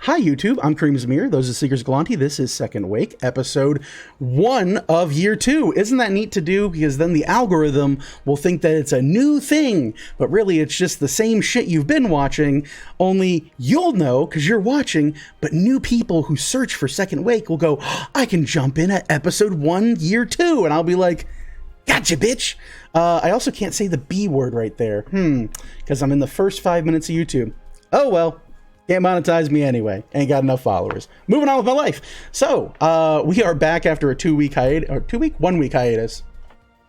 Hi, YouTube. I'm Kareem Zamir. Those are Seekers Galanti. This is Second Wake, episode 1 of year 2. Isn't that neat to do? Because then the algorithm will think that it's a new thing, but really it's just the same shit you've been watching, only you'll know because you're watching, but new people who search for Second Wake will go, I can jump in at episode 1, year 2, and I'll be like, gotcha, bitch. I also can't say the B word right there, because I'm in the first 5 minutes of YouTube. Oh well. Can't monetize me anyway. Ain't got enough followers. Moving on with my life. So, we are back after a 1 week hiatus.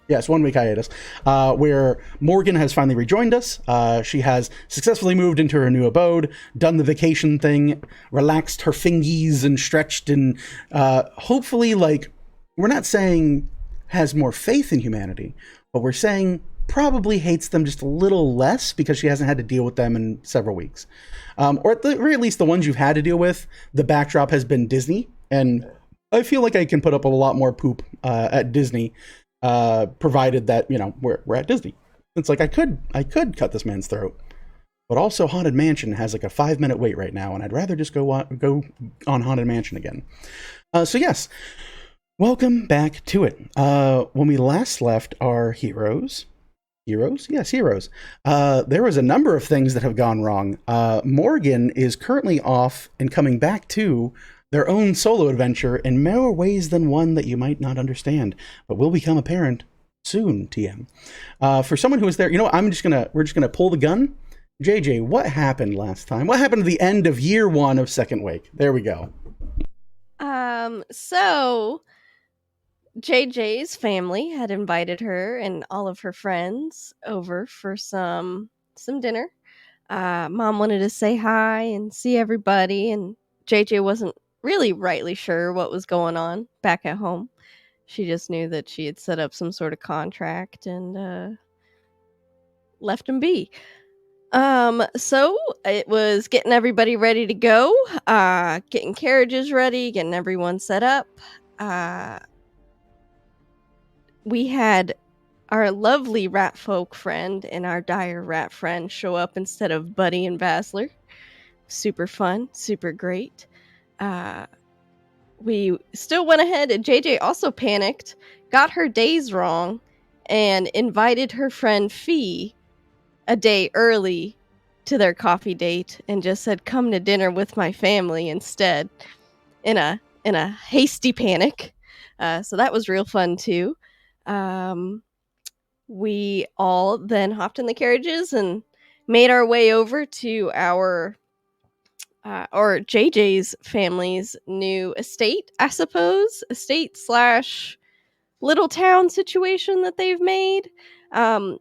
Yes, 1 week hiatus. Where Morgan has finally rejoined us. She has successfully moved into her new abode, done the vacation thing, relaxed her fingies and stretched, and hopefully, we're not saying has more faith in humanity, but we're saying probably hates them just a little less because she hasn't had to deal with them in several weeks. Or at the very least, the ones you've had to deal with, the backdrop has been Disney, and I feel like I can put up a lot more poop at Disney, provided that, you know, we're at Disney. It's like I could cut this man's throat, but also Haunted Mansion has like a 5-minute wait right now, and I'd rather just go on Haunted Mansion again. So yes, welcome back to it. When we last left our heroes. Yes, heroes. There was a number of things that have gone wrong. Morgan is currently off and coming back to their own solo adventure in more ways than one that you might not understand, but will become apparent soon, TM. For someone who was there, you know, we're just gonna pull the gun. JJ, what happened last time? What happened at the end of year 1 of Second Wake? There we go. So JJ's family had invited her and all of her friends over for some dinner. Mom wanted to say hi and see everybody, and JJ wasn't really rightly sure what was going on back at home. She just knew that she had set up some sort of contract and left him be. So it was getting everybody ready to go, getting carriages ready, getting everyone set up. We had our lovely rat folk friend and our dire rat friend show up instead of Buddy and Basler. Super fun, super great. We still went ahead, and JJ also panicked, got her days wrong, and invited her friend Fee a day early to their coffee date and just said, come to dinner with my family instead, in a hasty panic. So that was real fun too. We all then hopped in the carriages and made our way over to our or JJ's family's new estate, I suppose, estate / little town situation that they've made,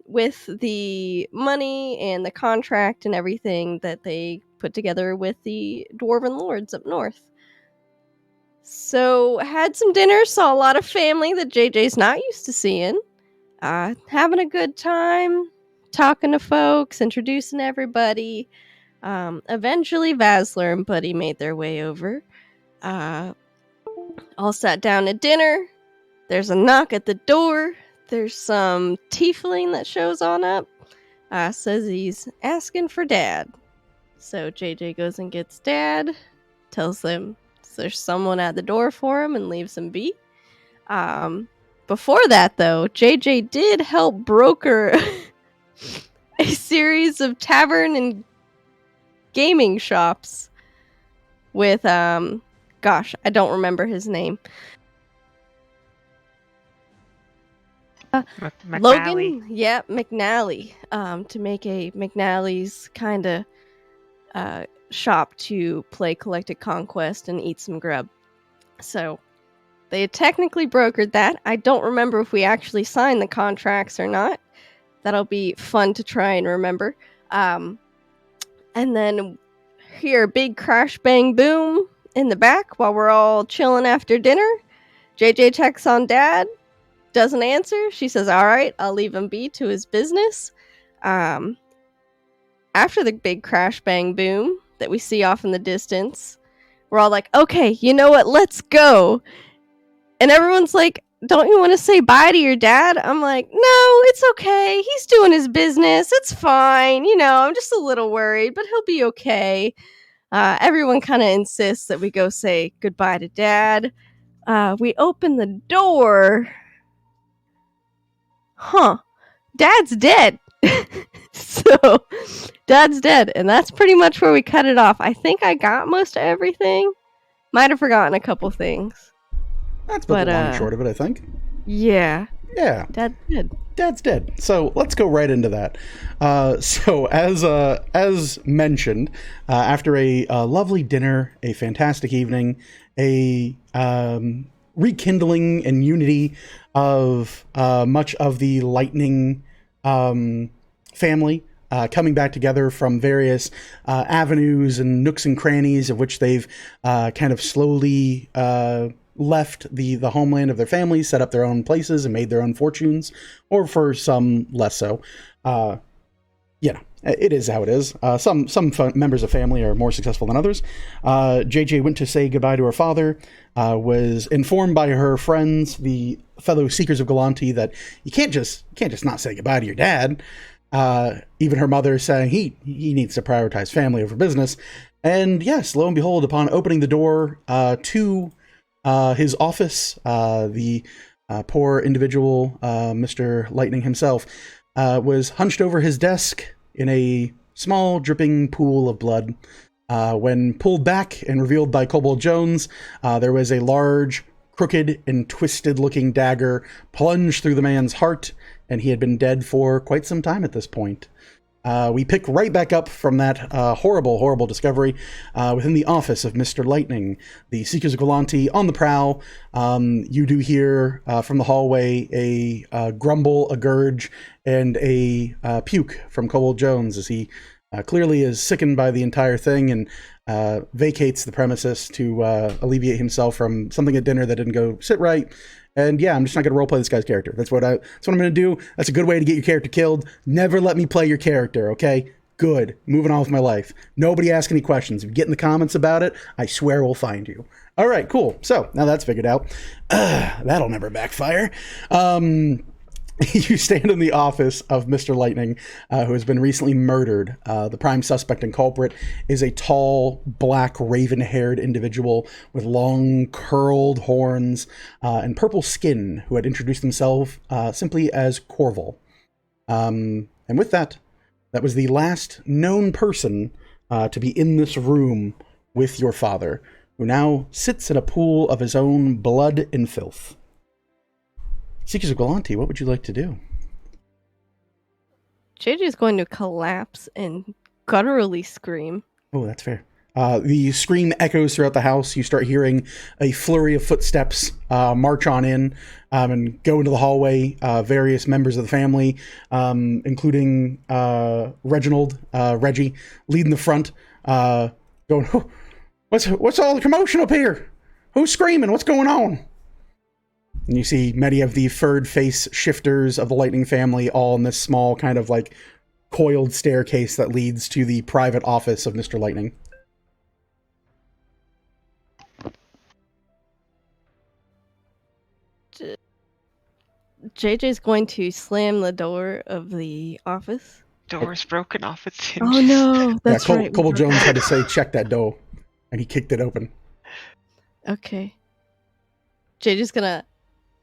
with the money and the contract and everything that they put together with the Dwarven Lords up north. So had some dinner, saw a lot of family that JJ's not used to seeing, having a good time, talking to folks, introducing everybody. Eventually Vasler and Buddy made their way over. All sat down at dinner. There's a knock at the door. There's some tiefling that shows on up. Says he's asking for Dad. So JJ goes and gets Dad, tells them there's someone at the door for him, and leaves him be. Before that, though, JJ did help broker a series of tavern and gaming shops with, gosh, I don't remember his name. Logan, yeah, McNally, to make a McNally's kind of shop to play Collected Conquest and eat some grub. So they had technically brokered that. I don't remember if we actually signed the contracts or not. That'll be fun to try and remember. And then hear a big crash bang boom in the back while we're all chilling after dinner. JJ checks on Dad. Doesn't answer. She says, all right, I'll leave him be to his business. After the big crash bang boom that we see off in the distance, we're all like, okay, you know what? Let's go. And everyone's like, don't you want to say bye to your dad? I'm like, no, it's okay. He's doing his business. It's fine. You know, I'm just a little worried, but he'll be okay. Everyone kind of insists that we go say goodbye to Dad. We open the door. Huh. Dad's dead. So, Dad's dead. And that's pretty much where we cut it off. I think I got most of everything. Might have forgotten a couple things. That's about the long and short of it, I think. Yeah. Yeah. Dad's dead. Dad's dead. So let's go right into that. So as mentioned, after a lovely dinner, a fantastic evening, a rekindling and unity of much of the Lightning family coming back together from various avenues and nooks and crannies of which they've kind of slowly left the homeland of their families, set up their own places, and made their own fortunes, or for some less so. It is how it is. Some members of family are more successful than others. JJ went to say goodbye to her father, was informed by her friends, the fellow Seekers of Galanti, that you can't just not say goodbye to your dad. Even her mother saying he needs to prioritize family over business. And yes, lo and behold, upon opening the door to his office, the poor individual, Mr. Lightning himself, was hunched over his desk in a small dripping pool of blood. When pulled back and revealed by Kobold Jones, there was a large, crooked and twisted looking dagger plunged through the man's heart, and he had been dead for quite some time at this point. We pick right back up from that horrible discovery within the office of Mr. Lightning. The Seekers of Galanti on the prowl. You do hear from the hallway a grumble, a gurge, and a puke from Kobold Jones as he clearly is sickened by the entire thing and vacates the premises to alleviate himself from something at dinner that didn't go sit right. And yeah, I'm just not going to roleplay this guy's character. That's what I'm going to do. That's a good way to get your character killed. Never let me play your character, okay? Good. Moving on with my life. Nobody ask any questions. If you get in the comments about it, I swear we'll find you. All right, cool. So now that's figured out. That'll never backfire. You stand in the office of Mr. Lightning, who has been recently murdered. The prime suspect and culprit is a tall, black, raven-haired individual with long, curled horns and purple skin, who had introduced himself simply as Corval. And with that, that was the last known person to be in this room with your father, who now sits in a pool of his own blood and filth. Seekers of Galanti, what would you like to do? JJ is going to collapse and gutturally scream. Oh, that's fair. The scream echoes throughout the house. You start hearing a flurry of footsteps march on in and go into the hallway. Various members of the family, including Reginald, Reggie, leading the front, going, oh, what's all the commotion up here? Who's screaming? What's going on? And you see many of the furred face shifters of the Lightning family all in this small kind of like coiled staircase that leads to the private office of Mr. Lightning. JJ's going to slam the door of the office. Door's broken off its hinges. Oh no, that's right. Kobold Jones had to say, check that door, and he kicked it open. Okay. JJ's gonna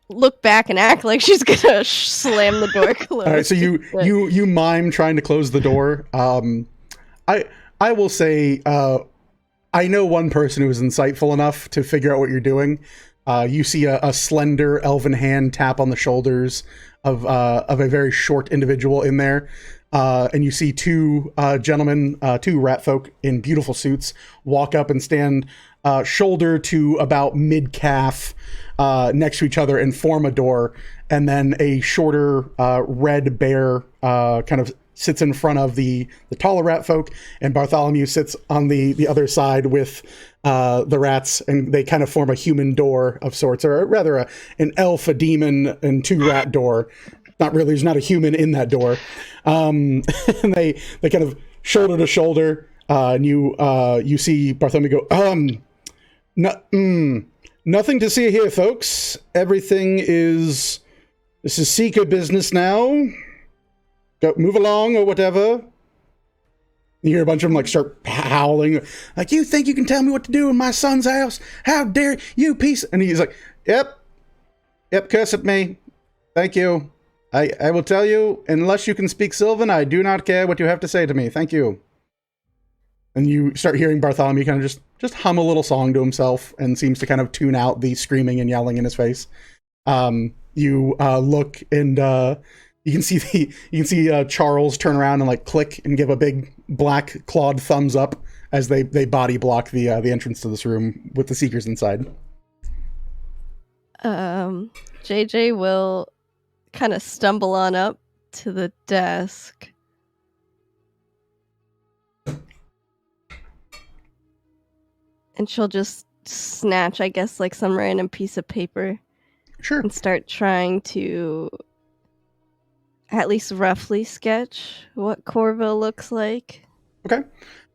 look back and act like she's gonna slam the door closed. All right, so you mime trying to close the door. I will say I know one person who is insightful enough to figure out what you're doing. You see a slender elven hand tap on the shoulders of a very short individual in there, and you see two gentlemen, two rat folk in beautiful suits, walk up and stand shoulder to about mid-calf next to each other and form a door, and then a shorter red bear kind of sits in front of the taller rat folk, and Bartholomew sits on the other side with the rats, and they kind of form a human door of sorts, or rather an elf, a demon, and two rat door. Not really, there's not a human in that door. And they kind of shoulder to shoulder, and you see Bartholomew go, nothing to see here, folks. This is Seeker business now. Go, move along or whatever. You hear a bunch of them like start howling, like, "You think you can tell me what to do in my son's house? How dare you, piece!" And he's like, "Yep, curse at me. Thank you. I will tell you, unless you can speak Sylvan, I do not care what you have to say to me. Thank you." And you start hearing Bartholomew kind of just hum a little song to himself and seems to kind of tune out the screaming and yelling in his face. You look and you can see Charles turn around and like click and give a big black clawed thumbs up as they body block the entrance to this room with the Seekers inside. JJ will kind of stumble on up to the desk. And she'll just snatch, I guess, like some random piece of paper. Sure. And start trying to at least roughly sketch what Corvo looks like. Okay.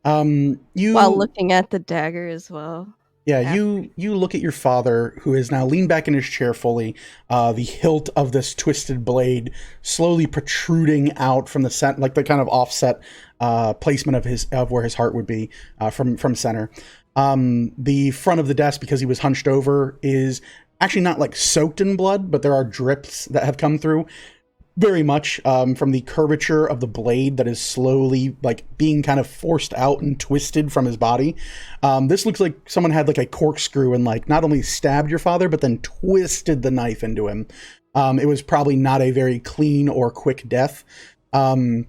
While looking at the dagger as well. Yeah, you look at your father, who is now leaned back in his chair fully, the hilt of this twisted blade slowly protruding out from the center, like the kind of offset placement of where his heart would be from center. The front of the desk, because he was hunched over, is actually not like soaked in blood, but there are drips that have come through. Very much from the curvature of the blade that is slowly like being kind of forced out and twisted from his body. This looks like someone had like a corkscrew and like not only stabbed your father, but then twisted the knife into him. It was probably not a very clean or quick death. But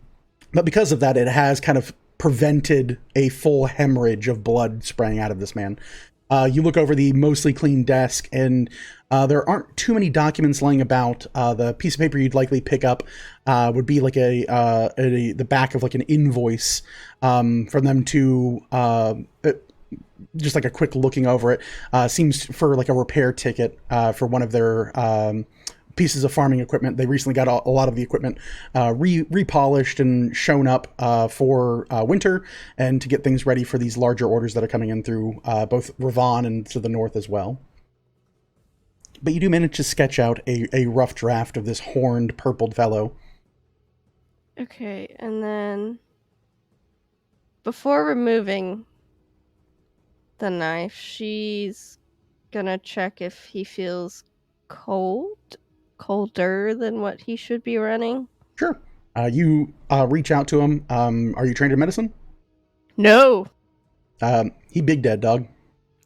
because of that, it has kind of prevented a full hemorrhage of blood spraying out of this man. You look over the mostly clean desk, and there aren't too many documents laying about. The piece of paper you'd likely pick up would be like the back of like an invoice from them to just like a quick looking over it. Seems for like a repair ticket for one of their pieces of farming equipment. They recently got a lot of the equipment repolished and shown up for winter, and to get things ready for these larger orders that are coming in through both Ravon and to the north as well. But you do manage to sketch out a rough draft of this horned, purpled fellow. Okay, and then before removing the knife, she's gonna check if he feels colder than what he should be running. Sure. You reach out to him. Are you trained in medicine? No. He big dead, dog.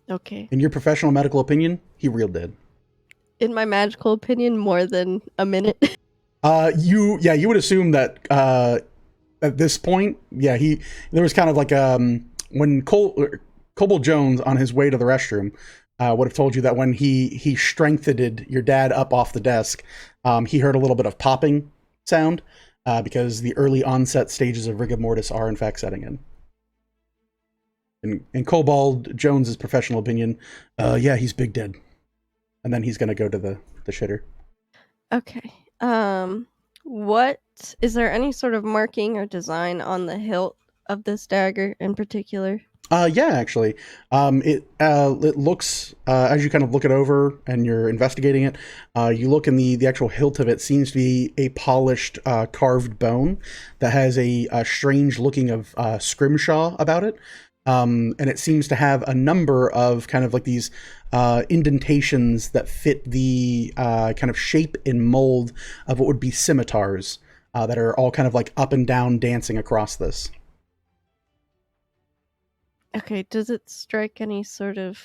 Okay. In your professional medical opinion, he real dead. In my magical opinion, more than a minute. You would assume that at this point, there was kind of like when Kobold Jones on his way to the restroom would have told you that when he strengthened your dad up off the desk, he heard a little bit of popping sound because the early onset stages of rigor mortis are in fact setting in. In Kobold Jones's professional opinion, he's big dead. And then he's going to go to the shitter. Okay. What is there any sort of marking or design on the hilt of this dagger in particular? Actually, it looks as you kind of look it over and you're investigating it. You look, and the actual hilt of it seems to be a polished carved bone that has a strange looking of scrimshaw about it. And it seems to have a number of kind of like these indentations that fit the kind of shape and mold of what would be scimitars that are all kind of like up and down dancing across this. Okay, does it strike any sort of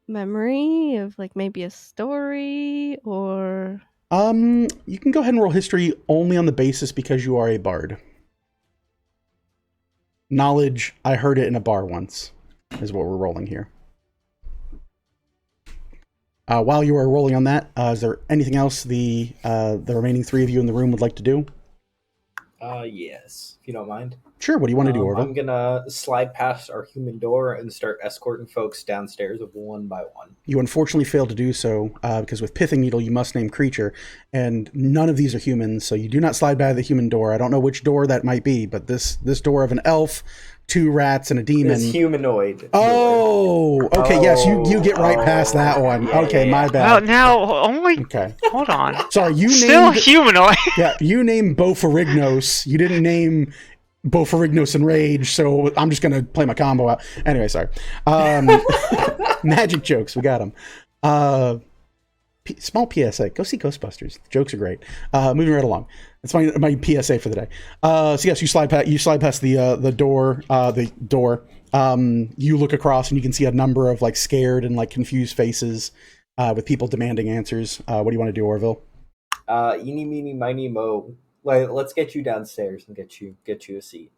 memory of like maybe a story or... You can go ahead and roll history only on the basis because you are a bard. Knowledge, I heard it in a bar once, is what we're rolling here. While you are rolling on that, is there anything else the remaining three of you in the room would like to do? Yes, if you don't mind. Sure. What do you want to do, I'm Orville? gonna slide past our human door and start escorting folks downstairs of one by one. You unfortunately failed to do so because with Pithing Needle, you must name creature, and none of these are humans, so you do not slide by the human door. I don't know which door that might be, but this door of an elf, 2 rats, and a demon. It's humanoid. door. Oh, okay. Yes, you get right past that one. Yeah, Okay, yeah, my yeah. Well, bad. now only. Okay, Hold on. sorry. You Still named humanoid. yeah. You named Bofarignos. You didn't name Bofarignos and Rage, so I'm just gonna play my combo out. Anyway, sorry. Magic jokes. We got them. Small PSA. Go see Ghostbusters. The jokes are great. Moving right along. That's my PSA for the day. So yes, you slide past the door. You look across and you can see a number of like scared and like confused faces with people demanding answers. What do you want to do, Orville? Eeny, meeny, miny, mo. Let's get you downstairs and get you a seat.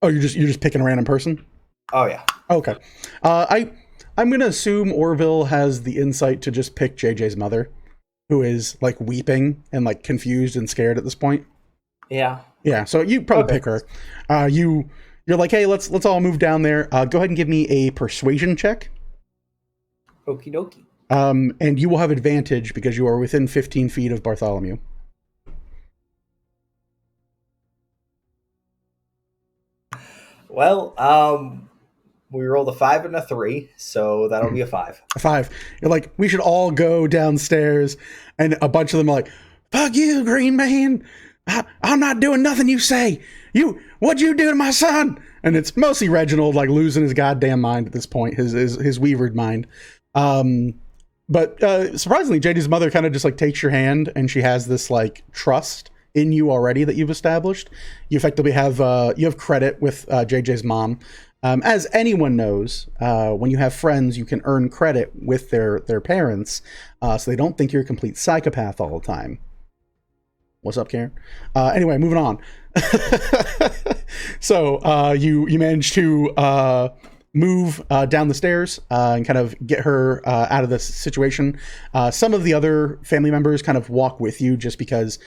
Oh, you're just picking a random person? Oh yeah. Okay. I'm gonna assume Orville has the insight to just pick JJ's mother, who is like weeping and like confused and scared at this point. Yeah. Yeah, so you probably Okay. pick her. You're like, hey, let's all move down there. Go ahead and give me a persuasion check. Okie dokie. And you will have advantage because you are within 15 feet of Bartholomew. Well, we rolled a 5 and a 3, so that'll be a 5. A 5. You're like, we should all go downstairs, and a bunch of them are like, fuck you, Green Man. I'm not doing nothing you say. What'd you do to my son? And it's mostly Reginald like losing his goddamn mind at this point, his weavered mind. But surprisingly, JD's mother kind of just like takes your hand, and she has this like trust in you already that you've established. You effectively have you have credit with JJ's mom. As anyone knows, when you have friends, you can earn credit with their parents, so they don't think you're a complete psychopath all the time. What's up, Karen? Anyway, moving on. So you manage to move down the stairs and kind of get her out of this situation. Some of the other family members kind of walk with you just because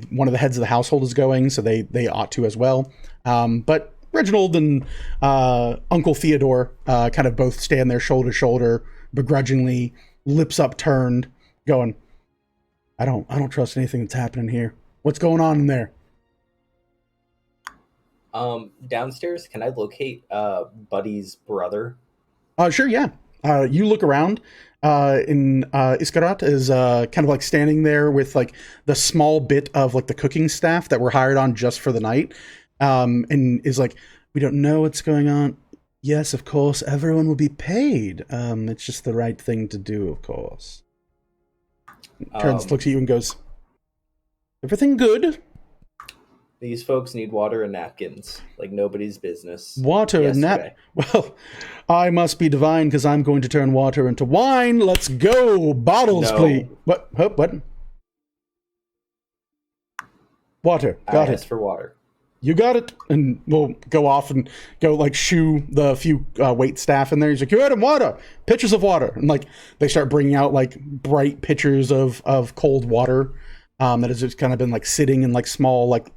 one of the heads of the household is going, so they ought to as well. But Reginald and Uncle Theodore kind of both stand there shoulder to shoulder, begrudgingly, lips upturned, going, I don't trust anything that's happening here. What's going on in there? Downstairs, can I locate Buddy's brother? Sure, yeah. You look around, and Iskarat is kind of like standing there with like the small bit of like the cooking staff that were hired on just for the night, and is like, we don't know what's going on. Yes, of course, everyone will be paid. It's just the right thing to do, of course. Turns, looks at you and goes, everything good? These folks need water and napkins, like nobody's business. Water and yesterday. Well, I must be divine because I'm going to turn water into wine. Let's go. Bottles, No. please. What? What? Water. Got I it. asked for water. You got it. And we'll go off and go like shoo the few wait staff in there. He's like, you had him water. Pitchers of water. And like they start bringing out like bright pitchers of cold water that has just kind of been like sitting in like small like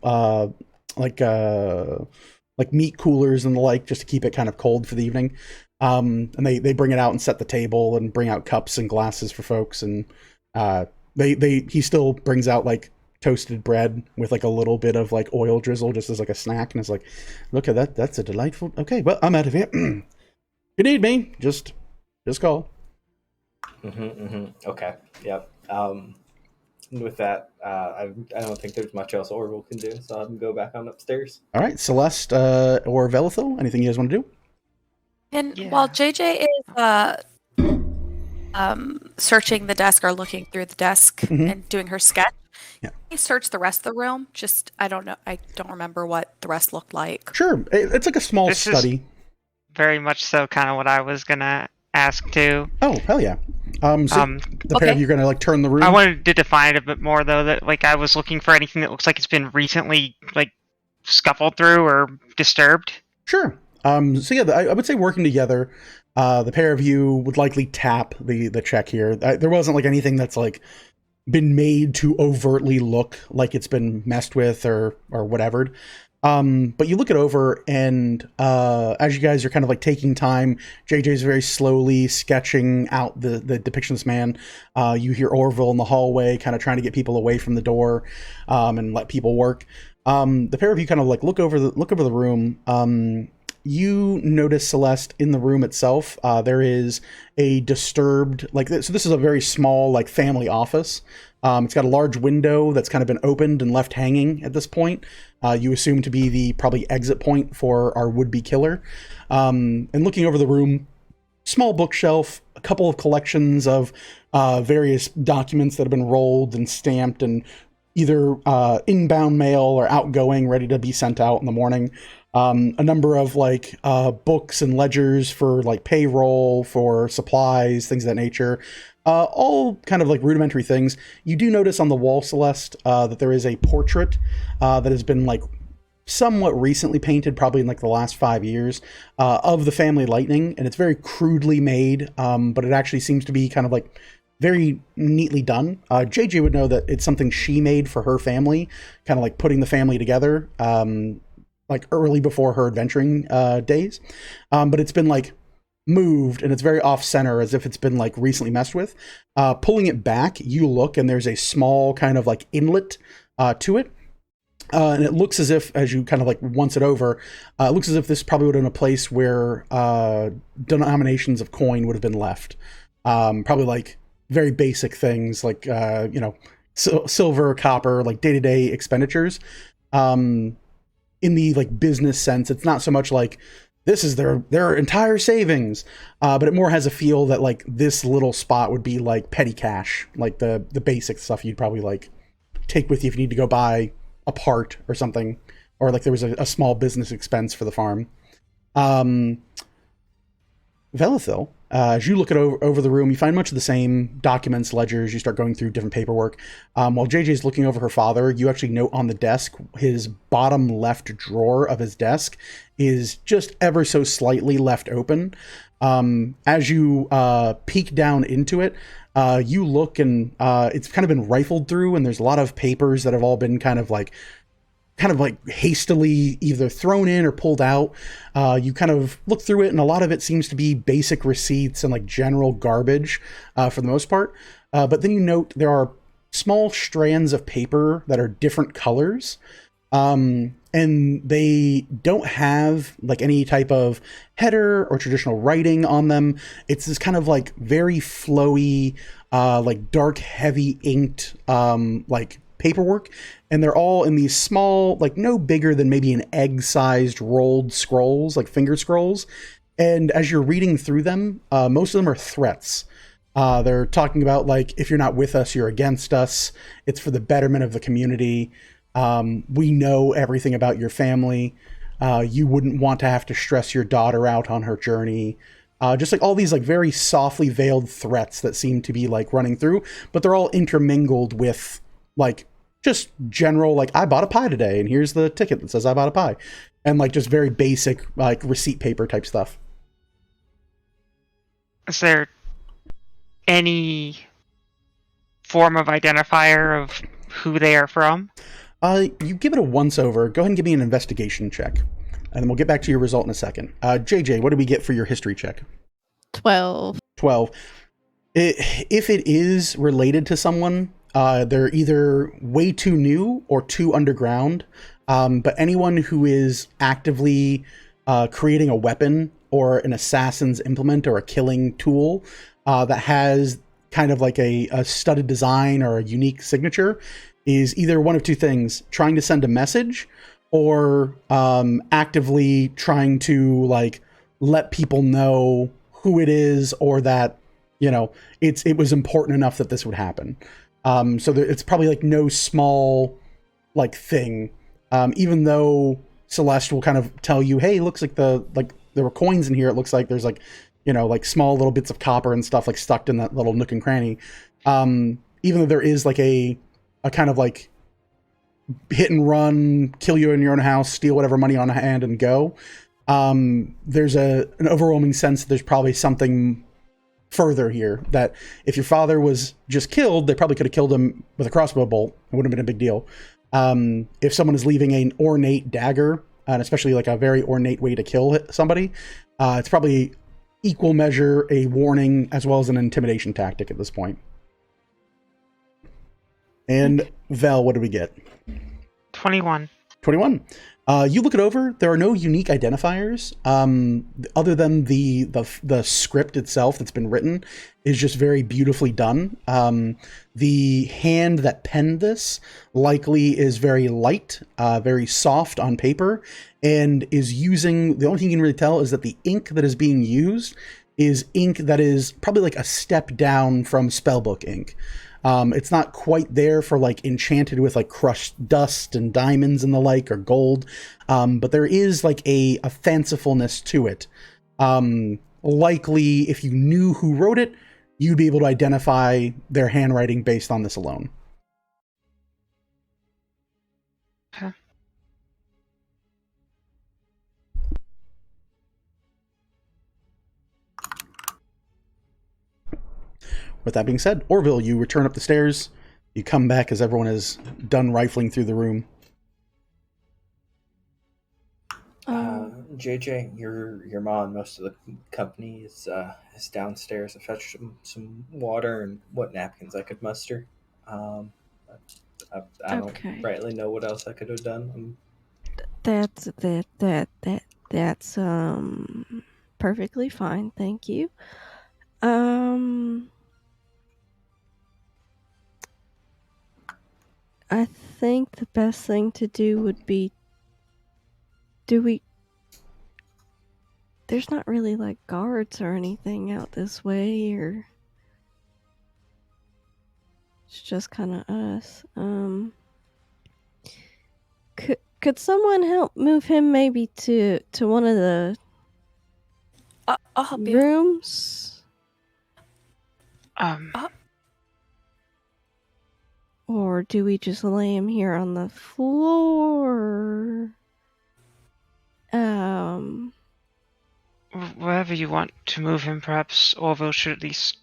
meat coolers and the like just to keep it kind of cold for the evening. And they bring it out and set the table and bring out cups and glasses for folks. And he still brings out like toasted bread with like a little bit of like oil drizzle just as like a snack, and it's like, look at that, that's a delightful. Okay, well, I'm out of here. If you need me, just call. Okay. Yep. With that, I don't think there's much else Orville can do, so I'll have him go back on upstairs. All right, Celeste or Velithil, anything you guys want to do? And Yeah. while JJ is searching the desk or looking through the desk Mhm. and doing her sketch, Yeah. can you search the rest of the room? Just I don't know. I don't remember what the rest looked like. Sure, it's like a small This is- study. Very much so, kind of what I was gonna ask too. Oh, hell yeah. So the pair of Okay. you are gonna like turn the room. I wanted to define it a bit more though. That like I was looking for anything that looks like it's been recently like scuffled through or disturbed. Sure. So yeah, I would say working together, the pair of you would likely tap the check here. There wasn't like anything that's like been made to overtly look like it's been messed with or whatever. But you look it over, and as you guys are kind of like taking time, JJ's very slowly sketching out the depiction of this man. You hear Orville in the hallway kind of trying to get people away from the door and let people work. The pair of you kind of like look over the room. You notice, Celeste, in the room itself, there is a disturbed, like, so this is a very small, like, family office. It's got a large window that's kind of been opened and left hanging at this point. You assume to be the probably exit point for our would-be killer. And looking over the room, small bookshelf, a couple of collections of various documents that have been rolled and stamped and either inbound mail or outgoing, ready to be sent out in the morning. A number of like books and ledgers for like payroll, for supplies, things of that nature. All kind of like rudimentary things. You do notice on the wall, Celeste, that there is a portrait that has been like somewhat recently painted, probably in like the last 5 years, of the family Lightning, and it's very crudely made, but it actually seems to be kind of like very neatly done. JJ would know that it's something she made for her family, kind of like putting the family together, like early before her adventuring days. But it's been like moved and it's very off center, as if it's been like recently messed with. Pulling it back, you look and there's a small kind of like inlet to it. And it looks as if, as you kind of like once it over, it looks as if this probably would have been a place where denominations of coin would have been left. Probably like very basic things like, silver, copper, like day-to-day expenditures. In the like business sense, it's not so much like this is their entire savings, but it more has a feel that like this little spot would be like petty cash, like the basic stuff you'd probably like take with you if you need to go buy a part or something, or like there was a small business expense for the farm. Velithil, as you look at over the room, you find much of the same documents, ledgers. You start going through different paperwork. While JJ's looking over her father, you actually note on the desk, his bottom left drawer of his desk is just ever so slightly left open. As you peek down into it, you look and it's kind of been rifled through, and there's a lot of papers that have all been kind of like hastily either thrown in or pulled out. You kind of look through it, and a lot of it seems to be basic receipts and like general garbage for the most part. But then you note there are small strands of paper that are different colors. And they don't have like any type of header or traditional writing on them. It's this kind of like very flowy, like dark, heavy inked, like paperwork, and they're all in these small, like no bigger than maybe an egg-sized rolled scrolls, like finger scrolls. And as you're reading through them, most of them are threats. They're talking about like, if you're not with us, you're against us. It's for the betterment of the community. We know everything about your family. You wouldn't want to have to stress your daughter out on her journey. Just like all these like very softly veiled threats that seem to be like running through, but they're all intermingled with like just general, like, I bought a pie today and here's the ticket that says I bought a pie, and like just very basic like receipt paper type stuff. Is there any form of identifier of who they are from? You give it a once over. Go ahead and give me an investigation check, and then we'll get back to your result in a second. JJ, what do we get for your history check? 12. If it is related to someone, they're either way too new or too underground. But anyone who is actively creating a weapon or an assassin's implement or a killing tool that has kind of like a studded design or a unique signature is either one of two things: trying to send a message, or actively trying to like let people know who it is, or that, you know, it was important enough that this would happen. So it's probably like no small like thing, even though Celeste will kind of tell you, hey, looks like there were coins in here. It looks like there's like, you know, like small little bits of copper and stuff like stuck in that little nook and cranny. Even though there is like a kind of like hit and run, kill you in your own house, steal whatever money on hand and go. There's an overwhelming sense that there's probably something further here. That if your father was just killed, they probably could have killed him with a crossbow bolt. It wouldn't have been a big deal. If someone is leaving an ornate dagger, and especially like a very ornate way to kill somebody, it's probably equal measure a warning as well as an intimidation tactic at this point. And Vel, what did we get? 21. 21. You look it over. There are no unique identifiers, other than the script itself that's been written is just very beautifully done. The hand that penned this likely is very light, very soft on paper, and is using, the only thing you can really tell is that the ink that is being used is ink that is probably like a step down from spellbook ink. It's not quite there for like enchanted with like crushed dust and diamonds and the like, or gold. But there is like a fancifulness to it. Likely if you knew who wrote it, you'd be able to identify their handwriting based on this alone. Okay. With that being said, Orville, you return up the stairs. You come back as everyone is done rifling through the room. JJ, your mom, most of the company is downstairs. I fetched some water and what napkins I could muster. I don't Okay. rightly know what else I could have done. That's perfectly fine, thank you. I think the best thing to do would be, there's not really like guards or anything out this way, or it's just kind of us. Could someone help move him maybe to one of the I'll help you. rooms? Or do we just lay him here on the floor? Wherever you want to move him, perhaps Orville should at least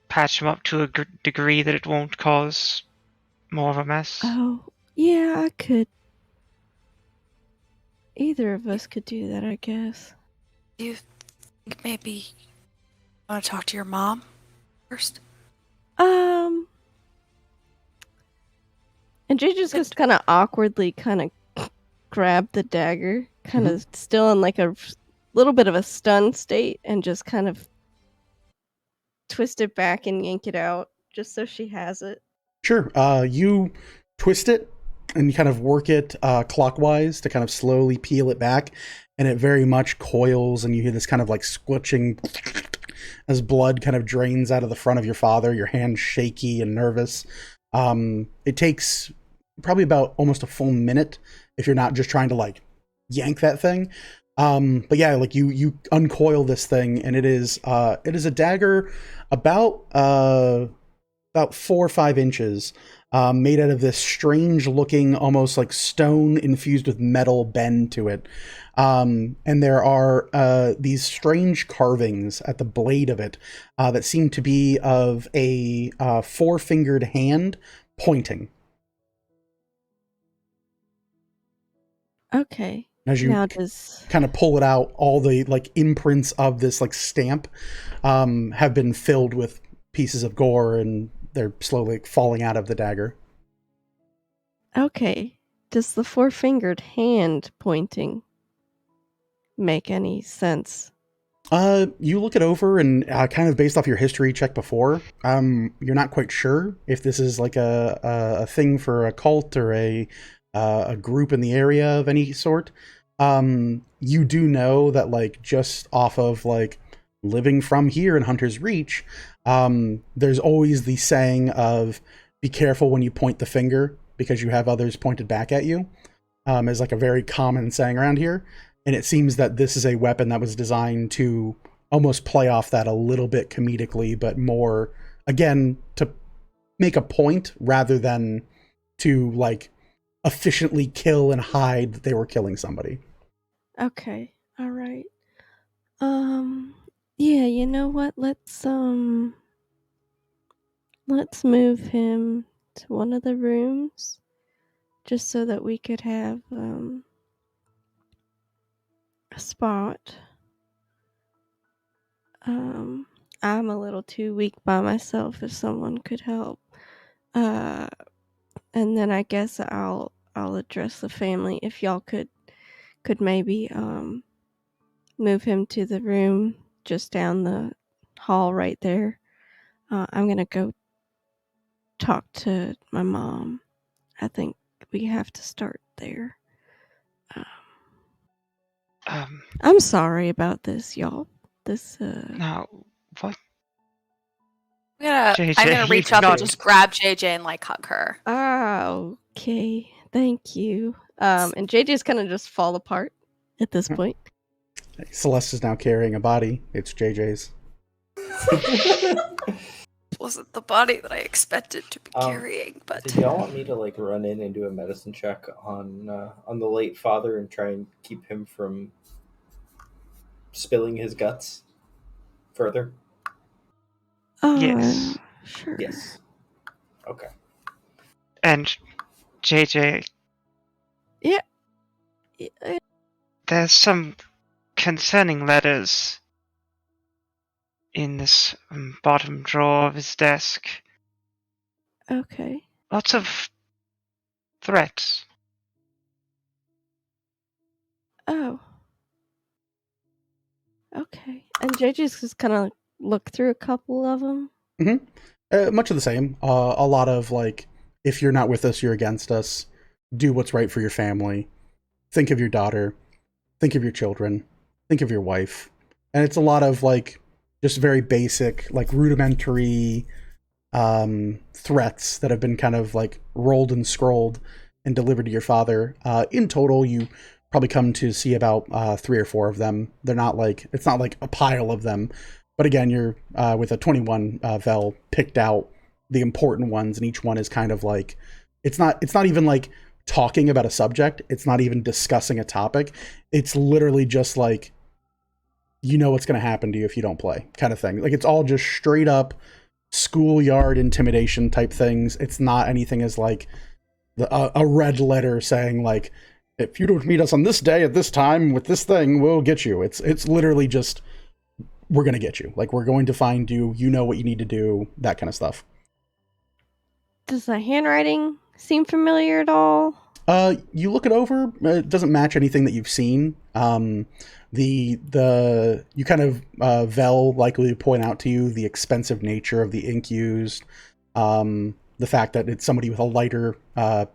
patch him up to a degree that it won't cause more of a mess. Oh, yeah, I could. Either of us could do that, I guess. Do you think maybe you want to talk to your mom first? And Jay just kind of awkwardly kind of grabbed the dagger, kind of still in like a little bit of a stunned state, and just kind of twist it back and yank it out just so she has it. Sure. You twist it and you kind of work it clockwise to kind of slowly peel it back, and it very much coils, and you hear this kind of like squelching as blood kind of drains out of the front of your father, your hand shaky and nervous. It takes probably about almost a full minute if you're not just trying to like yank that thing. But yeah, like you uncoil this thing, and it is a dagger about 4 or 5 inches, made out of this strange looking, almost like stone infused with metal bend to it. And there are these strange carvings at the blade of it that seem to be of a 4-fingered hand pointing. Okay. As you Now does kind of pull it out, all the like imprints of this like stamp have been filled with pieces of gore, and they're slowly falling out of the dagger. Okay. Does the 4-fingered hand pointing make any sense? You look it over, and kind of based off your history check before, you're not quite sure if this is like a thing for a cult or a group in the area of any sort. You do know that like just off of like living from here in Hunter's Reach, there's always the saying of be careful when you point the finger because you have others pointed back at you, is like a very common saying around here. And it seems that this is a weapon that was designed to almost play off that a little bit comedically, but more, again, to make a point rather than to like efficiently kill and hide that they were killing somebody. Okay. All right. Yeah, you know what? Let's move him to one of the rooms just so that we could have a spot. I'm a little too weak by myself if someone could help. And then I guess I'll address the family if y'all could maybe move him to the room just down the hall right there. I'm gonna go talk to my mom. I think we have to start there. I'm sorry about this, y'all. This No, what? I'm JJ, gonna reach you've up and got- just grab JJ and like hug her. okay. Thank you. And JJ's kind of just fall apart at this point. Celeste is now carrying a body. It's JJ's. Wasn't the body that I expected to be carrying, but Did y'all want me to like run in and do a medicine check on the late father and try and keep him from spilling his guts further? Yes. Sure. Yes. Okay. And JJ, Yeah. there's some concerning letters in this bottom drawer of his desk. Okay. Lots of threats. Oh. Okay. And JJ's just kind of look through a couple of them. Much of the same. A lot of like, if you're not with us, you're against us. Do what's right for your family. Think of your daughter. Think of your children. Think of your wife. And it's a lot of like, just very basic, like rudimentary threats that have been kind of like rolled and scrolled and delivered to your father. In total, you probably come to see about 3 or 4 of them. They're not like, it's not like a pile of them. But again, you're with a 21 Vel picked out the important ones, and each one is kind of like, it's not even like talking about a subject. It's not even discussing a topic. It's literally just like, you know what's going to happen to you if you don't play, kind of thing. Like, it's all just straight up schoolyard intimidation type things. It's not anything as like a red letter saying like, if you don't meet us on this day at this time with this thing, we'll get you. It's literally just, we're going to get you. Like, we're going to find you. You know what you need to do, that kind of stuff. Does the handwriting seem familiar at all? You look it over. It doesn't match anything that you've seen. You kind of Vel likely to point out to you the expensive nature of the ink used, the fact that it's somebody with a lighter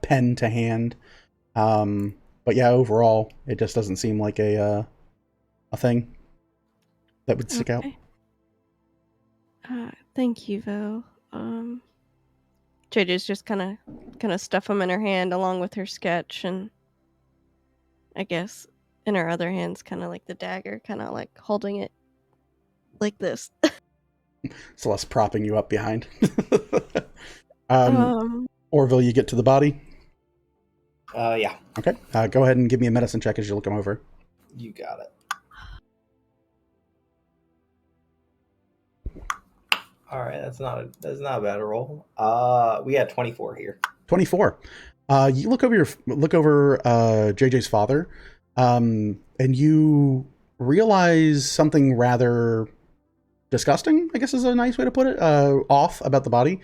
pen to hand. But yeah, overall, it just doesn't seem like a thing that would stick out. Thank you, Vel. JJ's just kind of stuff them in her hand along with her sketch, and I guess in her other hand's kind of like the dagger, kind of like holding it like this. Celeste propping you up behind. Orville, you get to the body? Yeah. Okay. Go ahead and give me a medicine check as you look him over. You got it. All right, that's not a bad roll. We had 24 here. 24. You look over JJ's father, and you realize something rather disgusting, I guess is a nice way to put it, off about the body.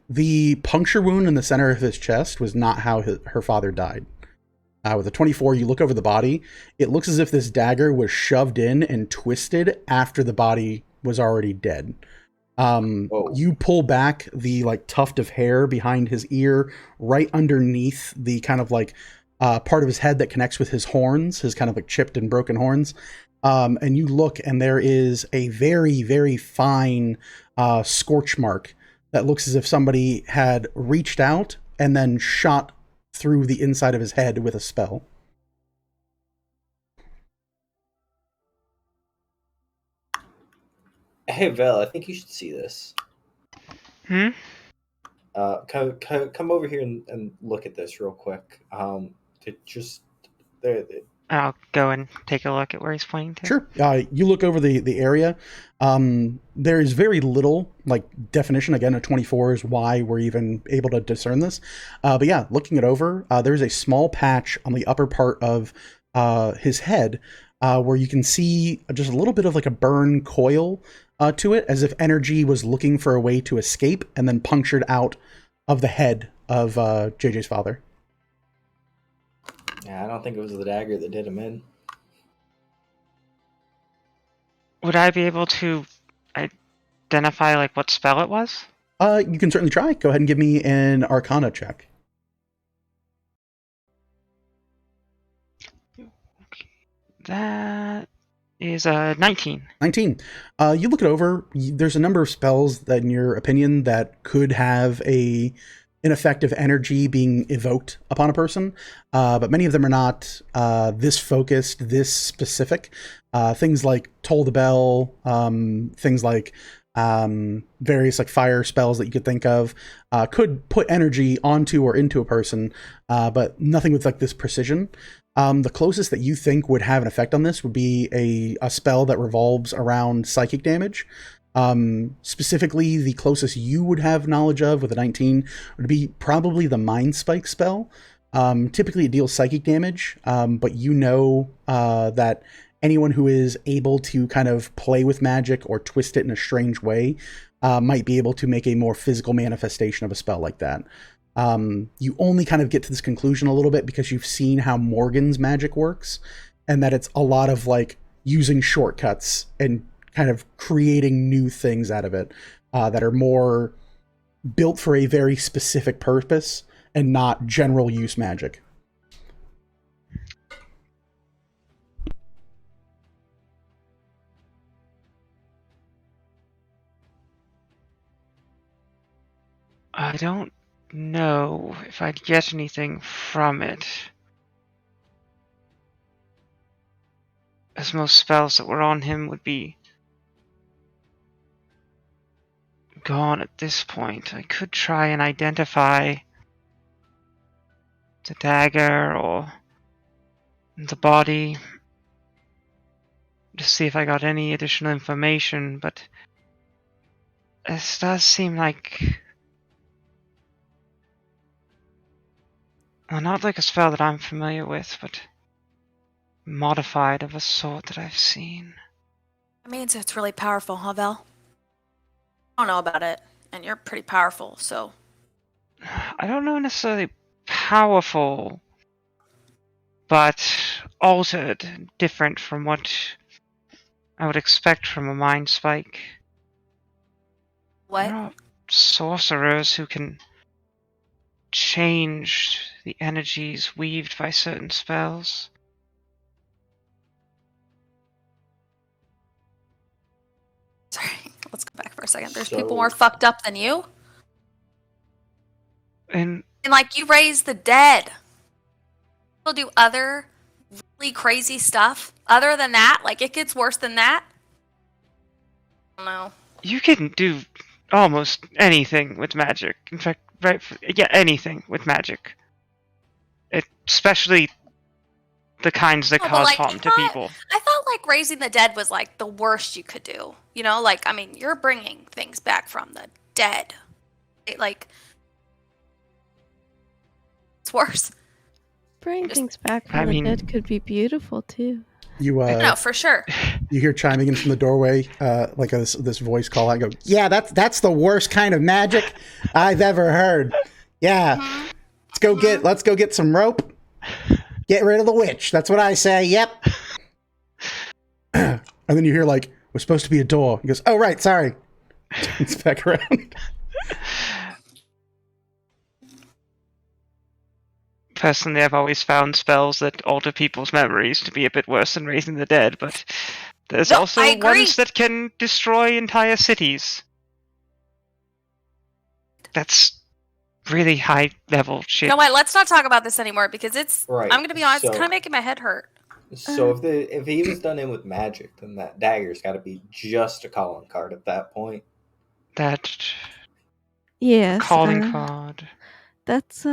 The puncture wound in the center of his chest was not how her father died. With a 24, you look over the body. It looks as if this dagger was shoved in and twisted after the body was already dead. You pull back the like tuft of hair behind his ear, right underneath the kind of like part of his head that connects with his horns, his kind of like chipped and broken horns. And you look, and there is a very, very fine scorch mark that looks as if somebody had reached out and then shot through the inside of his head with a spell. Hey, Vel, I think you should see this. Come over here and look at this real quick. I'll go and take a look at where he's pointing to. Sure. You look over the area. There is very little like definition. Again, a 24 is why we're even able to discern this. But yeah, looking it over, there's a small patch on the upper part of his head where you can see just a little bit of like a burn coil to it, as if energy was looking for a way to escape and then punctured out of the head of JJ's father. Yeah, I don't think it was the dagger that did him in. Would I be able to identify like what spell it was? You can certainly try. Go ahead and give me an Arcana check. That is 19. 19. You look it over. There's a number of spells that, in your opinion, that could have an effect of energy being evoked upon a person, but many of them are not this focused, this specific. Things like Toll the Bell, things like various like fire spells that you could think of could put energy onto or into a person, but nothing with like this precision. The closest that you think would have an effect on this would be a spell that revolves around psychic damage. Specifically, the closest you would have knowledge of with a 19 would be probably the Mind Spike spell. Typically, it deals psychic damage, but you know that anyone who is able to kind of play with magic or twist it in a strange way might be able to make a more physical manifestation of a spell like that. You only kind of get to this conclusion a little bit because you've seen how Morgan's magic works, and that it's a lot of like using shortcuts and kind of creating new things out of it that are more built for a very specific purpose and not general use magic. I don't know if I'd get anything from it, as most spells that were on him would be gone at this point. I could try and identify the dagger or the body to see if I got any additional information, but this does seem like, well, not like a spell that I'm familiar with, but modified of a sort that I've seen. That means it's really powerful, huh, Val? I don't know about it, and you're pretty powerful, so. I don't know necessarily powerful, but altered, different from what I would expect from a Mind Spike. What? There are sorcerers who can change the energies weaved by certain spells. Sorry, let's go back for a second. There's So- people more fucked up than you? And And like, you raise the dead. People do other really crazy stuff. Other than that, like, it gets worse than that. I don't know. you can do almost anything with magic. In fact, anything with magic. Especially the kinds that No, but, cause like, harm to not- people. I thought like raising the dead was like the worst you could do. You know, like, I mean, you're bringing things back from the dead. Like, it's worse. Bring Just- things back from I the mean- dead could be beautiful too. You No, for sure. you hear chiming in from the doorway, like this voice call out. Go, yeah, that's the worst kind of magic I've ever heard. Yeah, Mhm. let's go get some rope. Get rid of the witch. That's what I say. Yep. And then you hear like, we're supposed to be a door. He goes, oh right, sorry. Turns back around. Personally, I've always found spells that alter people's memories to be a bit worse than raising the dead, but there's No, also I agree. ones that can destroy entire cities. That's really high level shit. You know what? Let's not talk about this anymore because it's. Right, I'm gonna be honest. It's so- kind of making my head hurt. So if he was done in with magic, then that dagger's got to be just a calling card at that point. That Yes. calling card. That's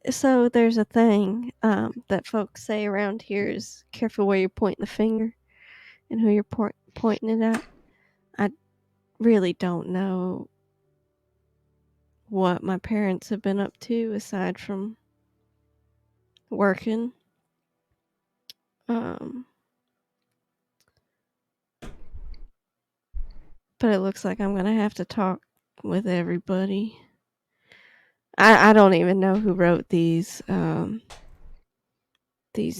So there's a thing that folks say around here is careful where you're pointing the finger and who you're pointing it at. I really don't know what my parents have been up to aside from working. But it looks like I'm gonna have to talk with everybody. I don't even know who wrote these notes. I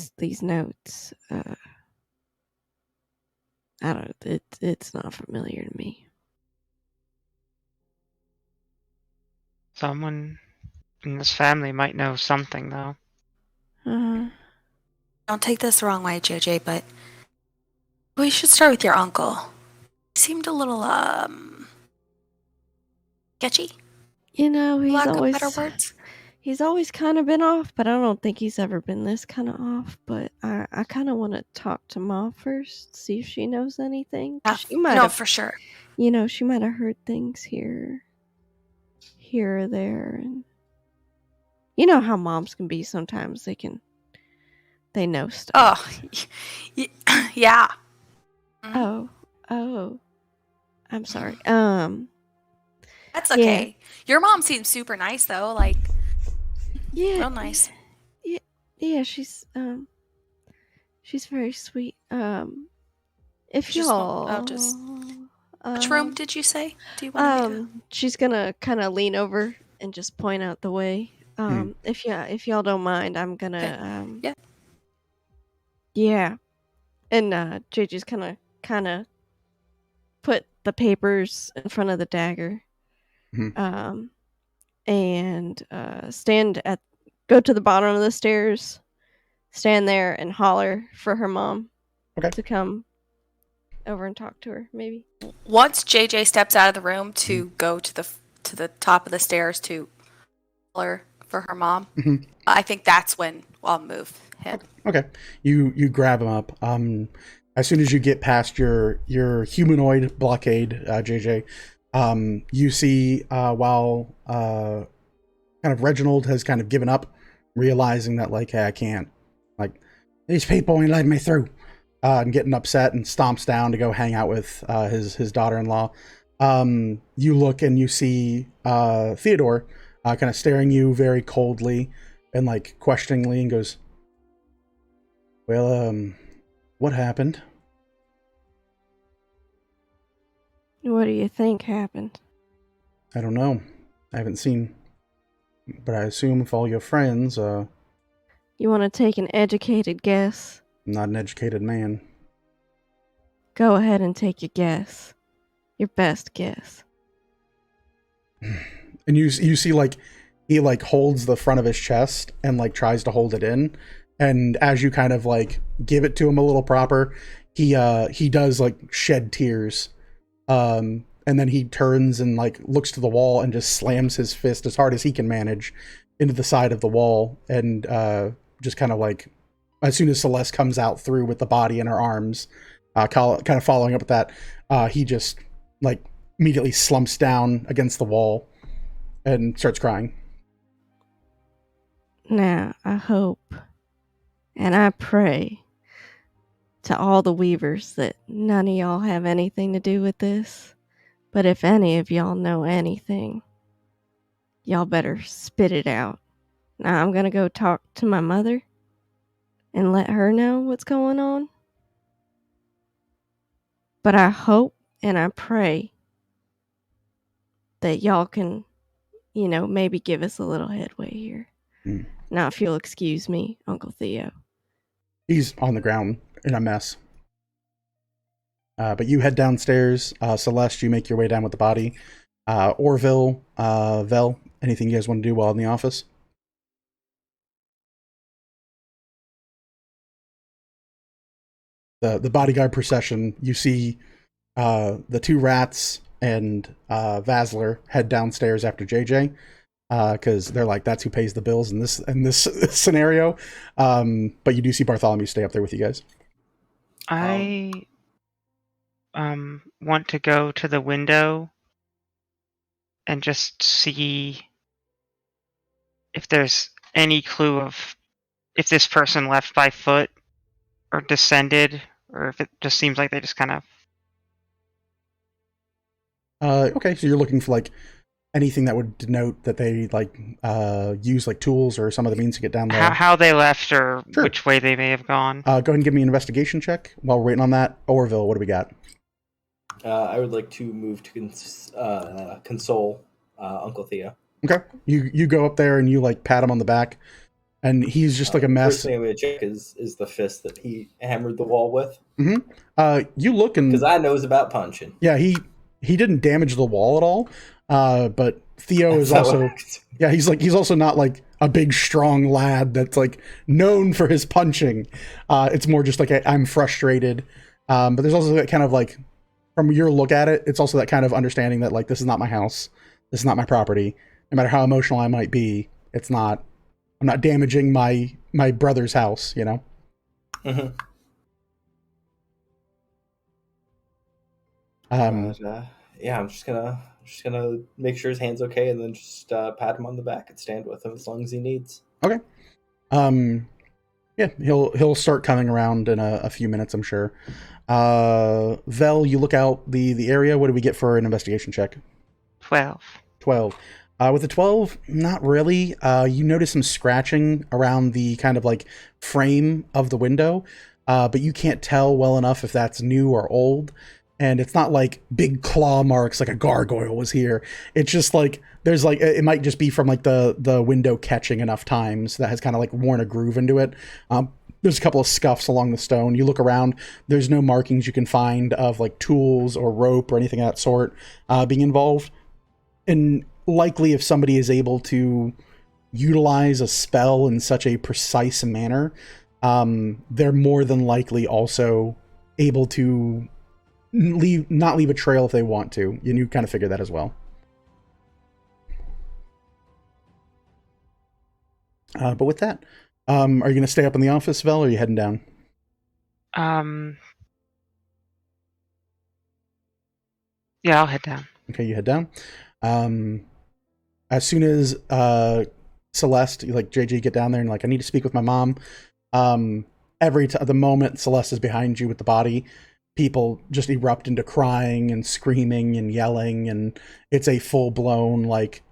don't. It's not familiar to me. Someone in this family might know something, though. Don't take this the wrong way, JJ, but we should start with your uncle. He seemed a little, sketchy, You know, lack of better words. he's always kind of been off, but I don't think he's ever been this kind of off. But I kind of want to talk to Ma first, see if she knows anything. 'Cause she might No, have, for sure. you know, she might have heard things here or there, and you know how moms can be sometimes. They know stuff. Oh, yeah. Oh, I'm sorry. That's okay. Your mom seems super nice, though. Like, Yeah, real nice. Yeah, she's very sweet. If Just y'all, I'll just. Which room did you say? Do you want me to? She's gonna kind of lean over and just point out the way. If y'all don't mind, I'm gonna. Yeah. Yeah, and JJ's kind of put the papers in front of the dagger. And go to the bottom of the stairs, stand there and holler for her mom to come over and talk to her, maybe. Once JJ steps out of the room to go to the top of the stairs to holler for her mom, I think that's when I'll move him. Okay, you grab him up. As soon as you get past your humanoid blockade, JJ, you see while kind of Reginald has kind of given up, realizing that like, hey, I can't, like, these people ain't letting me through, and getting upset and stomps down to go hang out with his daughter-in-law. You look and you see Theodore kind of staring you very coldly and like questioningly, and goes, well, what happened? What do you think happened? I don't know. I haven't seen, but I assume if all your friends, You want to take an educated guess? I'm not an educated man. Go ahead and take your guess. Your best guess. And you see like he like holds the front of his chest and like tries to hold it in, and as you kind of like give it to him a little proper, he does like shed tears, and then he turns and like looks to the wall and just slams his fist as hard as he can manage into the side of the wall, and just kind of like, as soon as Celeste comes out through with the body in her arms, kind of following up with that, he just like immediately slumps down against the wall and starts crying. Now, I hope and I pray to all the Weavers that none of y'all have anything to do with this. But if any of y'all know anything, y'all better spit it out. Now, I'm going to go talk to my mother and let her know what's going on. But I hope and I pray that y'all can, you know, maybe give us a little headway here. Now, if you'll excuse me, Uncle Theo. He's on the ground in a mess. But you head downstairs. Celeste, you make your way down with the body. Orville, Vel, anything you guys want to do while in the office? The bodyguard procession, you see the two rats and Vasler head downstairs after JJ, because they're like, that's who pays the bills in this scenario. But you do see Bartholomew stay up there with you guys. I want to go to the window and just see if there's any clue of if this person left by foot or descended, or if it just seems like they just kind of... Okay, so you're looking for like anything that would denote that they like use like tools or some of the means to get down there. How they left or Sure. which way they may have gone. Go ahead and give me an investigation check while we're waiting on that. Orville, what do we got? I would like to move to console Uncle Theo. Okay, you go up there and you like pat him on the back, and he's just like a mess. First thing I'm going to check is the fist that he hammered the wall with. You look and Because I knows about punching. yeah, he didn't damage the wall at all. But Theo is also he's also not like a big strong lad that's like known for his punching. It's more just like I'm frustrated. But there's also that kind of like, from your look at it, it's also that kind of understanding that like this is not my house, this is not my property. No matter how emotional I might be, I'm not damaging my brother's house, you know. Mm-hmm. Yeah, I'm just gonna make sure his hand's okay, and then just pat him on the back and stand with him as long as he needs. Okay. Yeah, he'll start coming around in a few minutes, I'm sure. Vel, you look out the area. What do we get for an investigation check? 12. 12. With the 12, not really. You notice some scratching around the kind of like frame of the window, but you can't tell well enough if that's new or old. And it's not like big claw marks like a gargoyle was here. It's just like there's like it might just be from like the window catching enough times that has kind of like worn a groove into it. There's a couple of scuffs along the stone. You look around, there's no markings you can find of like tools or rope or anything of that sort being involved. And likely if somebody is able to utilize a spell in such a precise manner, they're more than likely also able to not leave a trail if they want to. And you kind of figure that as well. But with that, are you going to stay up in the office, Vel, or are you heading down? Yeah, I'll head down. Okay, you head down. As soon as Celeste, like JJ, get down there and like, I need to speak with my mom. The moment Celeste is behind you with the body, people just erupt into crying and screaming and yelling, and it's a full-blown like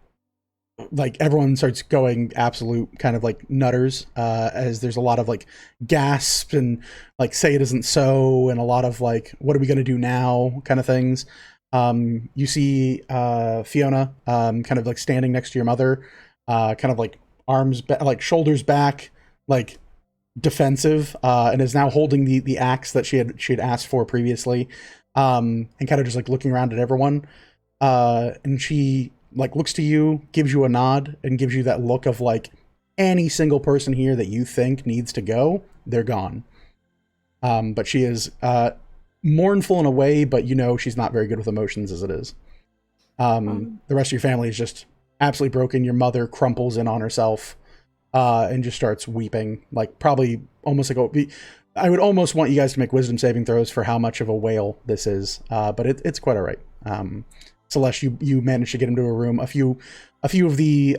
everyone starts going absolute kind of like nutters, as there's a lot of like gasps and like say it isn't so, and a lot of like what are we going to do now kind of things. You see Fiona kind of like standing next to your mother, kind of like like shoulders back, like defensive, and is now holding the axe that she had asked for previously, and kind of just like looking around at everyone, and she like looks to you, gives you a nod, and gives you that look of like any single person here that you think needs to go, they're gone. But she is mournful in a way, but you know she's not very good with emotions as it is. The rest of your family is just absolutely broken. Your mother crumples in on herself and just starts weeping, like probably almost like I would almost want you guys to make wisdom saving throws for how much of a wail this is, but it's quite all right. Celeste, you managed to get into a room. A few of the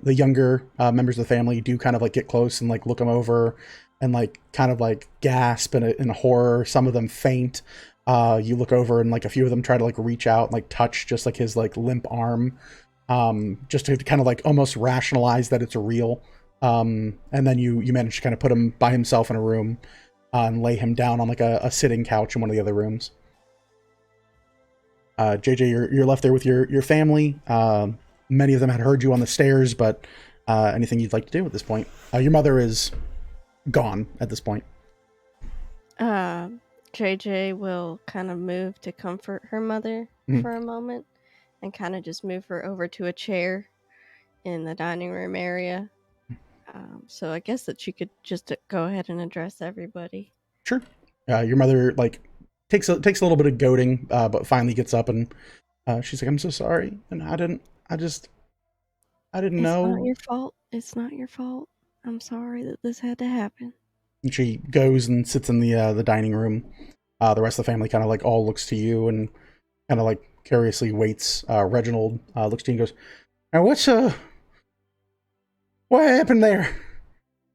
younger members of the family do kind of like get close and like look him over and like kind of like gasp in horror. Some of them faint. You look over and like a few of them try to like reach out and like touch just like his like limp arm, just to kind of like almost rationalize that it's real. And then you manage to kind of put him by himself in a room and lay him down on like a sitting couch in one of the other rooms. JJ, you're left there with your family. Many of them had heard you on the stairs, but anything you'd like to do at this point? Your mother is gone at this point. JJ will kind of move to comfort her mother for a moment and kind of just move her over to a chair in the dining room area. So I guess that she could just go ahead and address everybody. Sure. Your mother like takes a little bit of goading, but finally gets up and she's like, "I'm so sorry, and I didn't know. It's not your fault. It's not your fault. I'm sorry that this had to happen." And she goes and sits in the dining room. The rest of the family kind of like all looks to you and kind of like curiously waits. Reginald looks to you and goes, "Now What happened there?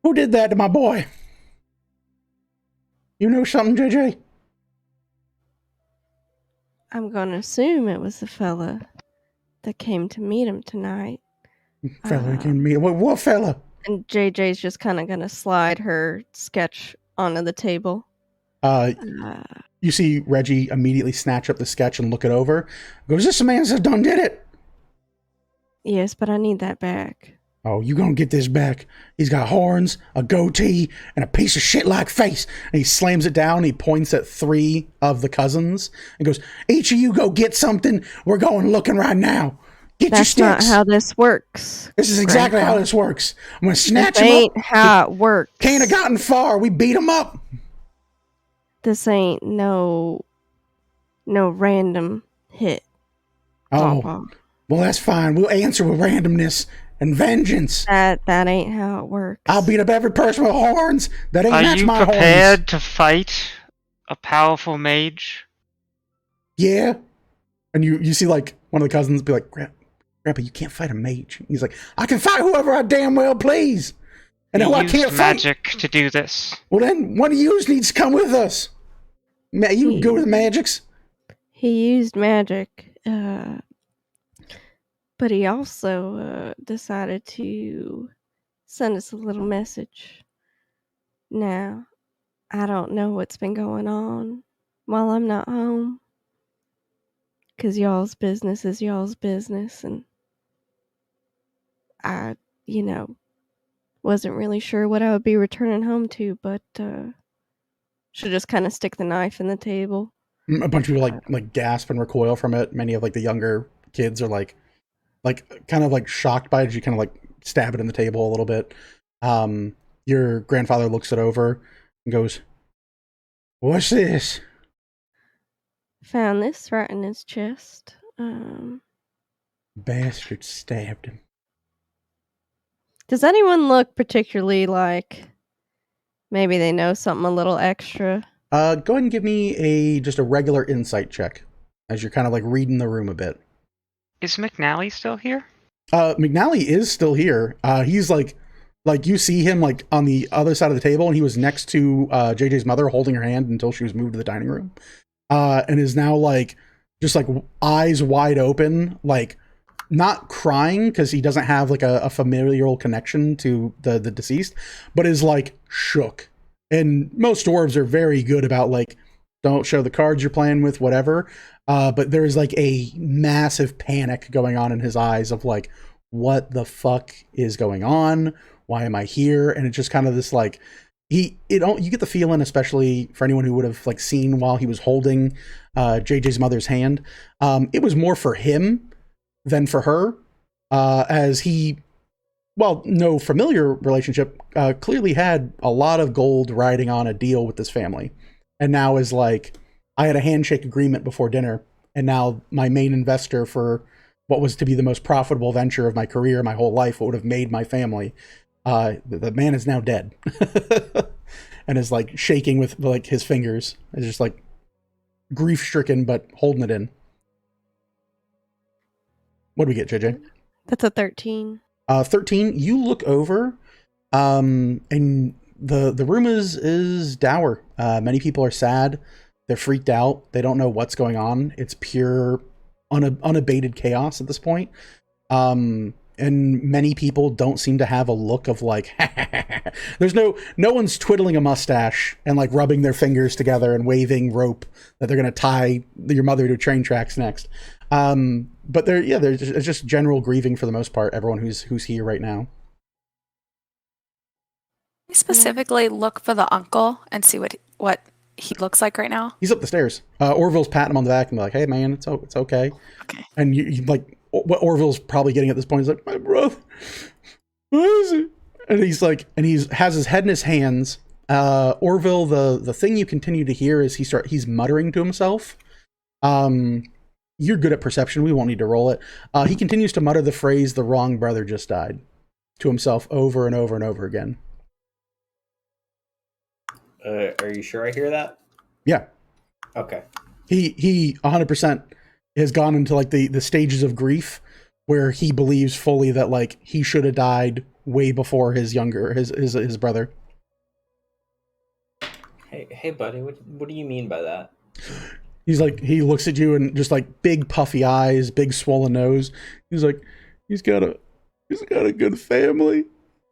Who did that to my boy? You know something, JJ? I'm gonna assume it was the fella that came to meet him tonight. Fella came to me. What fella? And JJ's just kind of gonna slide her sketch onto the table. Uh, you see Reggie immediately snatch up the sketch and look it over. Goes, this man that done did it. Yes, but I need that back. Oh, you gonna get this back. He's got horns, a goatee, and a piece of shit-like face. And he slams it down. He points at 3 of the cousins and goes, each of you go get something. We're going looking right now. Get That's your not sticks. how this works. This is exactly Grandpa. how this works. I'm gonna snatch This him ain't up. how it works. Can't have gotten far. We beat him up. This ain't no random hit. Oh, Papa. well, that's fine. We'll answer with randomness and vengeance. That ain't how it works. I'll beat up every person with horns that ain't Are match you my prepared horns. to fight a powerful mage? Yeah. And you see like one of the cousins be like, Grandpa, you can't fight a mage. He's like, I can fight whoever I damn well please. And You who I used can't fight. magic to do this. Well, then one of you needs to come with us. You go with the magics. He used magic, but he also decided to send us a little message. Now, I don't know what's been going on while I'm not home, because y'all's business is y'all's business, and I, wasn't really sure what I would be returning home to, but should just kind of stick the knife in the table. A bunch of people like gasp and recoil from it. Many of like the younger kids are like kind of like shocked by it as you kind of like stab it in the table a little bit. Your grandfather looks it over and goes, what's this? Found this right in his chest. Bastard stabbed him. Does anyone look particularly like maybe they know something a little extra? Go ahead and give me just a regular insight check as you're kind of like reading the room a bit. Is McNally still here? McNally is still here. He's like you see him like on the other side of the table, and he was next to JJ's mother holding her hand until she was moved to the dining room. And is now like just like eyes wide open, like not crying because he doesn't have like a familial connection to the deceased, but is like shook. And most dwarves are very good about like, don't show the cards you're playing with, whatever. But there is like a massive panic going on in his eyes of like, what the fuck is going on? Why am I here? And it's just kind of this like, you get the feeling, especially for anyone who would have like seen while he was holding JJ's mother's hand, it was more for him than for her, as he, well, no familiar relationship, clearly had a lot of gold riding on a deal with this family. And now is like, I had a handshake agreement before dinner, and now my main investor for what was to be the most profitable venture of my career, my whole life, what would have made my family, the man is now dead. And is like shaking with like his fingers. Is just like grief stricken, but holding it in. What do we get, JJ? That's a 13. 13, you look over, and the room is dour. Many people are sad. They're freaked out. They don't know what's going on. It's pure, unabated chaos at this point. And many people don't seem to have a look of like, there's no one's twiddling a mustache and like rubbing their fingers together and waving rope that they're going to tie your mother to train tracks next. But there's just general grieving for the most part. Everyone who's here right now. We specifically look for the uncle and see what he looks like right now. He's up the stairs. Orville's patting him on the back and be like, "Hey man, it's okay." Okay. And you like what Orville's probably getting at this point is like, "My brother, what is it?" And he's like, and has his head in his hands. Orville, the thing you continue to hear is he's muttering to himself. You're good at perception. We won't need to roll it. He continues to mutter the phrase, "The wrong brother just died," to himself over and over and over again. Are you sure I hear that? Yeah. Okay. He 100% has gone into like the stages of grief where he believes fully that like he should have died way before his brother. Hey, buddy. What do you mean by that? He's like, he looks at you and just like big puffy eyes, big swollen nose. He's like, he's got a good family.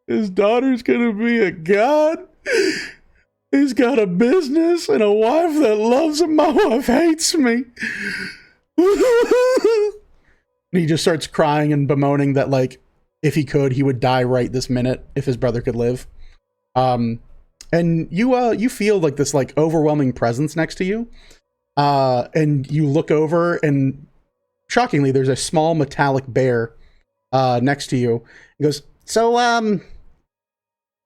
His daughter's gonna be a god. He's got a business and a wife that loves him. My wife hates me. And he just starts crying and bemoaning that, like, if he could, he would die right this minute if his brother could live. And you feel like this like overwhelming presence next to you. And you look over, and shockingly, there's a small metallic bear next to you. He goes, so,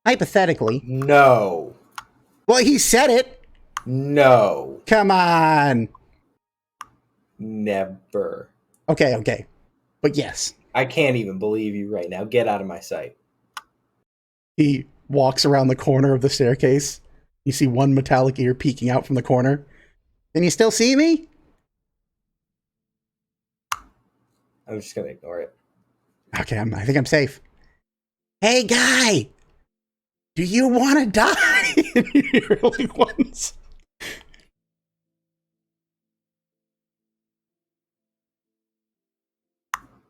hypothetically. No. Well, he said it. No. Come on. Never. Okay. But yes. I can't even believe you right now. Get out of my sight. He walks around the corner of the staircase. You see one metallic ear peeking out from the corner. Can you still see me? I'm just gonna ignore it. Okay, I think I'm safe. Hey, guy! Do you want to die? And you hear like once.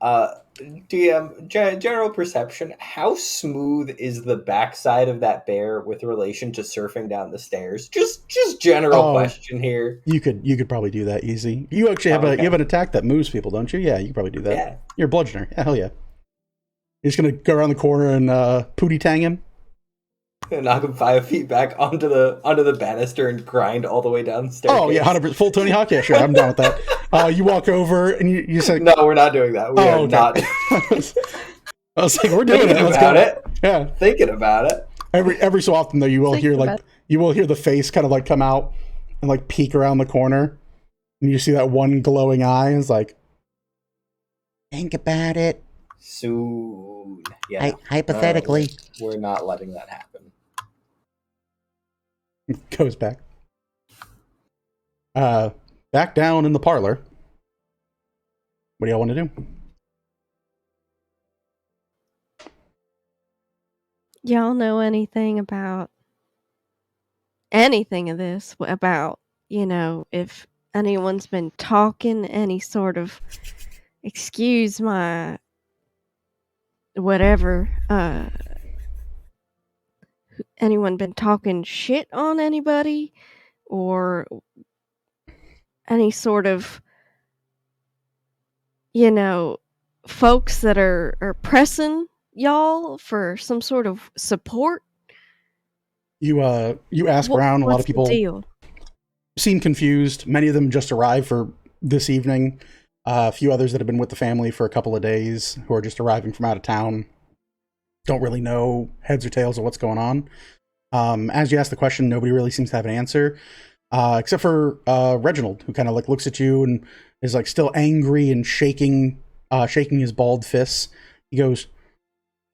DM, general perception, how smooth is the backside of that bear with relation to surfing down the stairs? Just general question here. You could probably do that easy. You actually have you have an attack that moves people, don't you? Yeah, you can probably do that. Yeah. You're a bludgeoner. Yeah, hell yeah. You're just gonna go around the corner and pootie tang him? Knock him 5 feet back onto the banister and grind all the way down the stairs. Oh yeah, 100%. Full Tony Hawk. Yeah, sure. I'm down with that. You walk over and you say, "No, we're not doing that. We are okay. not." I was like, "We're doing Thinking it. Let's about go." it. Yeah. Thinking about it. Every so often though, you will hear the face kind of like come out and like peek around the corner, and you see that one glowing eye, and it's like, "Think about it." Soon. Yeah. Hypothetically, we're not letting that happen. Goes back. Back down in the parlor. What do y'all want to do? Y'all know anything about anything of this? About, if anyone's been talking any sort of, excuse my whatever, anyone been talking shit on anybody, or any sort of, folks that are pressing y'all for some sort of support? You ask around. A lot of people deal? Seem confused. Many of them just arrived for this evening. A few others that have been with the family for a couple of days, who are just arriving from out of town, don't really know heads or tails of what's going on. As you ask the question, nobody really seems to have an answer, except for Reginald, who kind of like looks at you and is like still angry and shaking his bald fists. He goes,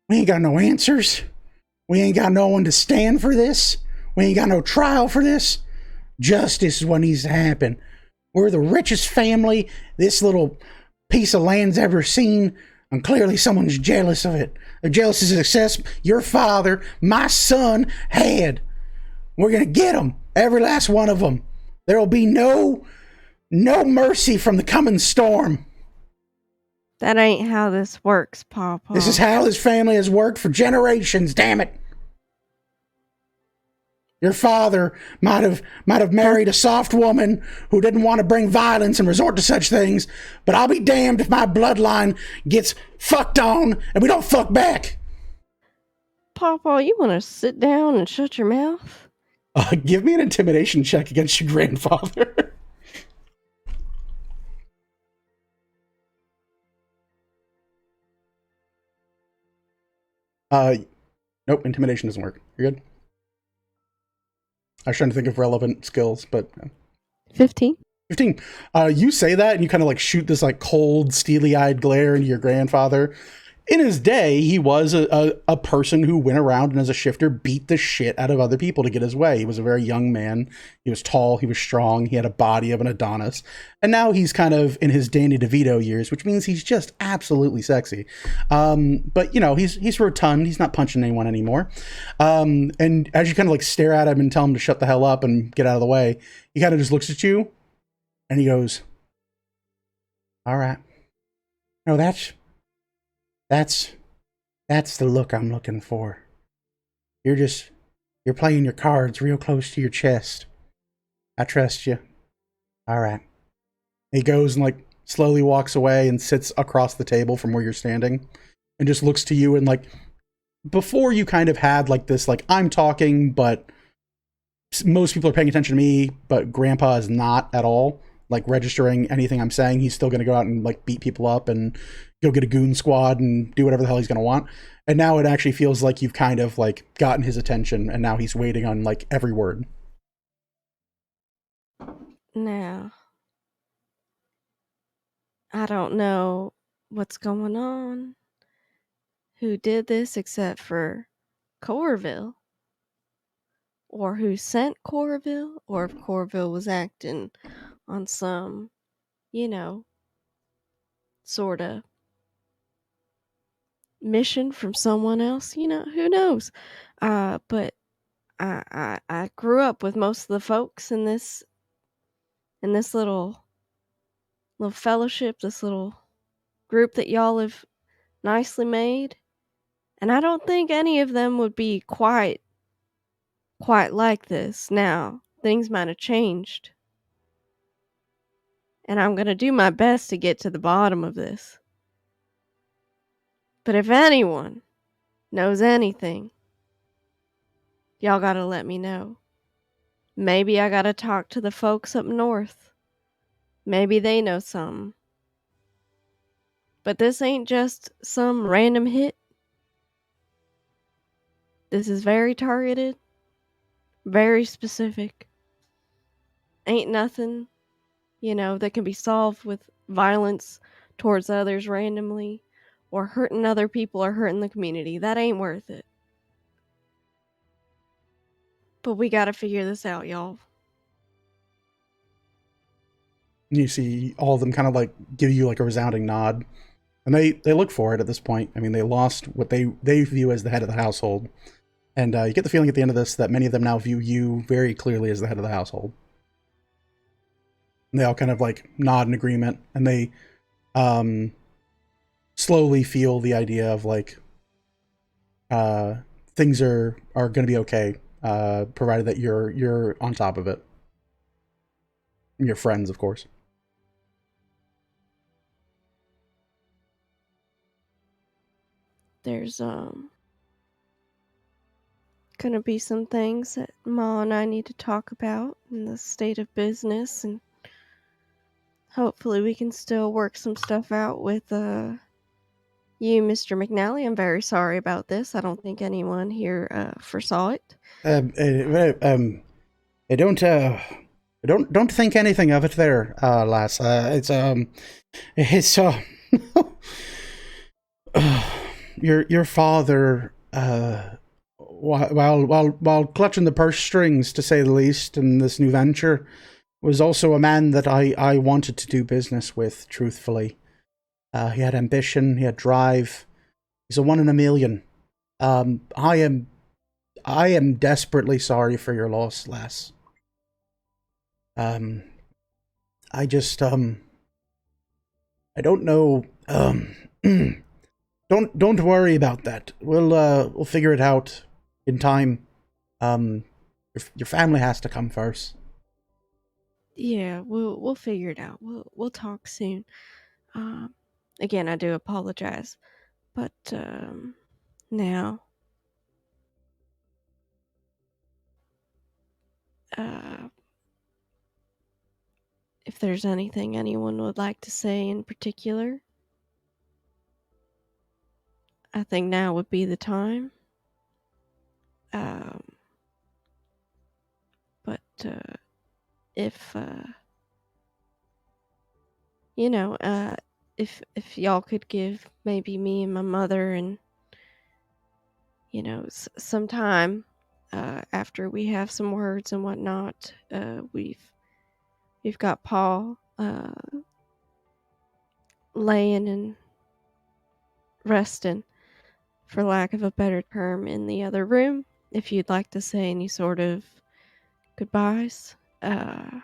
"We ain't got no answers. We ain't got no one to stand for this. We ain't got no trial for this. Justice is what needs to happen. We're the richest family this little piece of land's ever seen, and clearly someone's jealous of it. They're jealous of the success your father, my son, had. We're gonna get them, every last one of them. There'll be no mercy from the coming storm." That ain't how this works, Pawpaw. This is how this family has worked for generations, damn it. Your father might have married a soft woman who didn't want to bring violence and resort to such things, but I'll be damned if my bloodline gets fucked on and we don't fuck back. Pawpaw, you want to sit down and shut your mouth? Give me an intimidation check against your grandfather. Nope, intimidation doesn't work. You're good. I was trying to think of relevant skills, but 15. 15. You say that and you kind of like shoot this like cold, steely-eyed glare into your grandfather, in his day, he was a person who went around and as a shifter beat the shit out of other people to get his way. He was a very young man. He was tall. He was strong. He had a body of an Adonis. And now he's kind of in his Danny DeVito years, which means he's just absolutely sexy. But, you know, he's rotund. He's not punching anyone anymore. And as you kind of like stare at him and tell him to shut the hell up and get out of the way, he kind of just looks at you and he goes, all right. No, that's the look I'm looking for. You're playing your cards real close to your chest. I trust you. All right. He goes and like slowly walks away and sits across the table from where you're standing and just looks to you and like before you kind of had like this like I'm talking but most people are paying attention to me but Grandpa is not at all like registering anything I'm saying. He's still going to go out and like beat people up and go get a goon squad and do whatever the hell he's going to want. And now it actually feels like you've kind of like gotten his attention and now he's waiting on like every word. Now, I don't know what's going on, who did this except for Corville, or who sent Corville, or if Corville was acting on some, you know, sort of mission from someone else. You know, who knows? But I grew up with most of the folks in this little fellowship, this little group that y'all have nicely made, and I don't think any of them would be quite like this now. Things might have changed, and I'm gonna do my best to get to the bottom of this. But if anyone knows anything, y'all gotta let me know. Maybe I gotta talk to the folks up north. Maybe they know something. But this ain't just some random hit. This is very targeted, very specific. Ain't nothing, you know, that can be solved with violence towards others randomly or hurting other people or hurting the community. That ain't worth it. But we gotta figure this out, y'all. You see all of them kind of like give you like a resounding nod. And they look for it at this point. I mean, they lost what they view as the head of the household. And you get the feeling at the end of this that many of them now view you very clearly as the head of the household. And they all kind of like nod in agreement. And they slowly feel the idea of like things are going to be okay, provided that you're on top of it. And your friends, of course. There's gonna be some things that Ma and I need to talk about in the state of business, and hopefully we can still work some stuff out with you, Mr. McNally. I'm very sorry about this. I don't think anyone here foresaw it. Don't think anything of it there, lass. It's your father, while clutching the purse strings, to say the least, in this new venture, was also a man that I wanted to do business with, truthfully. He had ambition, he had drive. He's a one in a million. I am desperately sorry for your loss, lass. I just, I don't know, don't worry about that. We'll figure it out in time. Your family has to come first. Yeah, we'll figure it out. We'll talk soon. Again, I do apologize, but now, if there's anything anyone would like to say in particular, I think now would be the time. But if you know, if y'all could give maybe me and my mother and some time after we have some words and whatnot. We've got Paul laying and resting, for lack of a better term, in the other room. If you'd like to say any sort of goodbyes. But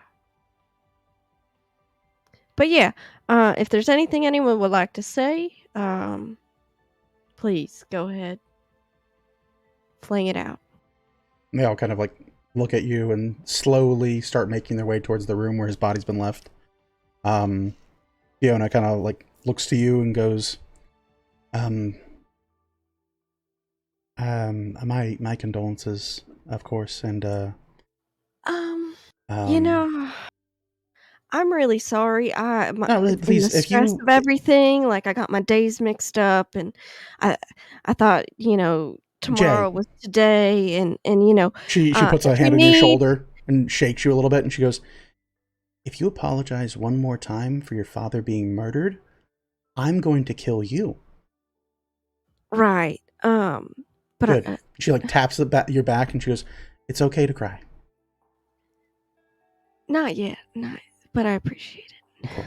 yeah, if there's anything anyone would like to say, please go ahead. Fling it out. They all kind of like look at you and slowly start making their way towards the room where his body's been left. Fiona kind of like looks to you and goes, my condolences, of course, and I'm really sorry. No, please, the if stress you, of everything, like I got my days mixed up, and I thought tomorrow Jay, was today, and she puts a if you hand on your need shoulder and shakes you a little bit, and she goes, if you apologize one more time for your father being murdered, I'm going to kill you. right, but Good. She like taps your back and she goes, it's okay to cry. not yet, but I appreciate it. Of course.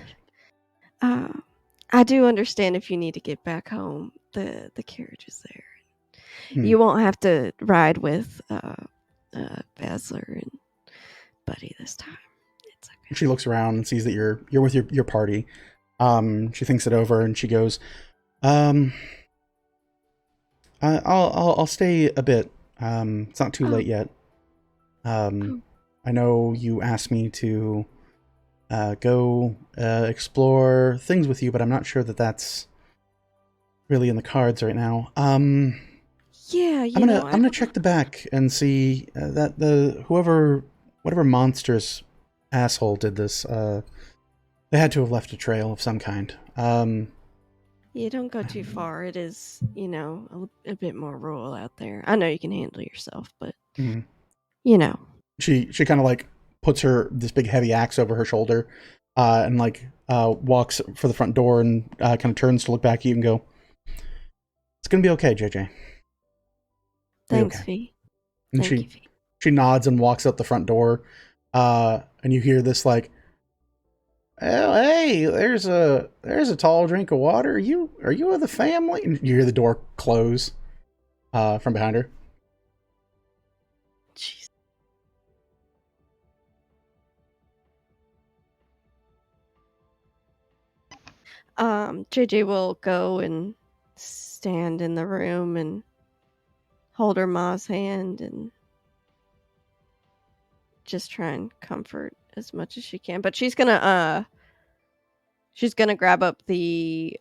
I do understand if you need to get back home, the carriage is there. Hmm. You won't have to ride with Basler and Buddy this time. It's okay. She looks around and sees that you're with your party. She thinks it over and she goes, I'll stay a bit. It's not too late yet. I know you asked me to go explore things with you, but I'm not sure that that's really in the cards right now. Yeah, I'm gonna check the back and see that whatever monstrous asshole did this, they had to have left a trail of some kind. Yeah, don't go too far. It is, a bit more rural out there. I know you can handle yourself, but She kind of like puts this big heavy axe over her shoulder, and like walks for the front door and kind of turns to look back at you and go, "It's gonna be okay, JJ." Thanks, Okay. V. And Thank you, V. she nods and walks out the front door, and you hear this like, "Oh, hey, there's a tall drink of water. Are you of the family?" And you hear the door close from behind her. Jeez. JJ will go and stand in the room and hold her ma's hand and just try and comfort as much as she can. But she's gonna grab up the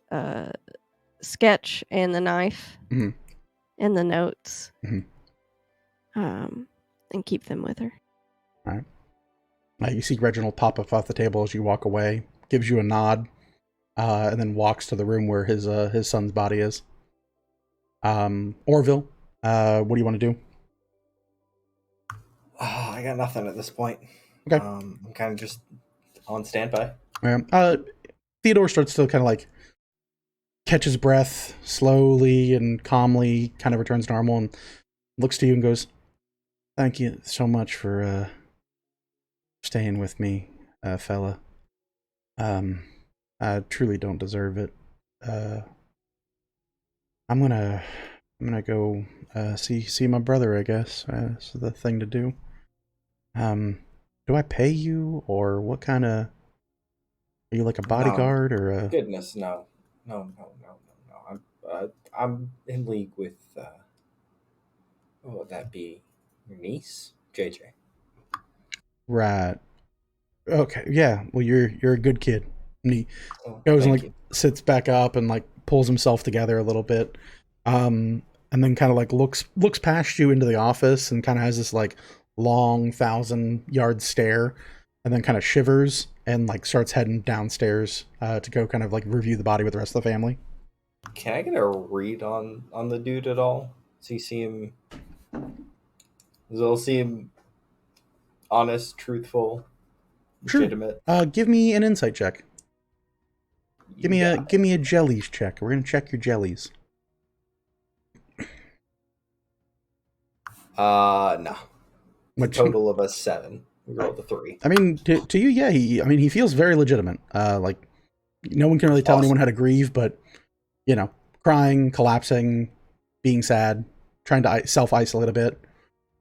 sketch and the knife Mhm. and the notes, Mhm. and keep them with her. All right. You see Reginald pop up off the table as you walk away, gives you a nod, and then walks to the room where his son's body is. Orville, what do you want to do? Oh, I got nothing at this point. Okay. I'm kind of just on standby. Theodore starts to kind of like catch his breath slowly and calmly, kind of returns to normal and looks to you and goes, "Thank you so much for staying with me, fella. I truly don't deserve it. I'm gonna go see my brother, I guess. It's the thing to do. Do I pay you, or what kind of? Are you like a bodyguard or a? Goodness, no. I'm in league with. What would that be? Your niece, JJ. Right. Okay. Yeah. Well, you're a good kid. And he goes and Thank like you. sits back up and like pulls himself together a little bit, and then kind of like looks past you into the office and kind of has this like long 1,000-yard stare, and then kind of shivers and like starts heading downstairs to go kind of like review the body with the rest of the family. Can I get a read on the dude at all? Does he seem? Does it seem honest, truthful, Sure. legitimate? Give me an insight check. Give me a jellies check. We're gonna check your jellies. No. What Total of a 7. We rolled a 3. I mean, to you, yeah. He feels very legitimate. Like no one can really tell anyone how to grieve, but crying, collapsing, being sad, trying to self-isolate a bit.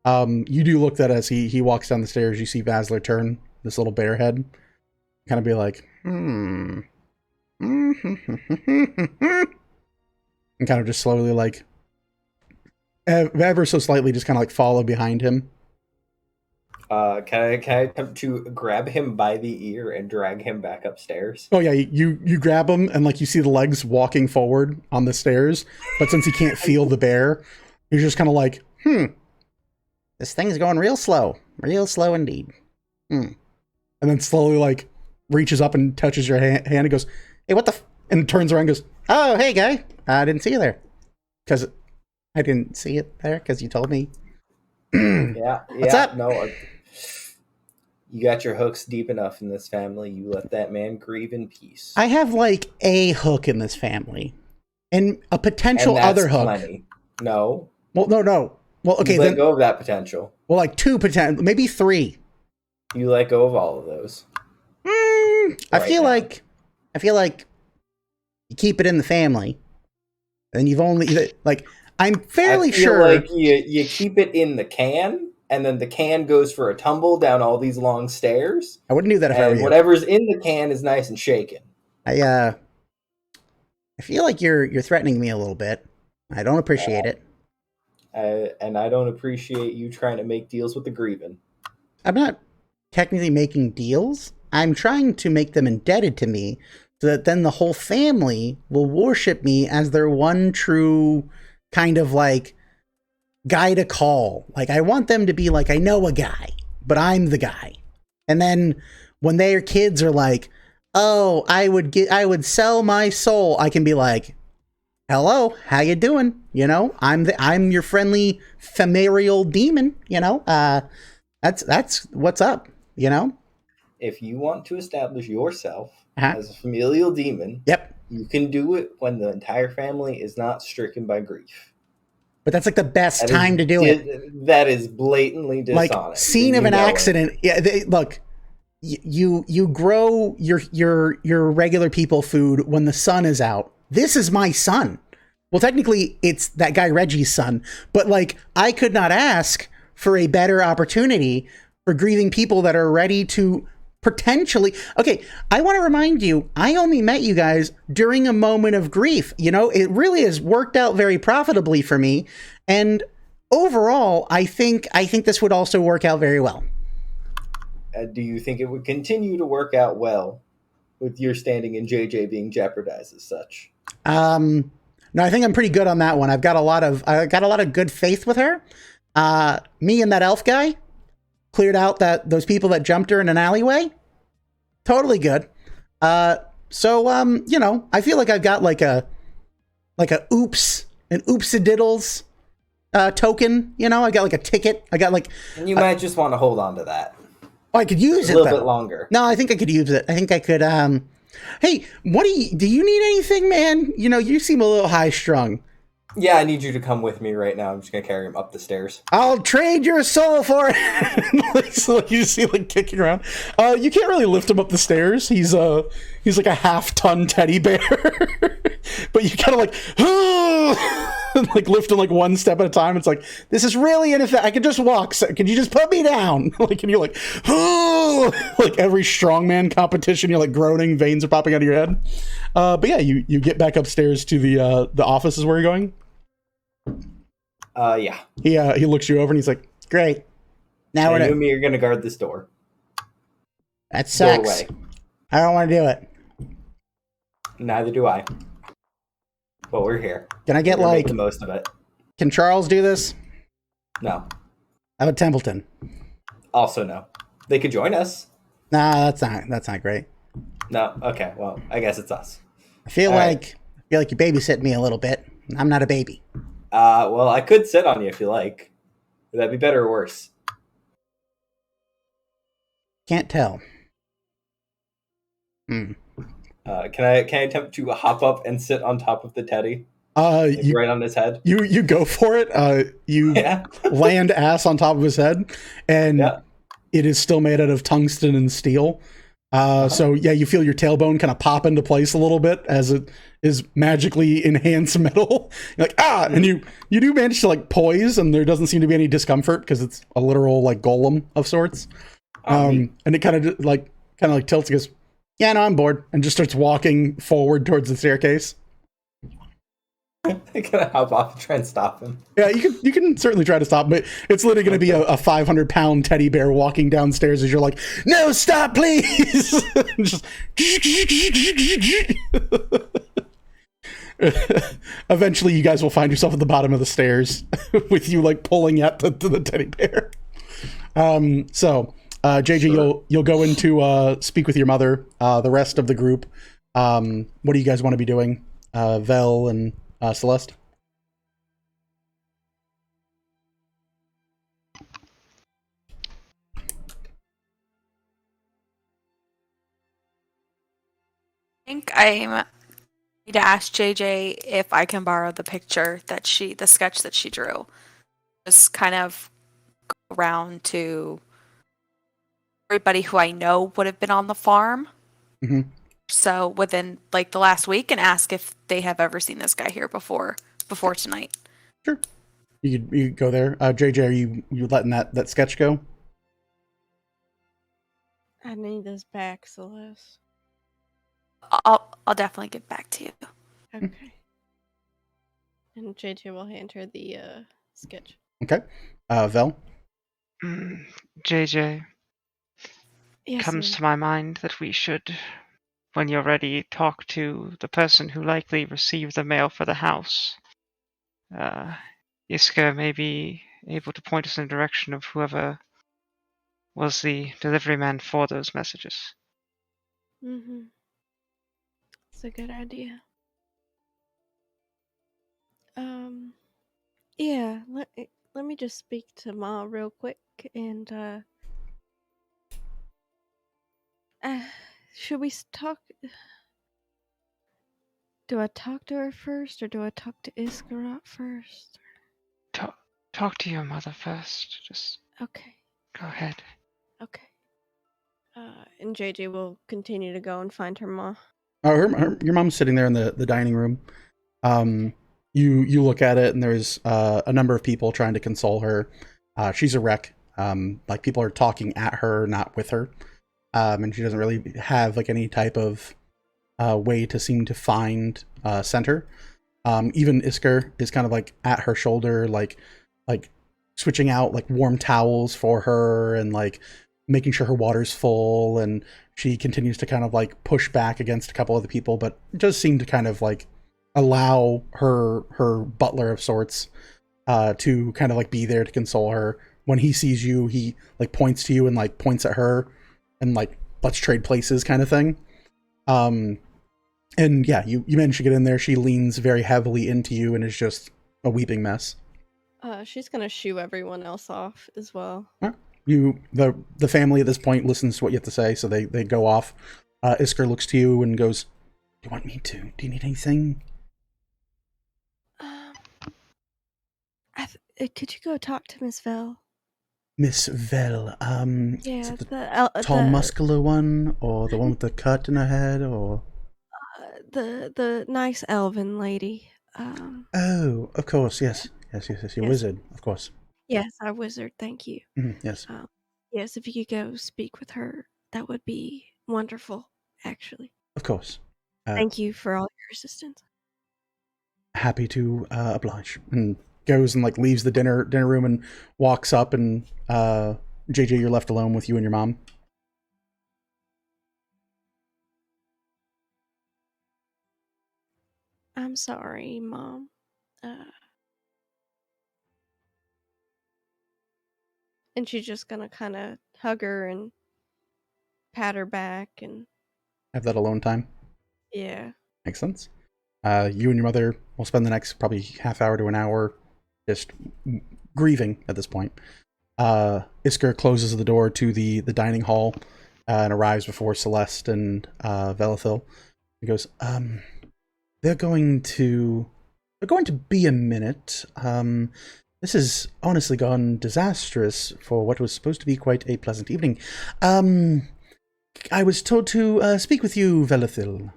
You do look that as he walks down the stairs, you see Basler turn this little bear head, kind of be like, and kind of just slowly, like, ever so slightly, just kind of like follow behind him. Can I attempt to grab him by the ear and drag him back upstairs? Oh yeah, you grab him and like you see the legs walking forward on the stairs, but since he can't feel the bear, you're just kind of like, this thing's going real slow indeed. And then slowly like reaches up and touches your hand and goes, hey, what the and turns around and goes, oh, hey guy, I didn't see you there. Because I didn't see it there because you told me. What's up? No, you got your hooks deep enough in this family. You let that man grieve in peace. I have like a hook in this family. And a potential other hook. Plenty. No. Well, no. Well, okay. You let go of that potential. Well, like 2 potential, maybe 3. You let go of all of those. I feel like you keep it in the family, and you've only like I'm fairly sure like you keep it in the can, and then the can goes for a tumble down all these long stairs. I wouldn't do that if I were you. Whatever's in the can is nice and shaken. I feel like you're threatening me a little bit. I don't appreciate it. And I don't appreciate you trying to make deals with the grieving. I'm not technically making deals. I'm trying to make them indebted to me so that then the whole family will worship me as their one true kind of like guy to call. Like I want them to be like, I know a guy, but I'm the guy. And then when their kids are like, oh, I would sell my soul, I can be like, hello, how you doing? I'm your friendly familial demon, that's what's up, If you want to establish yourself as a familial demon, you can do it when the entire family is not stricken by grief. But that's like the best time to do it. That is blatantly dishonest. Like scene of an accident. Yeah, look, you grow your regular people food when the sun is out. This is my son. Well, technically, it's that guy Reggie's son, but like I could not ask for a better opportunity for grieving people that are ready to potentially. Okay, I want to remind you, I only met you guys during a moment of grief. It really has worked out very profitably for me, and overall, I think this would also work out very well. Do you think it would continue to work out well with your standing in JJ being jeopardized as such? No, I think I'm pretty good on that one. I got a lot of good faith with her. Me and that elf guy cleared out those people that jumped her in an alleyway. Totally good. So I feel like I've got like an oopsie-diddles token. I got like a ticket. I got like. And you might just want to hold on to that. Oh, I could use it a little bit longer. No, I think I could use it. I think I could. Hey, do you need anything, man? You seem a little high strung. Yeah, I need you to come with me right now. I'm just gonna carry him up the stairs. I'll trade your soul for it. So you see, like kicking around. You can't really lift him up the stairs. He's like a half-ton teddy bear, but you kind of like lift him like one step at a time. It's like, this is really ineffective. I can just walk. So can you just put me down? Like, and you're like, like every strongman competition, you're like groaning, veins are popping out of your head. But yeah, you get back upstairs to the office is where you're going. Yeah. He looks you over and he's like, great. Now you and me are gonna guard this door. That sucks. I don't want to do it. Neither do I. But we're here. Can I get make the most of it? Can Charles do this? No. How about Templeton? Also no. They could join us. Nah, that's not great. No. Okay. Well, I guess it's us. I feel like you're babysitting me a little bit. I'm not a baby. Well, I could sit on you if you like. Would that be better or worse? Can't tell. Can I attempt to hop up and sit on top of the teddy, You right on his head? you go for it. You Yeah. land ass on top of his head, and Yeah. it is still made out of tungsten and steel. So yeah, you feel your tailbone kind of pop into place a little bit as it is magically enhanced metal. You're like, and you do manage to like poise, and there doesn't seem to be any discomfort because it's a literal like golem of sorts. And it kind of like tilts and goes, yeah, no, I'm bored, and just starts walking forward towards the staircase. I gotta hop off and try and stop him. Yeah, you can certainly try to stop, but it's literally going to be a 500-pound teddy bear walking downstairs as you're like, no, stop, please. Just eventually, you guys will find yourself at the bottom of the stairs with you like pulling at the teddy bear. So JJ, sure. you'll go into speak with your mother. The rest of the group, what do you guys want to be doing? Vel and Celeste. I think I need to ask JJ if I can borrow the picture the sketch that she drew. Just kind of go around to everybody who I know would have been on the farm. Mm-hmm. So within like the last week, and ask if they have ever seen this guy here before tonight. Sure. You go there. JJ, are you letting that sketch go? I need this back, Celeste. I'll definitely get back to you. Okay. And JJ will hand her the sketch. Okay. Vel? JJ, Yes, comes ma'am. to my mind that we should, when you're ready, talk to the person who likely received the mail for the house. Iska may be able to point us in the direction of whoever was the delivery man for those messages. Mm-hmm. It's a good idea. Yeah, let me just speak to Ma real quick, and should we talk? Do I talk to her first, or do I talk to Iskarot first? Talk to your mother first. Just Okay. go ahead. Okay. And JJ will continue to go and find her ma. Your mom's sitting there in the dining room. You look at it, and there's a number of people trying to console her. She's a wreck. Like people are talking at her, not with her. And she doesn't really have like any type of way to seem to find center. Even Isker is kind of like at her shoulder, like switching out like warm towels for her and like making sure her water's full, and she continues to kind of like push back against a couple of the people, but does seem to kind of like allow her butler of sorts to kind of like be there to console her. When he sees you, he like points to you and like points at her and like, let's trade places kind of thing. And yeah, you manage to get in there. She leans very heavily into you and is just a weeping mess. She's gonna shoo everyone else off as well. The family at this point listens to what you have to say, so they go off. Isker looks to you and goes, "Do you want me to? Do you need anything?" Could you go talk to Miss Vel? Miss Vel, Yeah, is it the tall, muscular one, or the one with the cut in her head, or the nice elven lady. Oh, of course, yes. You're wizard, of course. Yes, our wizard. Thank you. Yes. Yes, if you could go speak with her, that would be wonderful. Actually, of course. Thank you for all your assistance. Happy to oblige. And goes and like leaves the dinner room and walks up, and JJ, you're left alone with you and your mom. I'm sorry, Mom. And she's just gonna kind of hug her and pat her back and have that alone time. Yeah. Makes sense. You and your mother will spend the next probably half hour to an hour just grieving at this point. Isker closes the door to the dining hall and arrives before Celeste and Velithil. He goes, they're going to be a minute. This has honestly gone disastrous for what was supposed to be quite a pleasant evening. I was told to speak with you, Velethil.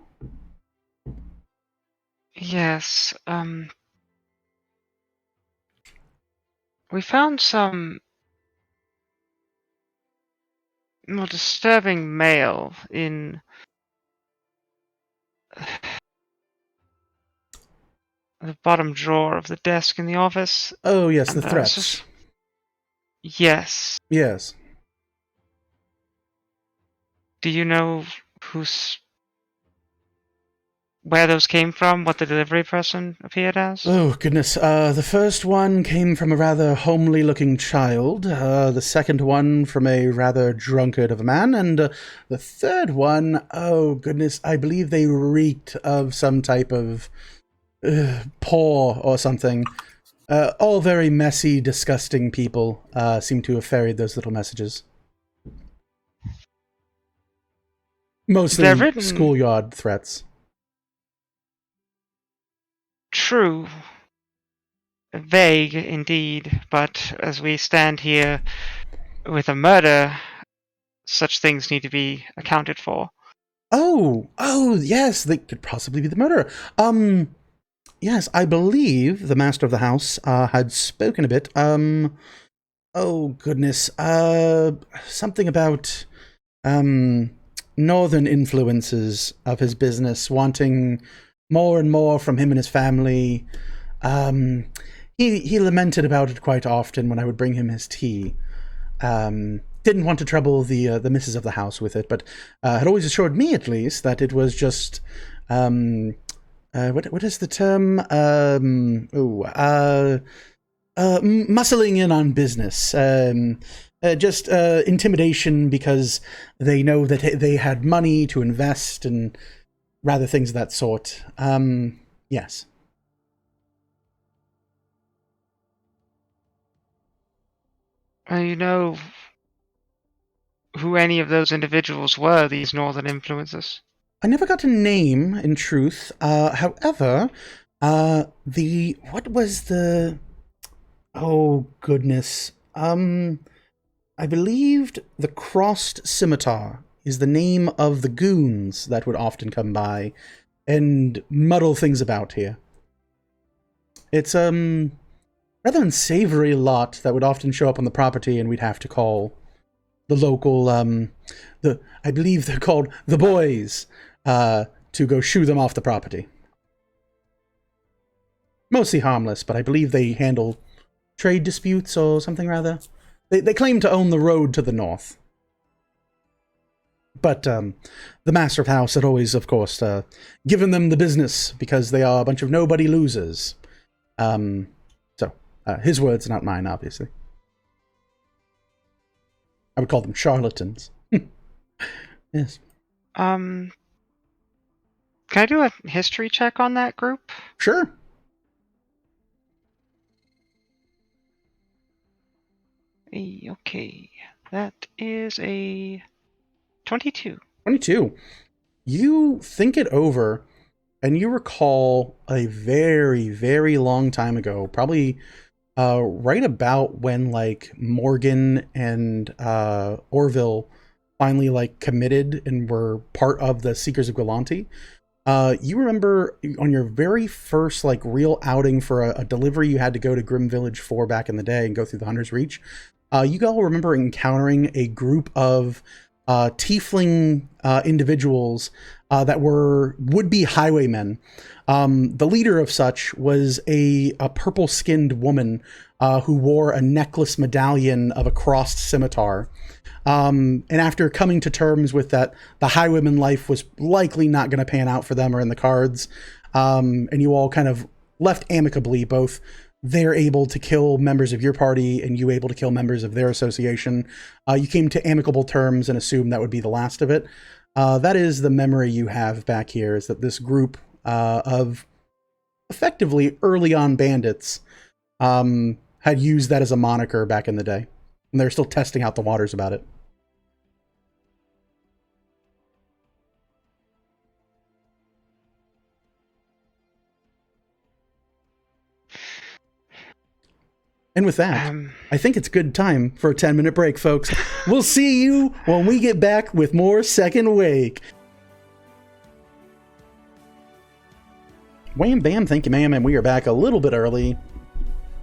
Yes, we found some more disturbing mail in the bottom drawer of the desk in the office. Oh, yes, the And, threats. Yes. Yes. Do you know where those came from? What the delivery person appeared as? Oh, goodness. The first one came from a rather homely-looking child. The second one from a rather drunkard of a man. And the third one, oh, goodness, I believe they reeked of some type of paw or something. All very messy, disgusting people seem to have ferried those little messages. Mostly They're written- schoolyard threats. True. Vague, indeed, but as we stand here with a murder, such things need to be accounted for. Oh, yes, they could possibly be the murderer. Yes, I believe the master of the house had spoken a bit. Oh goodness, something about northern influences of his business, wanting more and more from him and his family. He lamented about it quite often when I would bring him his tea. Didn't want to trouble the missus of the house with it, but had always assured me, at least, that it was just what is the term? Muscling in on business. Just intimidation because they know that they had money to invest and rather things of that sort. Yes. You know who any of those individuals were, these northern influences? I never got a name, in truth. However, what was the... Oh, goodness. I believed the Crossed Scimitar is the name of the goons that would often come by and muddle things about here. It's, rather unsavory lot that would often show up on the property, and we'd have to call the local, I believe they're called the boys, to go shoo them off the property. Mostly harmless, but I believe they handle trade disputes or something rather. They claim to own the road to the north. But the master of house had always, of course, given them the business because they are a bunch of nobody losers. His words, not mine, obviously. I would call them charlatans. Yes. Can I do a history check on that group? Sure. Okay, that is a 22. 22. You think it over, and you recall a very, very long time ago, probably right about when, like, Morgan and Orville finally, like, committed and were part of the Seekers of Galanti. You remember on your very first, like, real outing for a delivery you had to go to Grim Village for back in the day and go through the Hunter's Reach. You all remember encountering a group of tiefling individuals that were would-be highwaymen. The leader of such was a purple-skinned woman who wore a necklace medallion of a crossed scimitar. And after coming to terms with that, the highwayman life was likely not going to pan out for them or in the cards, and you all kind of left amicably, both they're able to kill members of your party and you able to kill members of their association. You came to amicable terms and assumed that would be the last of it. That is the memory you have back here, is that this group of effectively early on bandits had used that as a moniker back in the day. And they're still testing out the waters about it. And with that, I think it's good time for a 10-minute break, folks. We'll see you when we get back with more Second Wake. Wham bam, thank you, ma'am, and we are back a little bit early.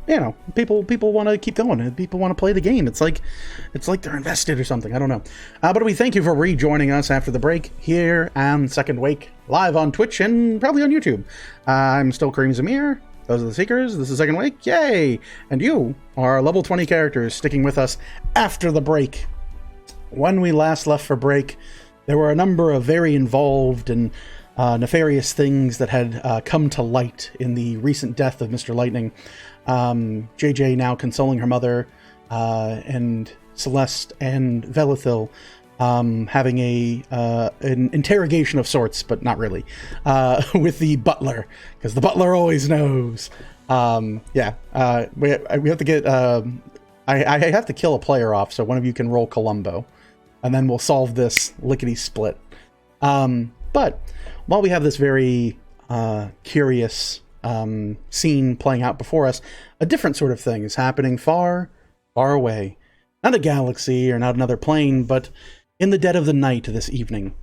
You know, people want to keep going. People want to play the game. It's like they're invested or something. I don't know. But we thank you for rejoining us after the break here on Second Wake, live on Twitch and probably on YouTube. I'm still Kareem Zamir. Those are the Seekers. This is Second Wake. Yay! And you are level 20 characters sticking with us after the break. When we last left for break, there were a number of very involved and nefarious things that had come to light in the recent death of Mr. Lightning. JJ now consoling her mother, and Celeste and Velithil having an interrogation of sorts, but not really, with the butler, because the butler always knows. We have to get... I have to kill a player off, so one of you can roll Columbo, and then we'll solve this lickety-split. But while we have this very curious scene playing out before us, a different sort of thing is happening far, far away. Not a galaxy or not another plane, but in the dead of the night this evening.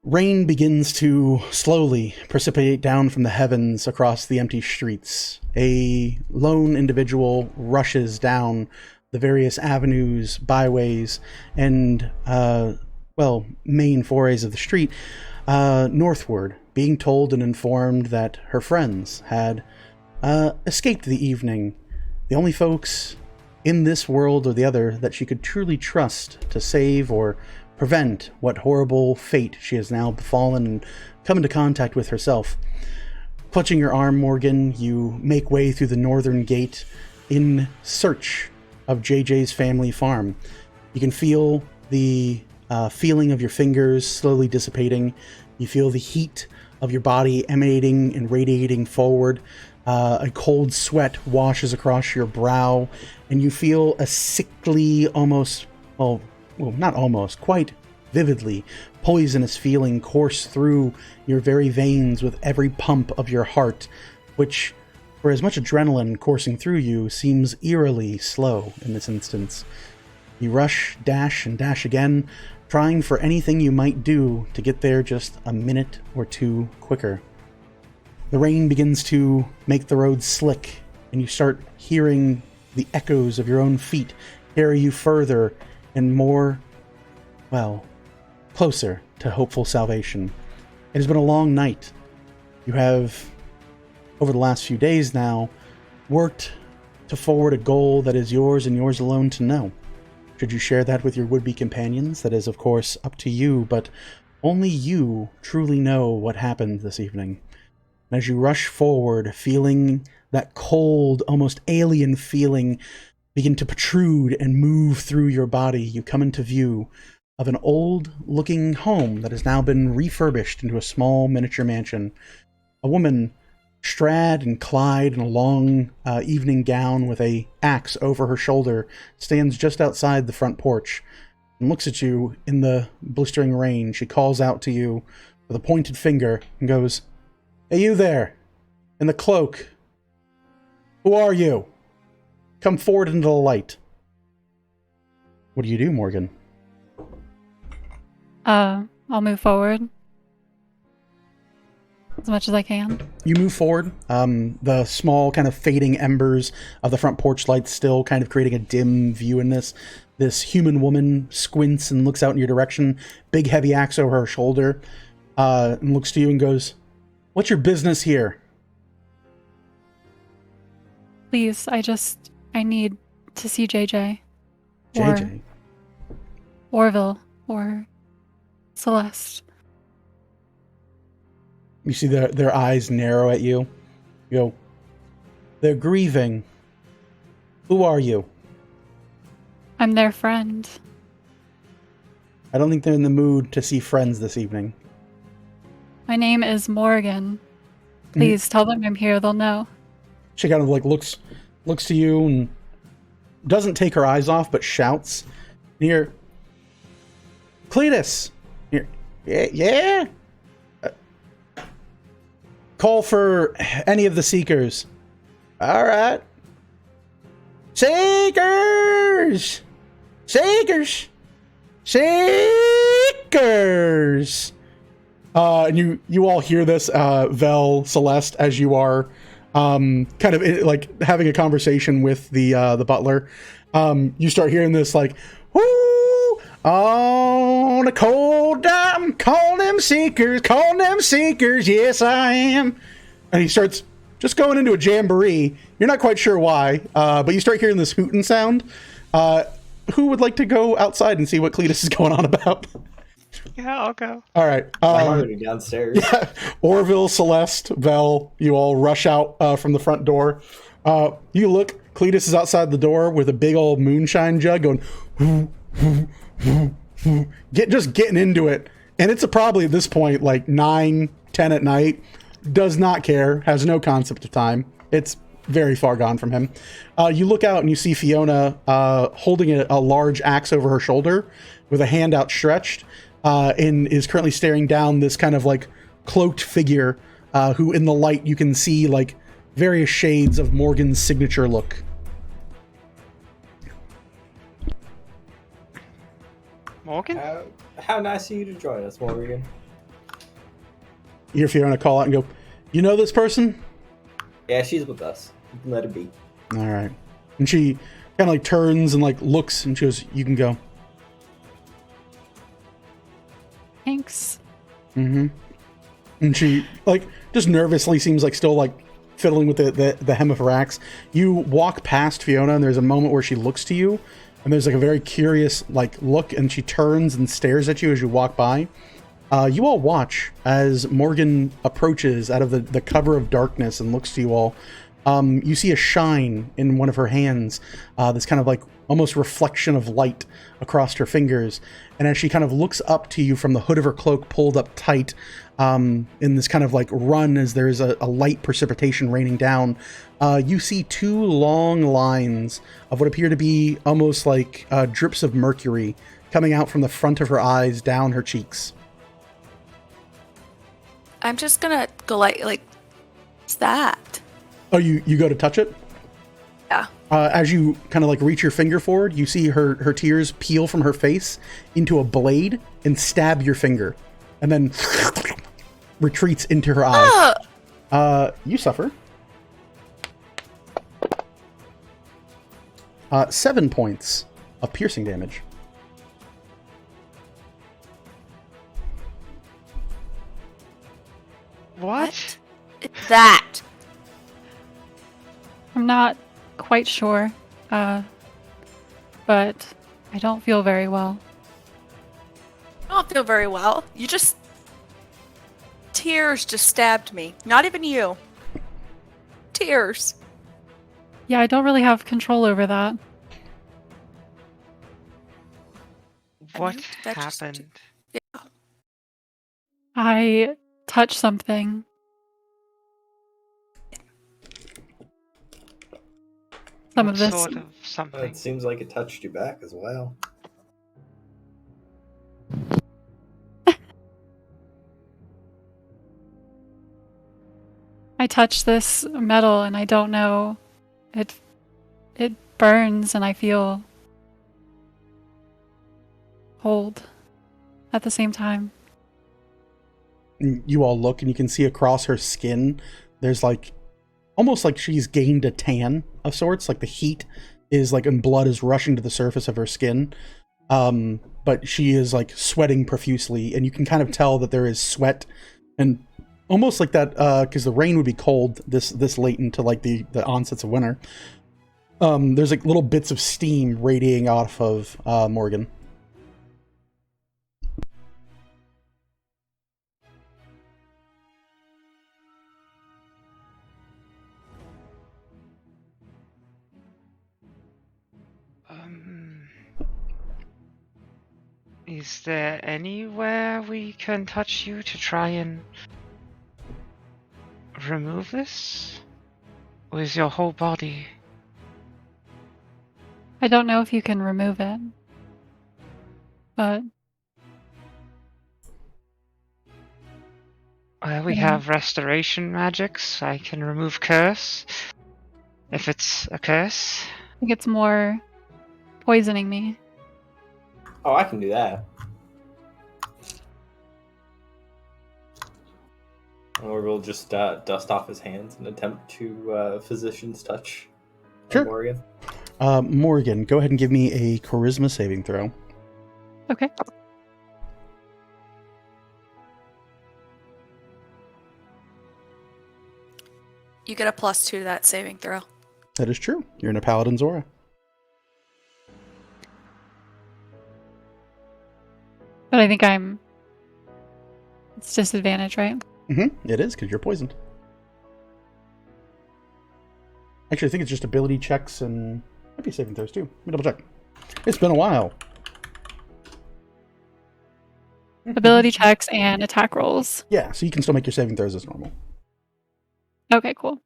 Rain begins to slowly precipitate down from the heavens across the empty streets. A lone individual rushes down the various avenues, byways, and, main forays of the street, northward, being told and informed that her friends had escaped the evening. The only folks in this world or the other that she could truly trust to save or prevent what horrible fate she has now befallen and come into contact with herself. Clutching your arm, Morgan, you make way through the northern gate in search of JJ's family farm. You can feel the feeling of your fingers slowly dissipating. You feel the heat of your body emanating and radiating forward. A cold sweat washes across your brow, and you feel a sickly, quite vividly poisonous feeling course through your very veins with every pump of your heart, which, for as much adrenaline coursing through you, seems eerily slow in this instance. You rush, dash, and dash again, trying for anything you might do to get there just a minute or two quicker. The rain begins to make the road slick, and you start hearing the echoes of your own feet carry you further and more, closer to hopeful salvation. It has been a long night. You have, over the last few days now, worked to forward a goal that is yours and yours alone to know. Should you share that with your would-be companions, that is, of course, up to you, but only you truly know what happened this evening. And as you rush forward, feeling that cold, almost alien feeling begin to protrude and move through your body, you come into view of an old-looking home that has now been refurbished into a small miniature mansion. A woman, Strad and Clyde in a long evening gown with a axe over her shoulder, stands just outside the front porch and looks at you in the blistering rain. She calls out to you with a pointed finger and goes, "Hey, you there, in the cloak. Who are you? Come forward into the light." What do you do, Morgan? I'll move forward as much as I can. You move forward. The small kind of fading embers of the front porch lights still kind of creating a dim view in this. This human woman squints and looks out in your direction, big heavy axe over her shoulder, and looks to you and goes, "What's your business here?" Please, I need to see JJ. JJ? Orville, or Celeste. You see their eyes narrow at you. You go, "They're grieving. Who are you?" I'm their friend. I don't think they're in the mood to see friends this evening. My name is Morgan. Please tell them I'm here. They'll know. She kind of looks to you and doesn't take her eyes off, but shouts near Cletus. Yeah. Call for any of the Seekers. All right. Seekers! Seekers! Seekers! And you all hear this, Vel, Celeste, as you are kind of like having a conversation with the butler. You start hearing this like, woo! On a cold time, call them seekers, yes I am. And he starts just going into a jamboree. You're not quite sure why, but you start hearing this hooting sound. Who would like to go outside and see what Cletus is going on about? Yeah, I'll go. All right. I'm already downstairs. Yeah, Orville, Celeste, Vel, you all rush out from the front door. You look, Cletus is outside the door with a big old moonshine jug going, just getting into it. And it's probably at this point like 9, 10 at night. Does not care, has no concept of time. It's very far gone from him. You look out and you see Fiona holding a large axe over her shoulder with a hand outstretched, and is currently staring down this kind of like cloaked figure who in the light you can see like various shades of Morgan's signature look. Morgan? How nice of you to join us, Morgan. You hear Fiona call out and go, "You know this person?" Yeah, she's with us. You can let her be. All right. And she kind of like turns and like looks and she goes, "You can go." Thanks. Mm-hmm. And she like just nervously seems like still like fiddling with the hem of her axe. You walk past Fiona and there's a moment where she looks to you and there's like a very curious like look and she turns and stares at you as you walk by. You all watch as Morgan approaches out of the cover of darkness and looks to you all. You see a shine in one of her hands, this kind of like almost reflection of light across her fingers. And as she kind of looks up to you from the hood of her cloak pulled up tight, in this kind of like run as there is a light precipitation raining down, you see 2 long lines of what appear to be almost like drips of mercury coming out from the front of her eyes down her cheeks. I'm just gonna go like, what's that? Oh, you go to touch it? Yeah. As you kind of like reach your finger forward, you see her tears peel from her face into a blade and stab your finger, and then retreats into her eye. You suffer 7 points of piercing damage. What? It's that. I'm not quite sure, but I don't feel very well. I don't feel very well. You just... Tears just stabbed me. Not even you. Tears. Yeah, I don't really have control over that. What That just- happened? Yeah. I touched something. Some What of this. sort of something? It seems like it touched you back as well. I touched this metal and I don't know. It burns and I feel cold at the same time. And you all look and you can see across her skin, there's like almost like she's gained a tan of sorts. Like the heat is like, and blood is rushing to the surface of her skin. But she is like sweating profusely, and you can kind of tell that there is sweat and almost like that, because the rain would be cold this late into like the onsets of winter. There's like little bits of steam radiating off of Morgan. Is there anywhere we can touch you to try and remove this? Or is your whole body? I don't know if you can remove it, but We Yeah. have restoration magics. I can remove curse. If it's a curse. I think it's more poisoning me. Oh, I can do that. Or we'll just dust off his hands and attempt to physician's touch on Sure. Morgan. Morgan, go ahead and give me a charisma saving throw. Okay. You get a +2 to that saving throw. That is true. You're in a paladin's aura. But I think it's disadvantage, right? It is, because you're poisoned. Actually, I think it's just ability checks and might be saving throws too. Let me double check. It's been a while. Ability checks and attack rolls. Yeah, so you can still make your saving throws as normal. Okay, cool.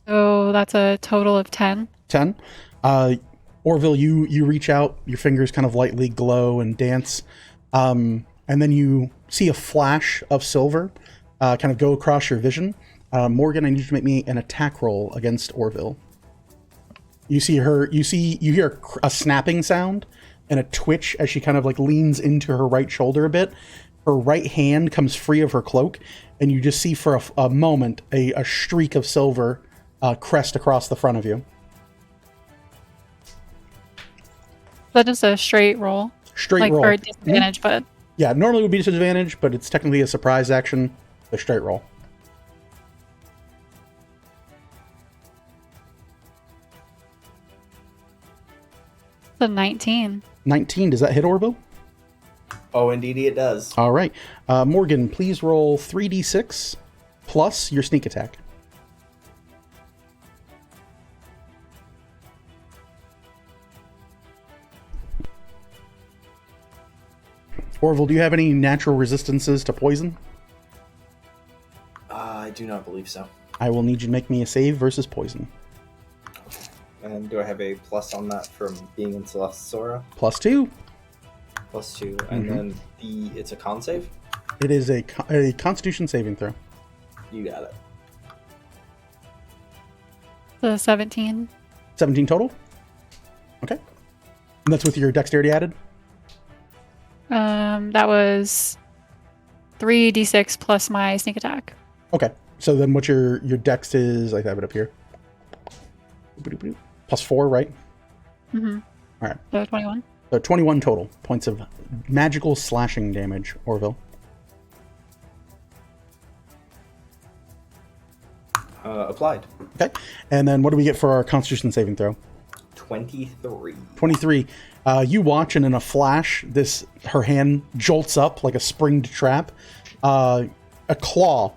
So that's a total of 10. 10. Orville, you reach out, your fingers kind of lightly glow and dance, and then you see a flash of silver kind of go across your vision. Morgan, I need you to make me an attack roll against Orville. You hear a snapping sound and a twitch as she kind of like leans into her right shoulder a bit. Her right hand comes free of her cloak, and you just see for a moment a streak of silver crest across the front of you. That's just a straight roll. Straight like roll. for a disadvantage, but Yeah, normally it would be disadvantage, but it's technically a surprise action. A straight roll. it's a 19. 19, does that hit Orville? Oh, indeed it does. All right. Morgan, please roll 3d6 plus your sneak attack. Orville, do you have any natural resistances to poison? I do not believe so. I will need you to make me a save versus poison. And do I have a plus on that from being in Celeste's Aura? +2. +2. And then it's a con save? It is a constitution saving throw. You got it. The 17. 17 total? Okay. And that's with your dexterity added? That was 3d6 plus my sneak attack. Okay. So then what your dex is, I have it up here. +4, right? Mm-hmm. All right. So 21. So 21 total points of magical slashing damage, Orville. Applied. Okay. And then what do we get for our constitution saving throw? 23. 23. You watch, and in a flash, her hand jolts up like a springed trap. A claw,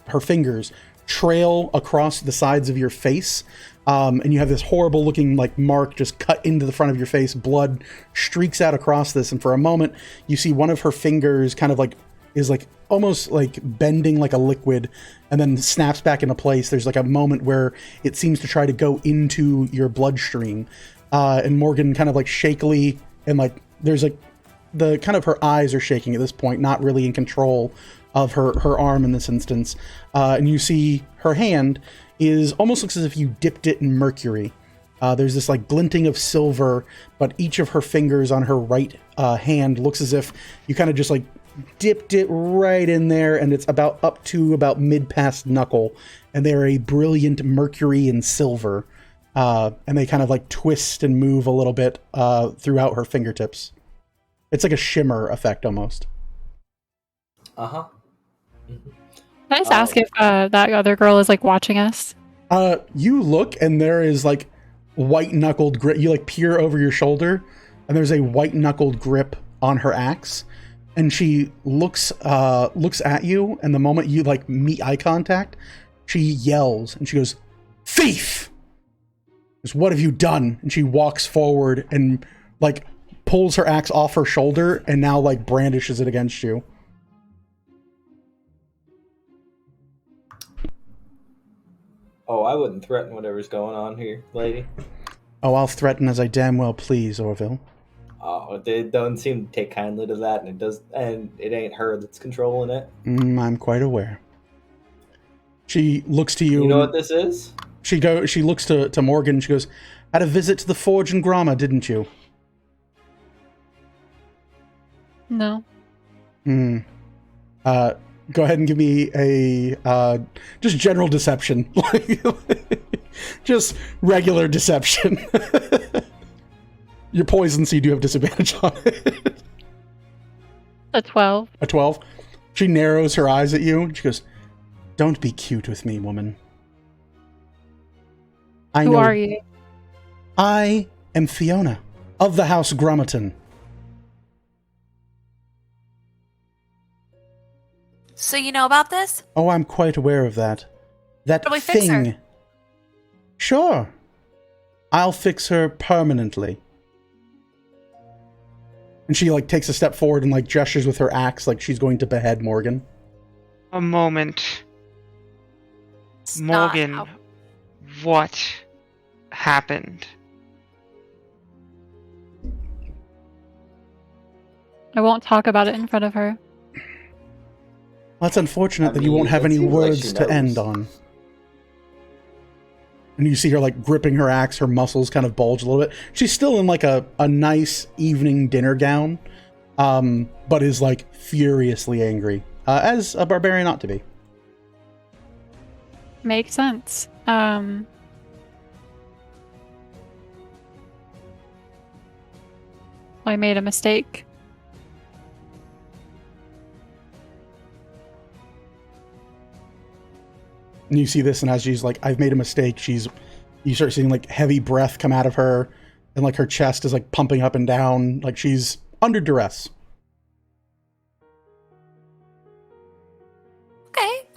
her fingers trail across the sides of your face, and you have this horrible looking mark just cut into the front of your face. Blood streaks out across this, and for a moment, you see one of her fingers kind of is almost bending like a liquid, and then snaps back into place. There's a moment where it seems to try to go into your bloodstream, and Morgan kind of shakily, and there's the kind of her eyes are shaking at this point, not really in control of her arm in this instance. And you see her hand almost looks as if you dipped it in mercury. There's this glinting of silver, but each of her fingers on her right hand looks as if you kind of just dipped it right in there, and it's up to about mid past knuckle, and they're a brilliant mercury and silver, and they kind of twist and move a little bit throughout her fingertips. It's like a shimmer effect almost. Uh-huh. Can I just ask if that other girl is watching us? You look, and there is white knuckled grip. You peer over your shoulder, and there's a white knuckled grip on her axe. And she looks at you, and the moment you meet eye contact, she yells and she goes, "Thief!" Goes, "What have you done?" And she walks forward and pulls her axe off her shoulder and now brandishes it against you. Oh, I wouldn't threaten whatever's going on here, lady. Oh, I'll threaten as I damn well please, Orville. Oh, they don't seem to take kindly to that, and it ain't her that's controlling it. I'm quite aware. She looks to you. You know what this is? She looks to Morgan. She goes, "Had a visit to the Forge in Grama, didn't you?" No. Hmm. Go ahead and give me a just general deception, just regular deception. Your poison, so you do have disadvantage on it. A 12. A 12. She narrows her eyes at you. And she goes, "Don't be cute with me, woman. Who are you? I am Fiona of the House Grommaton." So you know about this? Oh, I'm quite aware of that. That How do we fix thing. her? Sure. I'll fix her permanently. And she takes a step forward and gestures with her axe like she's going to behead Morgan. A moment. It's not Morgan, how- what happened? I won't talk about it in front of her. Well, that's unfortunate I that you won't mean, have it any seems like words she to end knows. on. And you see her gripping her axe, her muscles kind of bulge a little bit. She's still in a nice evening dinner gown, but is furiously angry, as a barbarian ought to be. Makes sense. I made a mistake. And you see this, and as she's I've made a mistake, you start seeing heavy breath come out of her, and her chest is pumping up and down, she's under duress.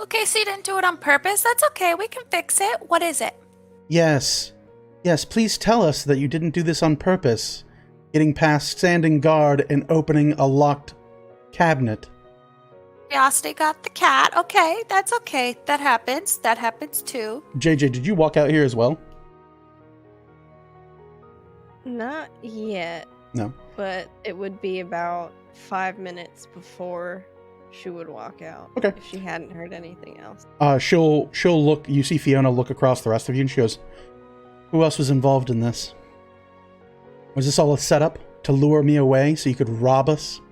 Okay, so you didn't do it on purpose. That's okay. We can fix it. What is it? Yes, please tell us that you didn't do this on purpose. Getting past standing guard and opening a locked cabinet. Curiosity got the cat. Okay, that's okay. That happens. That happens too. JJ, did you walk out here as well? Not yet. No. But it would be about 5 minutes before she would walk out. Okay. If she hadn't heard anything else. She'll look. You see Fiona look across the rest of you, and she goes, "Who else was involved in this? Was this all a setup to lure me away so you could rob us?"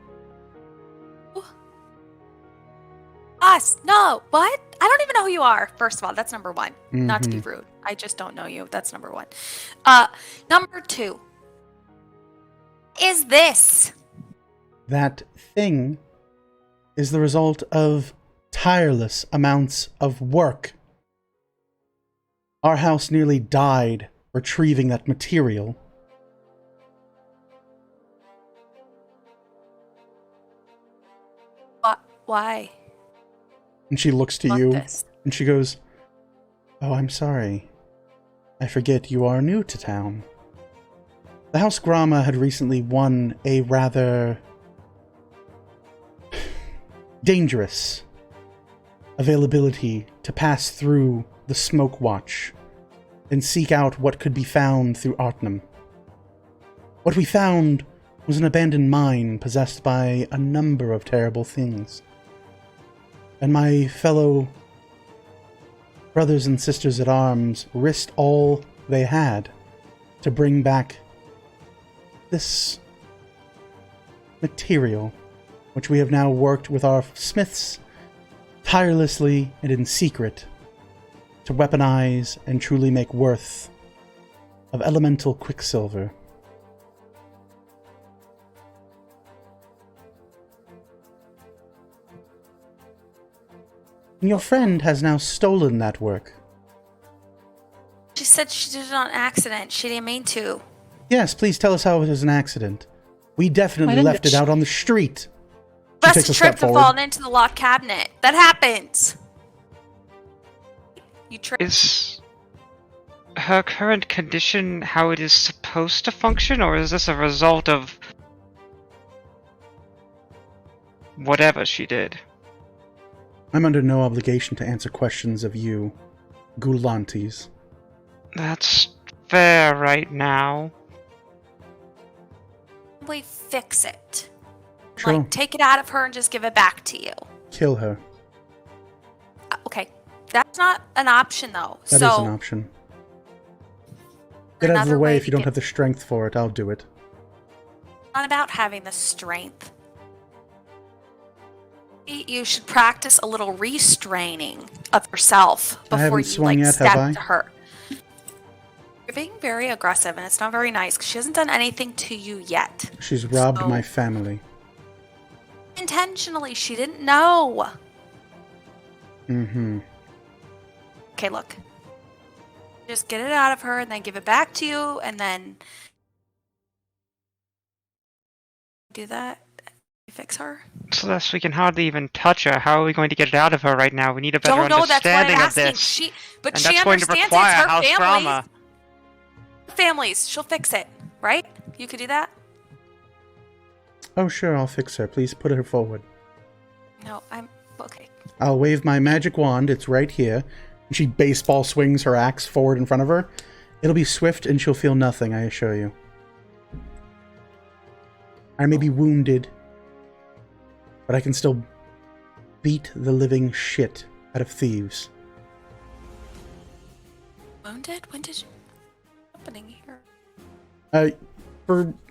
Us? No. What? I don't even know who you are. First of all, that's number one. Not to be Mhm. rude. I just don't know you. That's number one. Number two. Is this? That thing is the result of tireless amounts of work. Our house nearly died retrieving that material. Why? And she looks to Want you, this? and she goes, "Oh, I'm sorry. I forget you are new to town. The House Grama had recently won a rather dangerous availability to pass through the Smoke Watch and seek out what could be found through Artnum. What we found was an abandoned mine possessed by a number of terrible things. And my fellow brothers and sisters at arms risked all they had to bring back this material, which we have now worked with our smiths tirelessly and in secret to weaponize and truly make worth of elemental quicksilver. And your friend has now stolen that work. She said she did it on accident. She didn't mean to. Yes, please tell us how it was an accident. We definitely didn't left it she- out on the street. She Must takes a have step tripped and forward. fallen into the locked cabinet. That happens. You tripped. Is her current condition how it is supposed to function, or is this a result of whatever she did? I'm under no obligation to answer questions of you, Gulantes. That's fair right now. We fix it. Sure. Take it out of her and just give it back to you. Kill her. Okay. That's not an option though. That is so an option. Get out of the Another way way if to you don't get- have the strength for it. I'll do it. It's not about having the strength. You should practice a little restraining of yourself I before haven't you swung yet, have step I? to her. You're being very aggressive, and it's not very nice because she hasn't done anything to you yet. She's robbed So- my family. Intentionally, she didn't know. Mm-hmm. Okay, look. Just get it out of her and then give it back to you, and then do that. You fix her. Celeste, we can hardly even touch her. How are we going to get it out of her right now? We need a better Don't know. That's what I'm understanding of asking. this. But And she that's going to understands require it's her house families. drama. Families. She'll fix it, right? You could do that. Oh, sure, I'll fix her. Please put her forward. No, I'm okay. I'll wave my magic wand. It's right here. She baseball swings her axe forward in front of her. It'll be swift and she'll feel nothing, I assure you. I may be wounded, but I can still beat the living shit out of thieves. Wounded? When did you? What's happening here?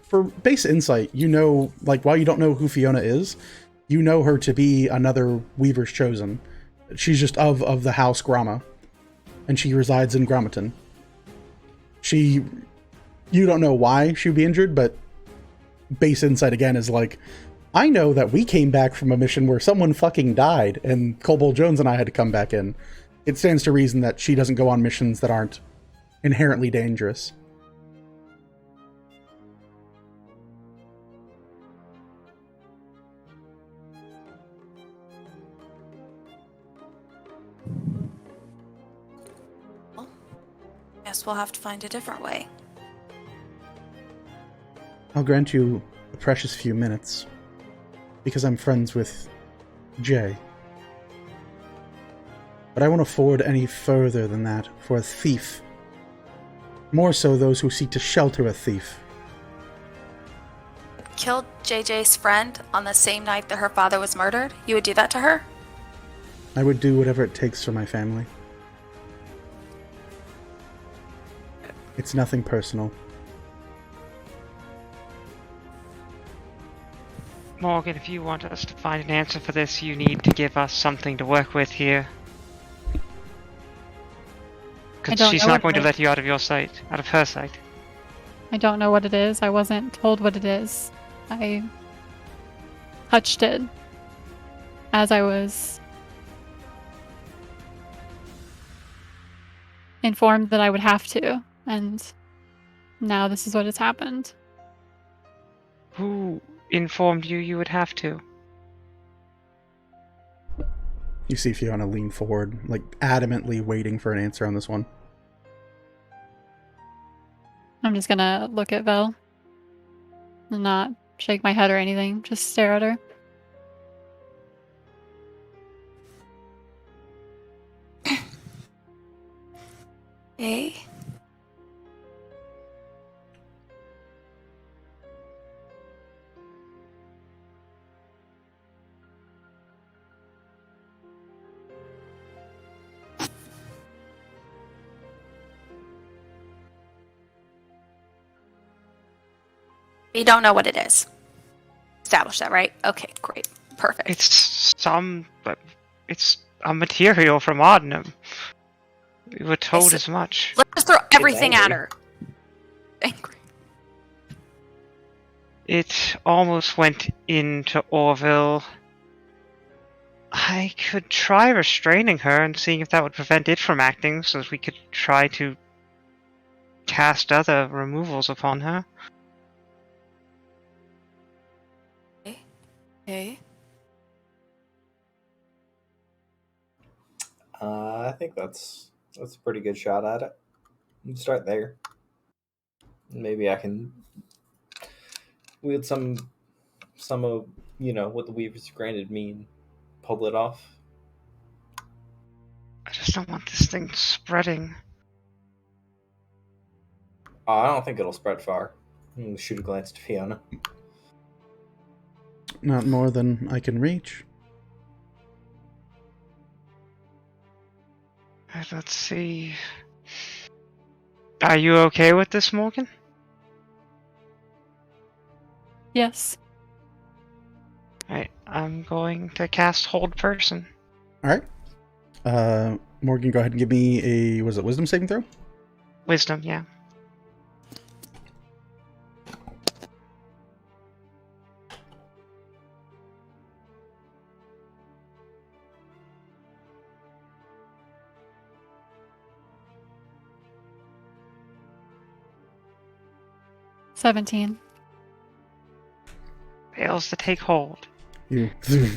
For base insight, you know, like, while you don't know who Fiona is, you know her to be another Weaver's Chosen. She's just of the house Grama, and she resides in Gramaton. You don't know why she would be injured, but base insight again is like, I know that we came back from a mission where someone fucking died, and Kobold Jones and I had to come back in. It stands to reason that she doesn't go on missions that aren't inherently dangerous. Guess we'll have to find a different way. I'll grant you a precious few minutes, because I'm friends with Jay. But I won't afford any further than that for a thief. More so those who seek to shelter a thief. Killed JJ's friend on the same night that her father was murdered? You would do that to her? I would do whatever it takes for my family. It's nothing personal. Morgan, if you want us to find an answer for this, you need to give us something to work with here. I Because don't she's know not what going to the- let you out of your sight, out of her sight. I don't know what it is. I wasn't told what it is. I touched it as I was informed that I would have to, and now this is what has happened. Who informed you you would have to? You see Fiona lean forward, like adamantly waiting for an answer on this one. I'm just gonna look at Vel and not shake my head or anything, just stare at her. Eh? You don't know what it is. Establish that, right? Okay, great. Perfect. It's a material from Ardenham. We were told It's- as much. Let's just throw everything at angry. her. Angry. It almost went into Orville. I could try restraining her and seeing if that would prevent it from acting, so that we could try to cast other removals upon her. Okay. I think that's a pretty good shot at it. You can start there. Maybe I can wield some of what the Weavers granted me and pull it off. I just don't want this thing spreading. I don't think it'll spread far. Shoot a glance to Fiona. Not more than I can reach. Let's see. Are you okay with this, Morgan? Yes. Alright, I'm going to cast Hold Person. All right. Morgan, go ahead and give me a, was it wisdom saving throw? Wisdom, yeah. $17. Fails to take hold. You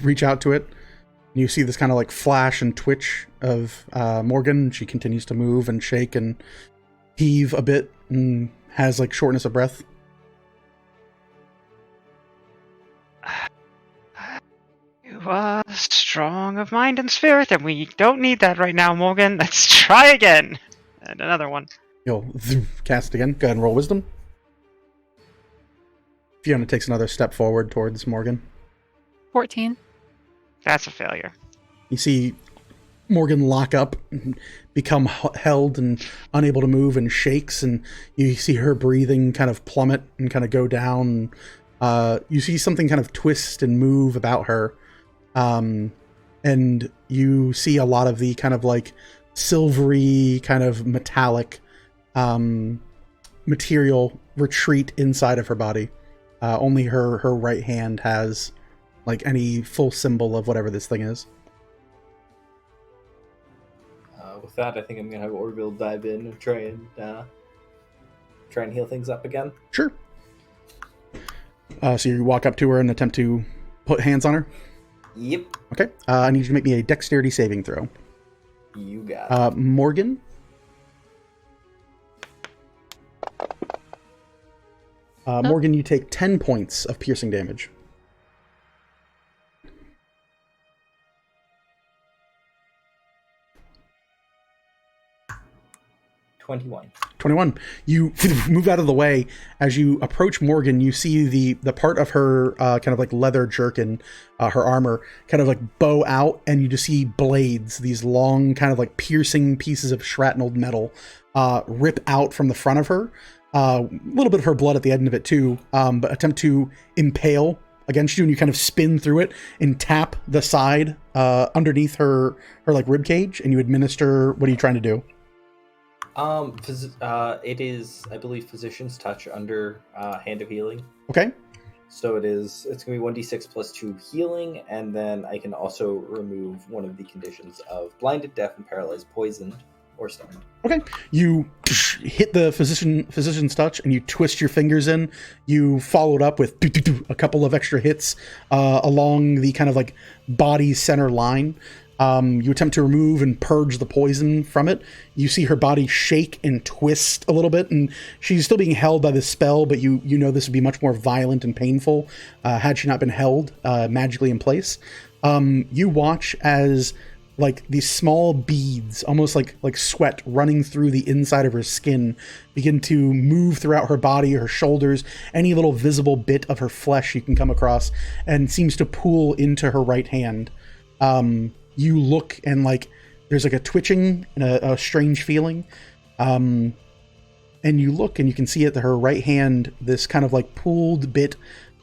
reach out to it. And you see this kind of like flash and twitch of Morgan. She continues to move and shake and heave a bit and has like shortness of breath. You are strong of mind and spirit, and we don't need that right now, Morgan. Let's try again. And another one. You'll cast again. Go ahead and roll wisdom. Fiona takes another step forward towards Morgan. 14. That's a failure. You see Morgan lock up, and become held and unable to move, and shakes, and you see her breathing kind of plummet and kind of go down. You see something kind of twist and move about her, and you see a lot of the kind of like silvery, kind of metallic material retreat inside of her body. Only her right hand has like any full symbol of whatever this thing is. With that, I think I'm gonna have Orville dive in and try and heal things up again. Sure. So you walk up to her and attempt to put hands on her? Yep. Okay. I need you to make me a dexterity saving throw. You got it. Morgan? Morgan, you take 10 points of piercing damage. $21. You move out of the way. As you approach Morgan, you see the part of her kind of like leather jerkin, her armor, kind of like bow out, and you just see blades, these long kind of like piercing pieces of shrapnel metal rip out from the front of her. A little bit of her blood at the end of it too, but attempt to impale against you, and you kind of spin through it and tap the side underneath her like rib cage, and you administer. What are you trying to do? It is, I believe, Physician's Touch under Hand of Healing. Okay. So it's going to be 1d6 plus 2 healing, and then I can also remove one of the conditions of blinded, deaf, and paralyzed, poisoned, or stunned. Okay. You hit the Physician's Touch, and you twist your fingers in. You followed up with a couple of extra hits along the kind of like body center line. You attempt to remove and purge the poison from it. You see her body shake and twist a little bit, and she's still being held by the spell, but you know this would be much more violent and painful had she not been held magically in place. You watch as like these small beads, almost like sweat running through the inside of her skin, begin to move throughout her body, her shoulders, any little visible bit of her flesh you can come across, and seems to pool into her right hand. You look, and like there's like a twitching and a strange feeling, and you look and you can see at her right hand this kind of like pooled bit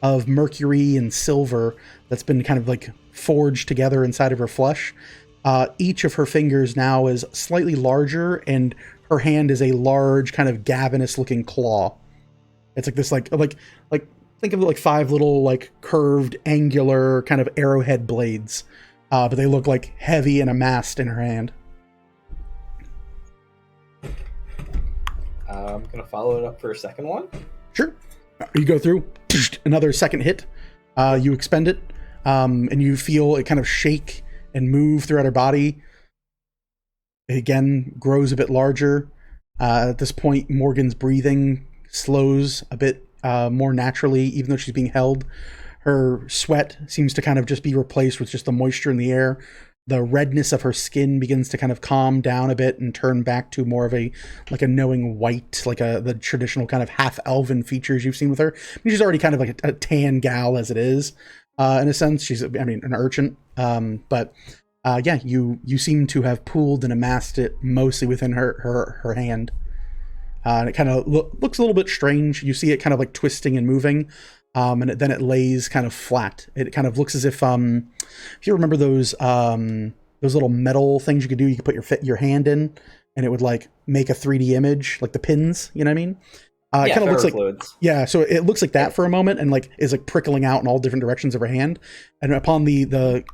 of mercury and silver that's been kind of like forged together inside of her flesh. Each of her fingers now is slightly larger, and her hand is a large kind of Gavinous looking claw. It's like this like think of it like 5 little like curved angular kind of arrowhead blades. But they look like heavy and amassed in her hand. I'm going to follow it up for a second one. Sure. You go through another second hit. You expend it, and you feel it kind of shake and move throughout her body. It again grows a bit larger. At this point, Morgan's breathing slows a bit more naturally, even though she's being held. Her sweat seems to kind of just be replaced with just the moisture in the air. The redness of her skin begins to kind of calm down a bit and turn back to more of a knowing white, like the traditional kind of half elven features you've seen with her. I mean, she's already kind of like a tan gal as it is, in a sense. She's, an urchin. But you seem to have pooled and amassed it mostly within her hand. And it kind of looks a little bit strange. You see it kind of like twisting and moving, and then it lays kind of flat. It kind of looks as if you remember those little metal things you could do. You could put your hand in, and it would like make a 3D image, like the pins. You know what I mean? It kind of looks like fluids. Yeah, so it looks like that for a moment, and like is like prickling out in all different directions of her hand. And upon the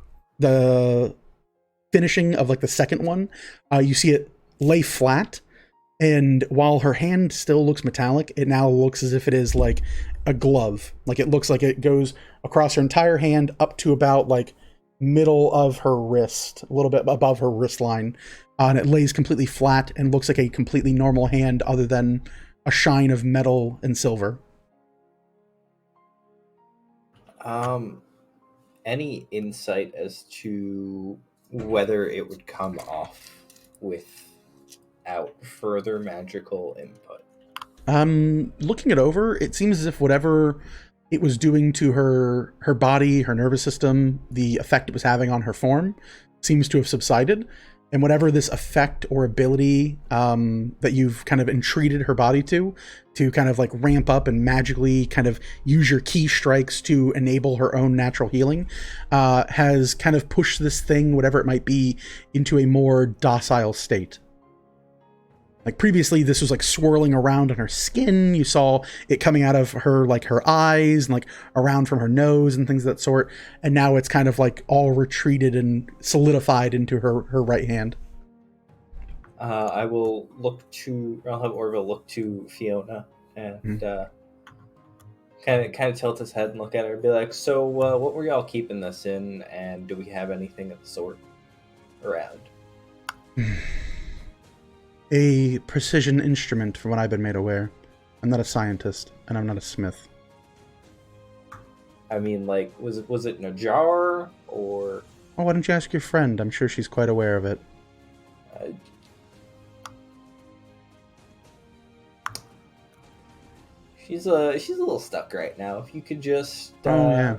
finishing of like the second one, you see it lay flat. And while her hand still looks metallic, it now looks as if it is like a glove. Like it looks like it goes across her entire hand up to about like middle of her wrist, a little bit above her wrist line. And it lays completely flat and looks like a completely normal hand other than a shine of metal and silver. Any insight as to whether it would come off without further magical input? Looking it over, it seems as if whatever it was doing to her body, her nervous system, the effect it was having on her form, seems to have subsided. And whatever this effect or ability that you've kind of entreated her body to kind of like ramp up and magically kind of use your key strikes to enable her own natural healing, has kind of pushed this thing, whatever it might be, into a more docile state. Like previously, this was like swirling around on her skin. You saw it coming out of her, like her eyes and like around from her nose and things of that sort. And now it's kind of like all retreated and solidified into her right hand. I'll have Orville look to Fiona and kind of tilt his head and look at her and be like, so what were y'all keeping this in, and do we have anything of the sort around? A precision instrument, from what I've been made aware. I'm not a scientist, and I'm not a smith. I mean, like, was it in a jar, or... Oh, why don't you ask your friend? I'm sure she's quite aware of it. She's a little stuck right now. If you could just... Yeah.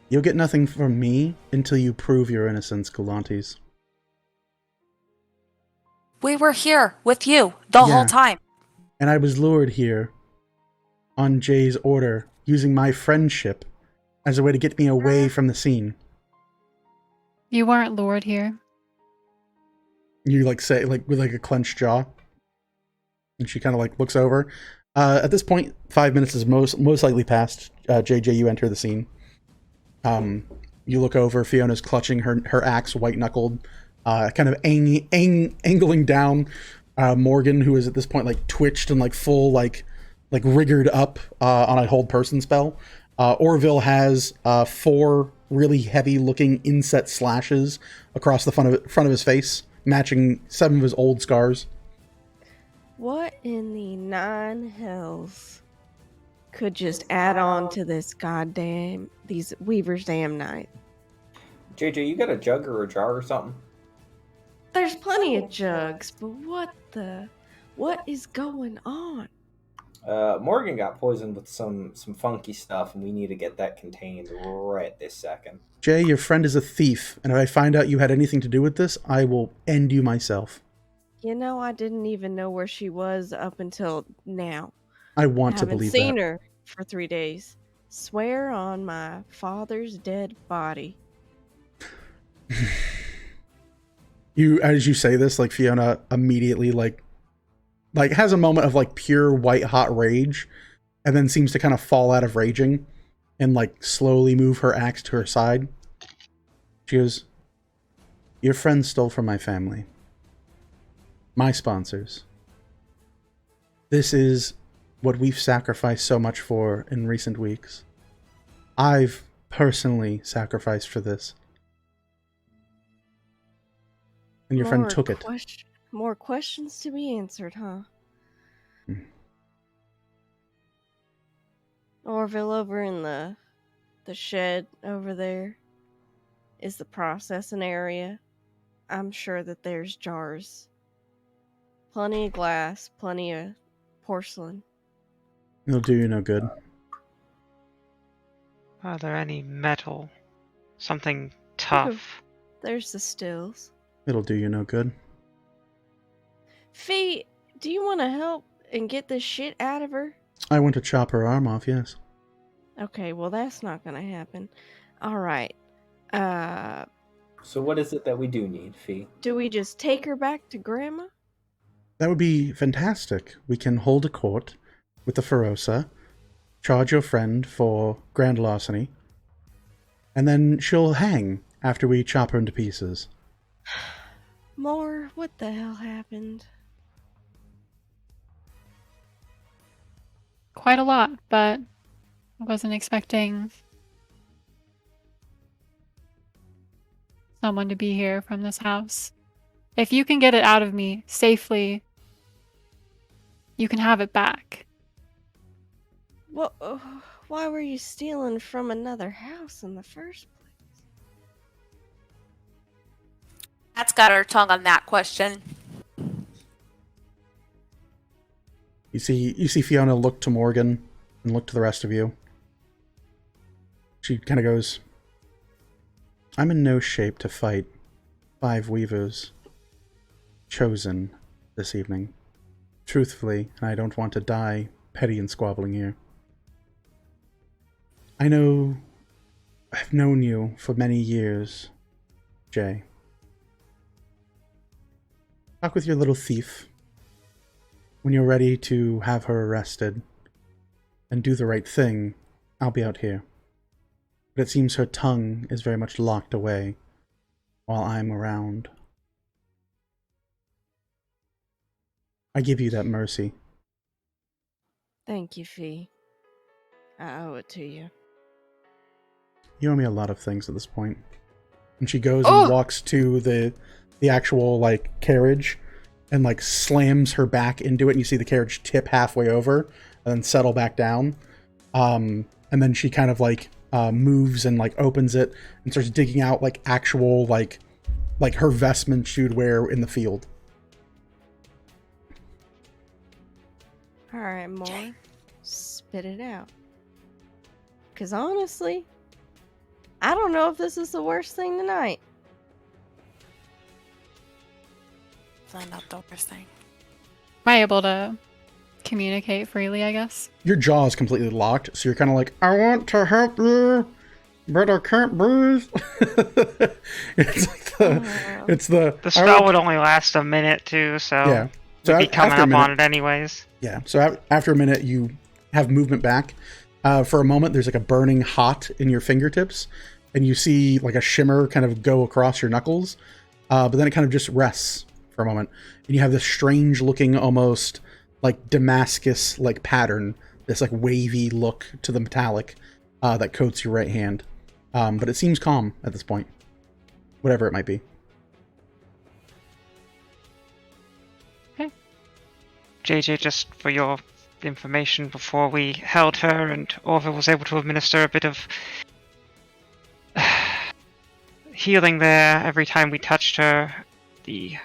You'll get nothing from me until you prove your innocence, Galantes. We were here with you the whole time. And I was lured here on Jay's order, using my friendship as a way to get me away from the scene. You weren't lured here. You like say, like with like a clenched jaw. And she kind of like looks over. At this point, 5 minutes is most likely passed. JJ, you enter the scene. You look over, Fiona's clutching her axe, white-knuckled, kind of angling down Morgan, who is at this point like twitched and like full like rigored up on a hold person spell. Orville has 4 really heavy looking inset slashes across the front of his face, matching 7 of his old scars. What in the 9 hells could just add on to this these Weaver's damn night? JJ, you got a jug or a jar or something? There's plenty of jugs, but what is going on? Morgan got poisoned with some funky stuff, and we need to get that contained right this second. Jay, your friend is a thief, and if I find out you had anything to do with this, I will end you myself. You know, I didn't even know where she was up until now. I want to believe that. I haven't seen her for 3 days. Swear on my father's dead body. As you say this, like Fiona immediately like has a moment of like pure white hot rage, and then seems to kind of fall out of raging and like slowly move her axe to her side. She goes, "Your friend stole from my family. My sponsors. This is what we've sacrificed so much for in recent weeks. I've personally sacrificed for this. And your friend took it." More questions to be answered, huh? Orville, over in the shed over there is the processing area. I'm sure that there's jars. Plenty of glass, plenty of porcelain. It'll do you no good. Are there any metal? Something tough? There's the stills. It'll do you no good. Fee, do you want to help and get this shit out of her? I want to chop her arm off, yes. Okay, well that's not gonna happen. All right. So what is it that we do need, Fee? Do we just take her back to Grandma? That would be fantastic. We can hold a court with the Ferosa, charge your friend for grand larceny, and then she'll hang after we chop her into pieces. More, what the hell happened? Quite a lot, but I wasn't expecting someone to be here from this house. If you can get it out of me safely, you can have it back. What? Why were you stealing from another house in the first place? That's got her tongue on that question. You see Fiona look to Morgan and look to the rest of you. She kind of goes, I'm in no shape to fight 5 weavers chosen this evening. Truthfully, and I don't want to die petty and squabbling here. I know I've known you for many years, Jay. Talk with your little thief. When you're ready to have her arrested and do the right thing, I'll be out here. But it seems her tongue is very much locked away while I'm around. I give you that mercy. Thank you, Fee. I owe it to you. You owe me a lot of things at this point. And she goes Oh! and walks to the actual like carriage and like slams her back into it, and you see the carriage tip halfway over and then settle back down. And then she kind of like moves and like opens it and starts digging out like actual like her vestments she'd wear in the field. All right, more. Spit it out. Because honestly, I don't know if this is the worst thing tonight. That's not the worst thing. Am I able to communicate freely, I guess? Your jaw is completely locked, so you're kind of like, I want to help you, but I can't breathe. It's like the The spell would only last a minute too, so yeah. So we'd be coming after a up minute, on it anyways. yeah. So after a minute, you have movement back. For a moment, there's like a burning hot in your fingertips, and you see like a shimmer kind of go across your knuckles. But then it kind of just rests for a moment, and you have this strange looking, almost like Damascus like pattern, this like wavy look to the metallic that coats your right hand. But it seems calm at this point, whatever it might be. JJ, just for your information, before we held her and Orville was able to administer a bit of healing there, every time we touched her, the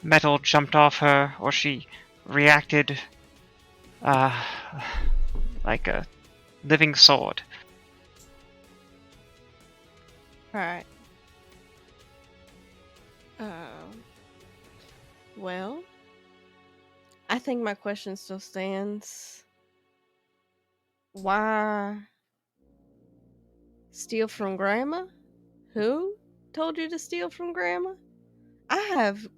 metal jumped off her, or she reacted like a living sword. Alright. Well, I think my question still stands. Why steal from Grandma? Who told you to steal from Grandma? I have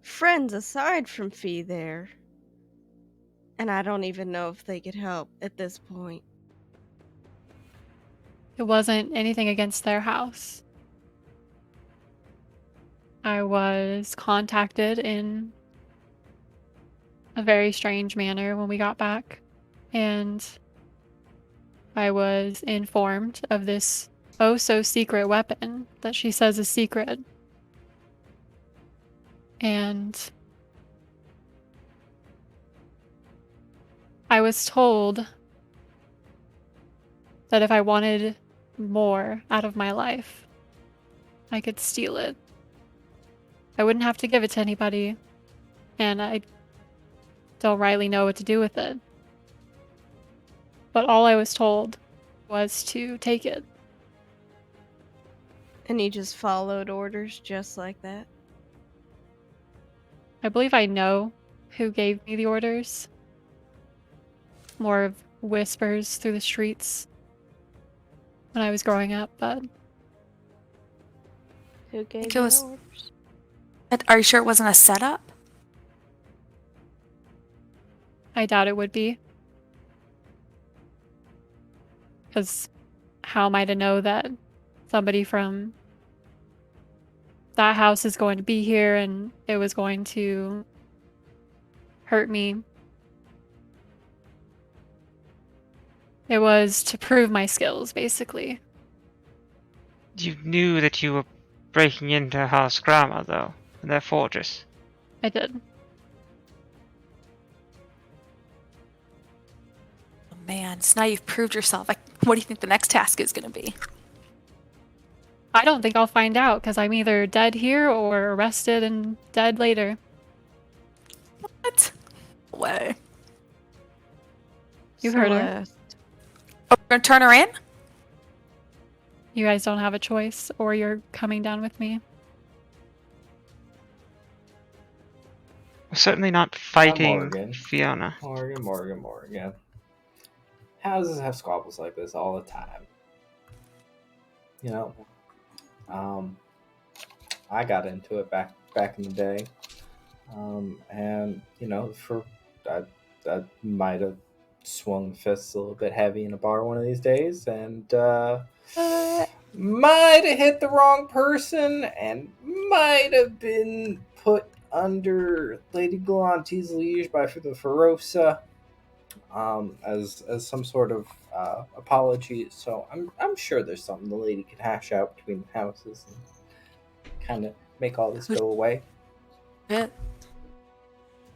friends aside from Fee there, and I don't even know if they could help at this point. It wasn't anything against their house. I was contacted in a very strange manner when we got back, and I was informed of this oh so secret weapon that she says is secret. And I was told that if I wanted more out of my life, I could steal it. I wouldn't have to give it to anybody, and I don't rightly know what to do with it. But all I was told was to take it. And you just followed orders just like that? I believe I know who gave me the orders. More of whispers through the streets when I was growing up, but Who gave think you it the was- orders? Are you sure it wasn't a setup? I doubt it would be. Because how am I to know that somebody from that house is going to be here and it was going to hurt me? It was to prove my skills, basically. You knew that you were breaking into House Grammar, though, in their fortress. I did. Oh, man, so now you've proved yourself. Like, what do you think the next task is going to be? I don't think I'll find out because I'm either dead here or arrested and dead later. What? Way. You heard her. Celeste. Oh, we're going to turn her in? You guys don't have a choice, or you're coming down with me. We're certainly not fighting Morgan. Fiona. Morgan. Houses have squabbles like this all the time. You know, I got into it back in the day, and you know, I might have swung fists a little bit heavy in a bar one of these days, and might have hit the wrong person, and might have been put under Lady Galante's liege by the Ferosa, as some sort of apology. So I'm sure there's something the lady could hash out between the houses and kind of make all this go away. Yeah.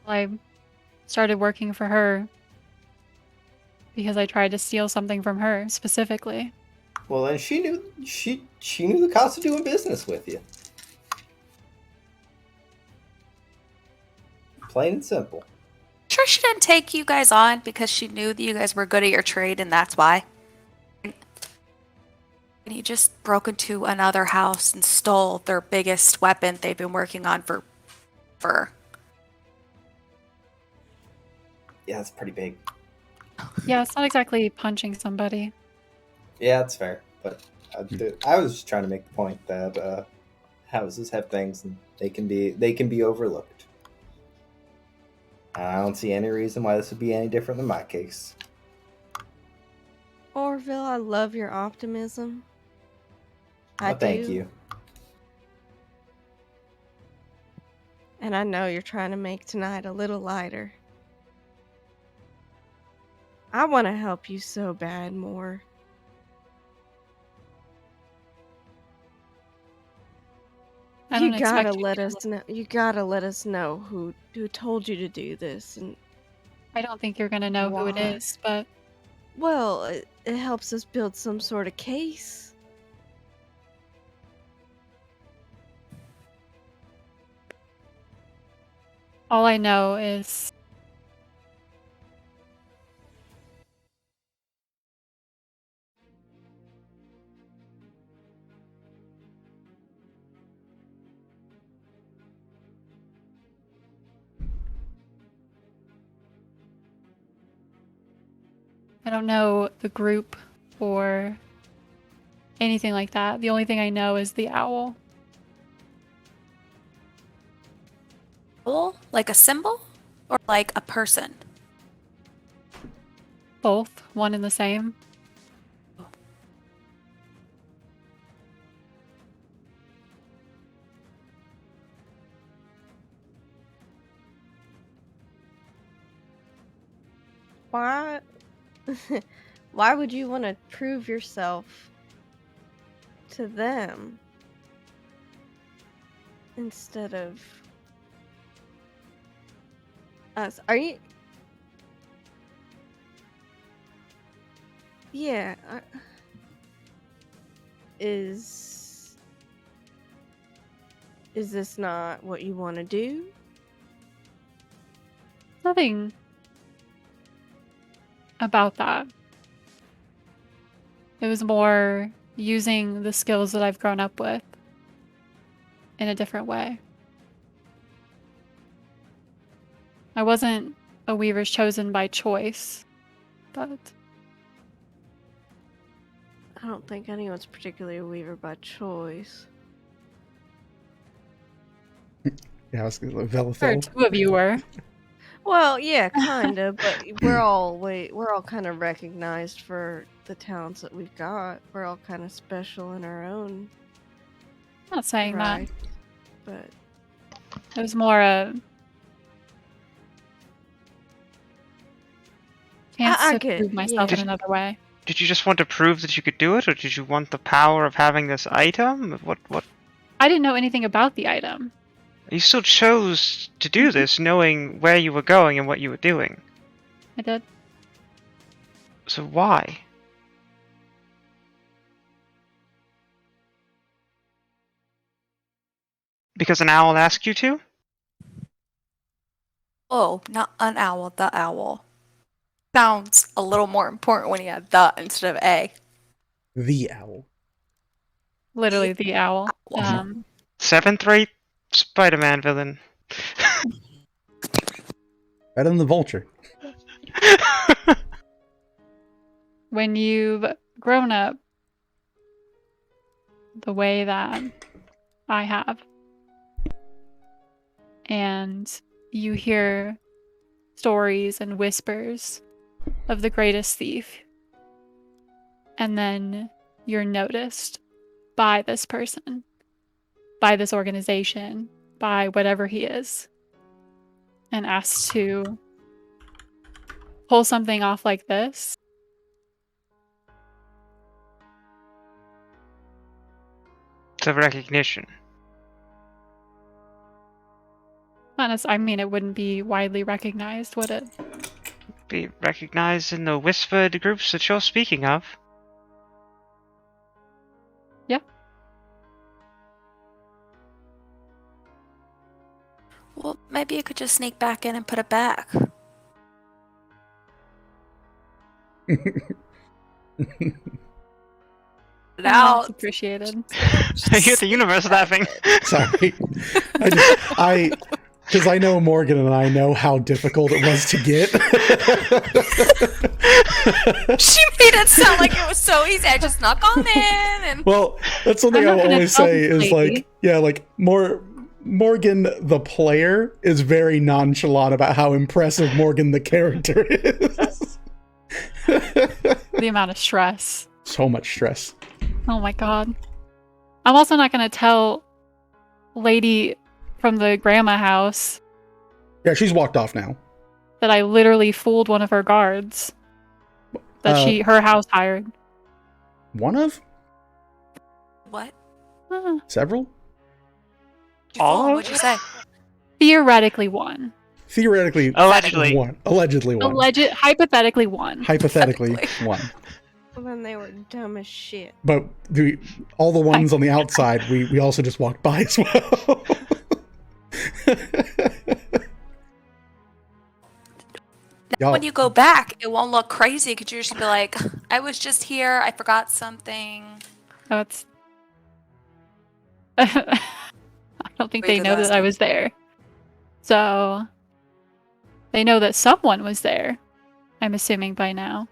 I started working for her because I tried to steal something from her specifically. Well, then she knew the cost of doing business with you. Plain and simple. Sure she didn't take you guys on because she knew that you guys were good at your trade and that's why. And you just broke into another house and stole their biggest weapon they've been working on for. Yeah, it's pretty big. Yeah, it's not exactly punching somebody. Yeah, that's fair. But I was just trying to make the point that houses have things and they can be overlooked. I don't see any reason why this would be any different than my case. Orville, I love your optimism. Well, thank you. And I know you're trying to make tonight a little lighter. I want to help you so bad more. I don't You gotta expect you let to- us know. You gotta let us know who told you to do this. And I don't think you're gonna know who it Why? is, but well, it helps us build some sort of case. all I know is I don't know the group or anything like that. The only thing I know is the owl. Symbol? Like a symbol? Or like a person? Both, one and the same. Why? Why would you want to prove yourself to them instead of us? Are you? Yeah. Is this not what you want to do? Nothing about that. It was more using the skills that I've grown up with in a different way. I wasn't a Weaver's Chosen by choice, but I don't think anyone's particularly a weaver by choice. Yeah, I was sure, Velethel. 2 of you were. Well, yeah, kind of, but we're all kind of recognized for the talents that we've got. We're all kind of special in our own Not saying right, but that. It was more a chance I to get prove it, myself yeah. in another way. Did you just want to prove that you could do it, or did you want the power of having this item? What? I didn't know anything about the item. You still chose to do this, knowing where you were going and what you were doing. I did. So why? Because an owl asked you to? Oh, not an owl, the owl. Sounds a little more important when you add the instead of a. The owl. Literally the owl. Owl. 7th rate Spider-Man villain. Better than the vulture. When you've grown up the way that I have, and you hear stories and whispers of the greatest thief, and then you're noticed by this person, by this organization, by whatever he is, and asked to pull something off like this. It's a recognition. I mean, it wouldn't be widely recognized, would it? Be recognized in the whispered groups that you're speaking of. Yeah. Well, maybe you could just sneak back in and put it back. Put it That's out. appreciated. I hear the universe laughing. Sorry. Because I know Morgan and I know how difficult it was to get. She made it sound like it was so easy. I just knock on in and Well, that's something I'm I not will gonna always tell say this is lady. like, yeah, like Morgan the player is very nonchalant about how impressive Morgan the character is. The amount of stress. So much stress. Oh my god. I'm also not going to tell lady from the grandma house Yeah, she's walked off now. that I literally fooled one of her guards that her house hired. One of what? several? All? What'd you say? Theoretically one. Theoretically, Allegedly. one. Allegedly one. Hypothetically one. Hypothetically Hypothetically. one. Well, then they were dumb as shit. But all the ones on the outside, we also just walked by as well. Y'all- When you go back, it won't look crazy because you're just gonna be like, I was just here, I forgot something. That's. I don't think Wait, they the know last that I time. was there. So. They know that someone was there. I'm assuming by now.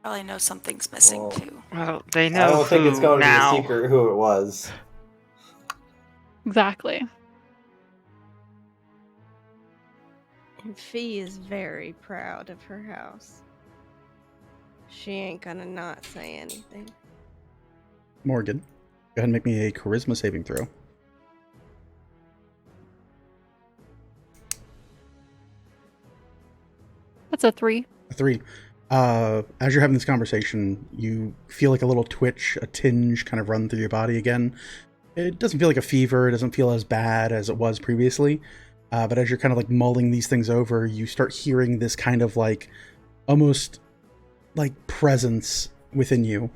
Probably know something's missing Well, too. Well, they I know don't think it's who going now. to be a secret who it was. Exactly. And Fee is very proud of her house. She ain't gonna not say anything. Morgan, go ahead and make me a charisma saving throw. That's a 3. A 3. As you're having this conversation, you feel like a little twitch, a tinge kind of run through your body again. It doesn't feel like a fever. It doesn't feel as bad as it was previously. But as you're kind of like mulling these things over, you start hearing this kind of like almost like presence within you.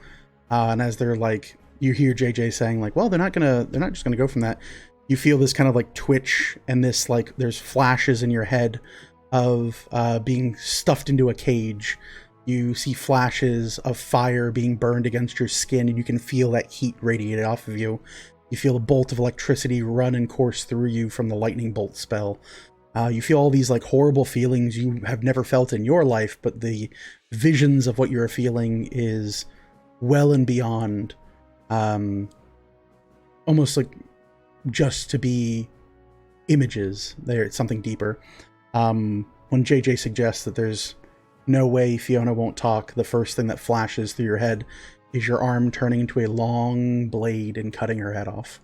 And as they're like, you hear JJ saying like, well, they're not just gonna go from that. You feel this kind of like twitch and this like, there's flashes in your head of being stuffed into a cage. You see flashes of fire being burned against your skin, and you can feel that heat radiated off of you. You feel a bolt of electricity run and course through you from the lightning bolt spell. You feel all these like horrible feelings you have never felt in your life, but the visions of what you're feeling is well and beyond, almost like just to be images. It's something deeper. When JJ suggests that there's no way Fiona won't talk, the first thing that flashes through your head is your arm turning into a long blade and cutting her head off.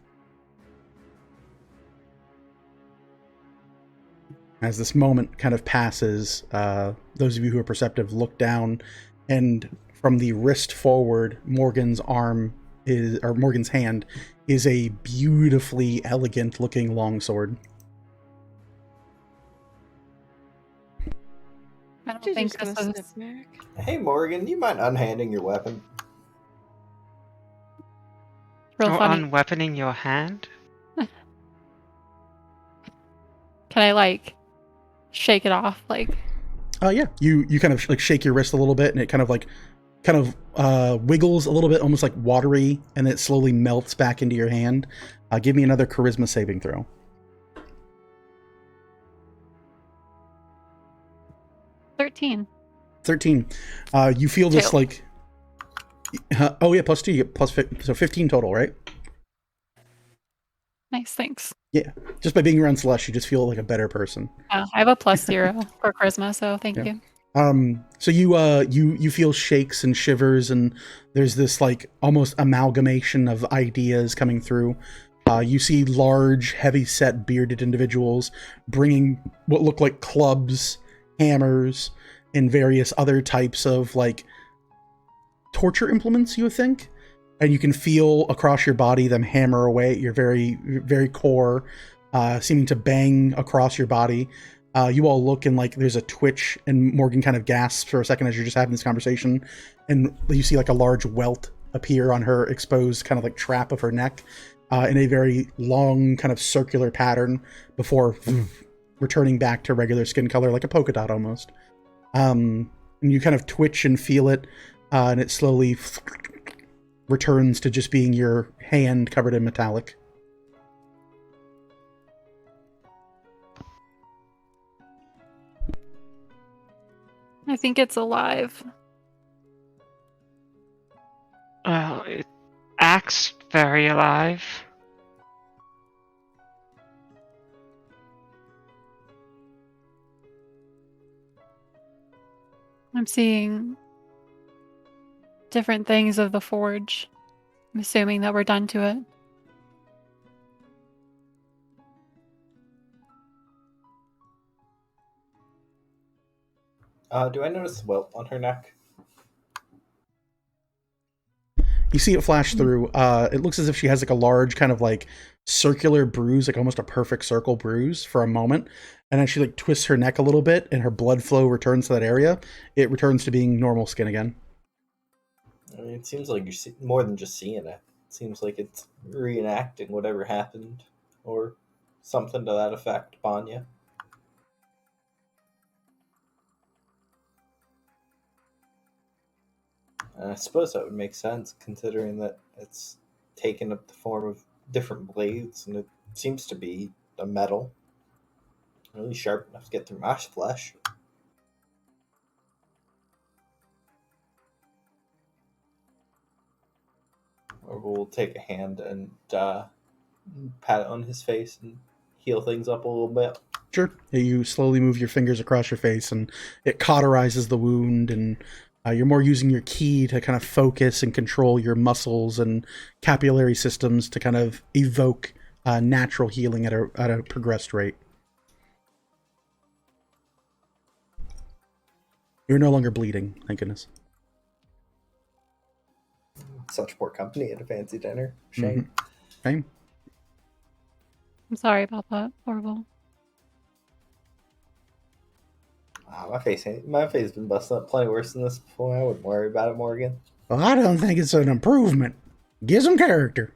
As this moment kind of passes, those of you who are perceptive look down, and from the wrist forward, Morgan's hand is a beautifully elegant looking longsword. I don't She's think just this gonna is. snip back. Hey, Morgan, you mind unhanding your weapon? Real Or funny. unweaponing your hand? Can I like shake it off? Like, Yeah, you kind of like shake your wrist a little bit, and it kind of wiggles a little bit, almost like watery, and it slowly melts back into your hand. Give me another charisma saving throw. 13. 13. You feel this Two. like... oh yeah, +2. You get so 15 total, right? Nice, thanks. Yeah. Just by being around Celeste, you just feel like a better person. I have a +0 for charisma, so thank Yeah. you. So you feel shakes and shivers, and there's this like almost amalgamation of ideas coming through. You see large, heavy-set, bearded individuals bringing what look like clubs, hammers, and various other types of like torture implements, you would think. And you can feel across your body them hammer away at your very, very core, seeming to bang across your body. You all look, and like there's a twitch, and Morgan kind of gasps for a second as you're just having this conversation, and you see like a large welt appear on her exposed kind of like trap of her neck, in a very long kind of circular pattern before returning back to regular skin color, like a polka dot almost. And you kind of twitch and feel it, and it slowly returns to just being your hand covered in metallic. I think it's alive. Well, it acts very alive. I'm seeing different things of the forge. I'm assuming that we're done to it. Do I notice a welt on her neck? You see it flash through. It looks as if she has like a large kind of like circular bruise, like almost a perfect circle bruise for a moment. And as she like twists her neck a little bit and her blood flow returns to that area, it returns to being normal skin again. I mean, it seems like you're more than just seeing it. It seems like it's reenacting whatever happened, or something to that effect, Banya. And I suppose that would make sense, considering that it's taken up the form of different blades, and it seems to be a metal. Really sharp enough to get through my flesh. Or we'll take a hand and pat it on his face and heal things up a little bit. Sure. You slowly move your fingers across your face, and it cauterizes the wound, and you're more using your ki to kind of focus and control your muscles and capillary systems to kind of evoke natural healing at a progressed rate. You're no longer bleeding, thank goodness. Such poor company at a fancy dinner. Shame. Shame. I'm sorry about that. Horrible. My face has been busted up plenty worse than this before. I wouldn't worry about it, Morgan. Well, I don't think it's an improvement. Give some character.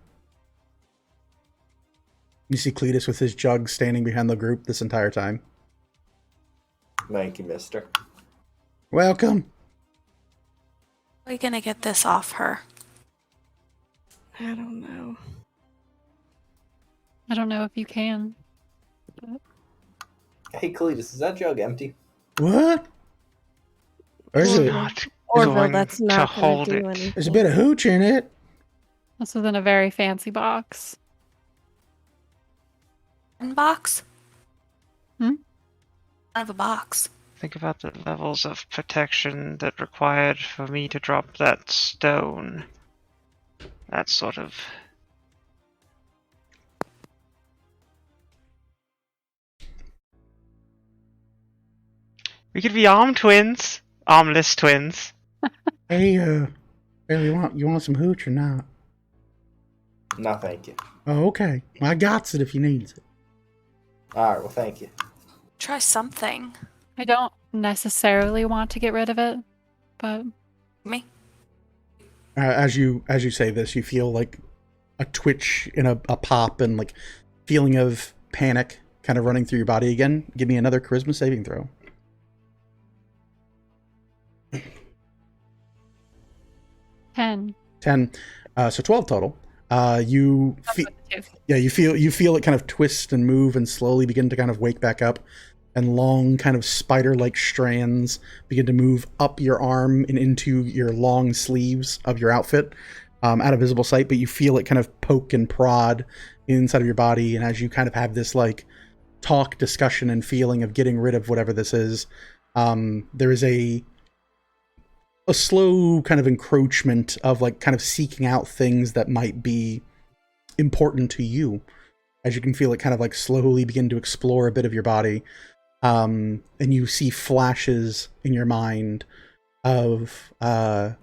You see Cletus with his jug standing behind the group this entire time. Thank you, mister. Welcome. Are we gonna get this off her? I don't know. I don't know if you can. But Hey, Cletus, is that jug empty? What? There's Well, a Not Orville, going that's to not going hold to do it. anything. there's a bit of hooch in it. This was in a very fancy box. Box? Hmm? Out of a box. Think about the levels of protection that required for me to drop that stone. That sort of. We could be armed twins. Armless twins. Hey, Barry, you want some hooch or not? No, thank you. Oh, okay. I got it if you need it. All right, well, thank you. Try something. I don't necessarily want to get rid of it, but Me? As you say this, you feel like a twitch and a pop and like feeling of panic kind of running through your body again. Give me another charisma saving throw. 10. 10. So 12 total. You That's feel. what it is. Yeah, you feel it kind of twist and move and slowly begin to kind of wake back up, and long kind of spider-like strands begin to move up your arm and into your long sleeves of your outfit, out of visible sight. But you feel it kind of poke and prod inside of your body, and as you kind of have this like talk, discussion, and feeling of getting rid of whatever this is, there is a slow kind of encroachment of like kind of seeking out things that might be important to you, as you can feel it kind of like slowly begin to explore a bit of your body, and you see flashes in your mind of kind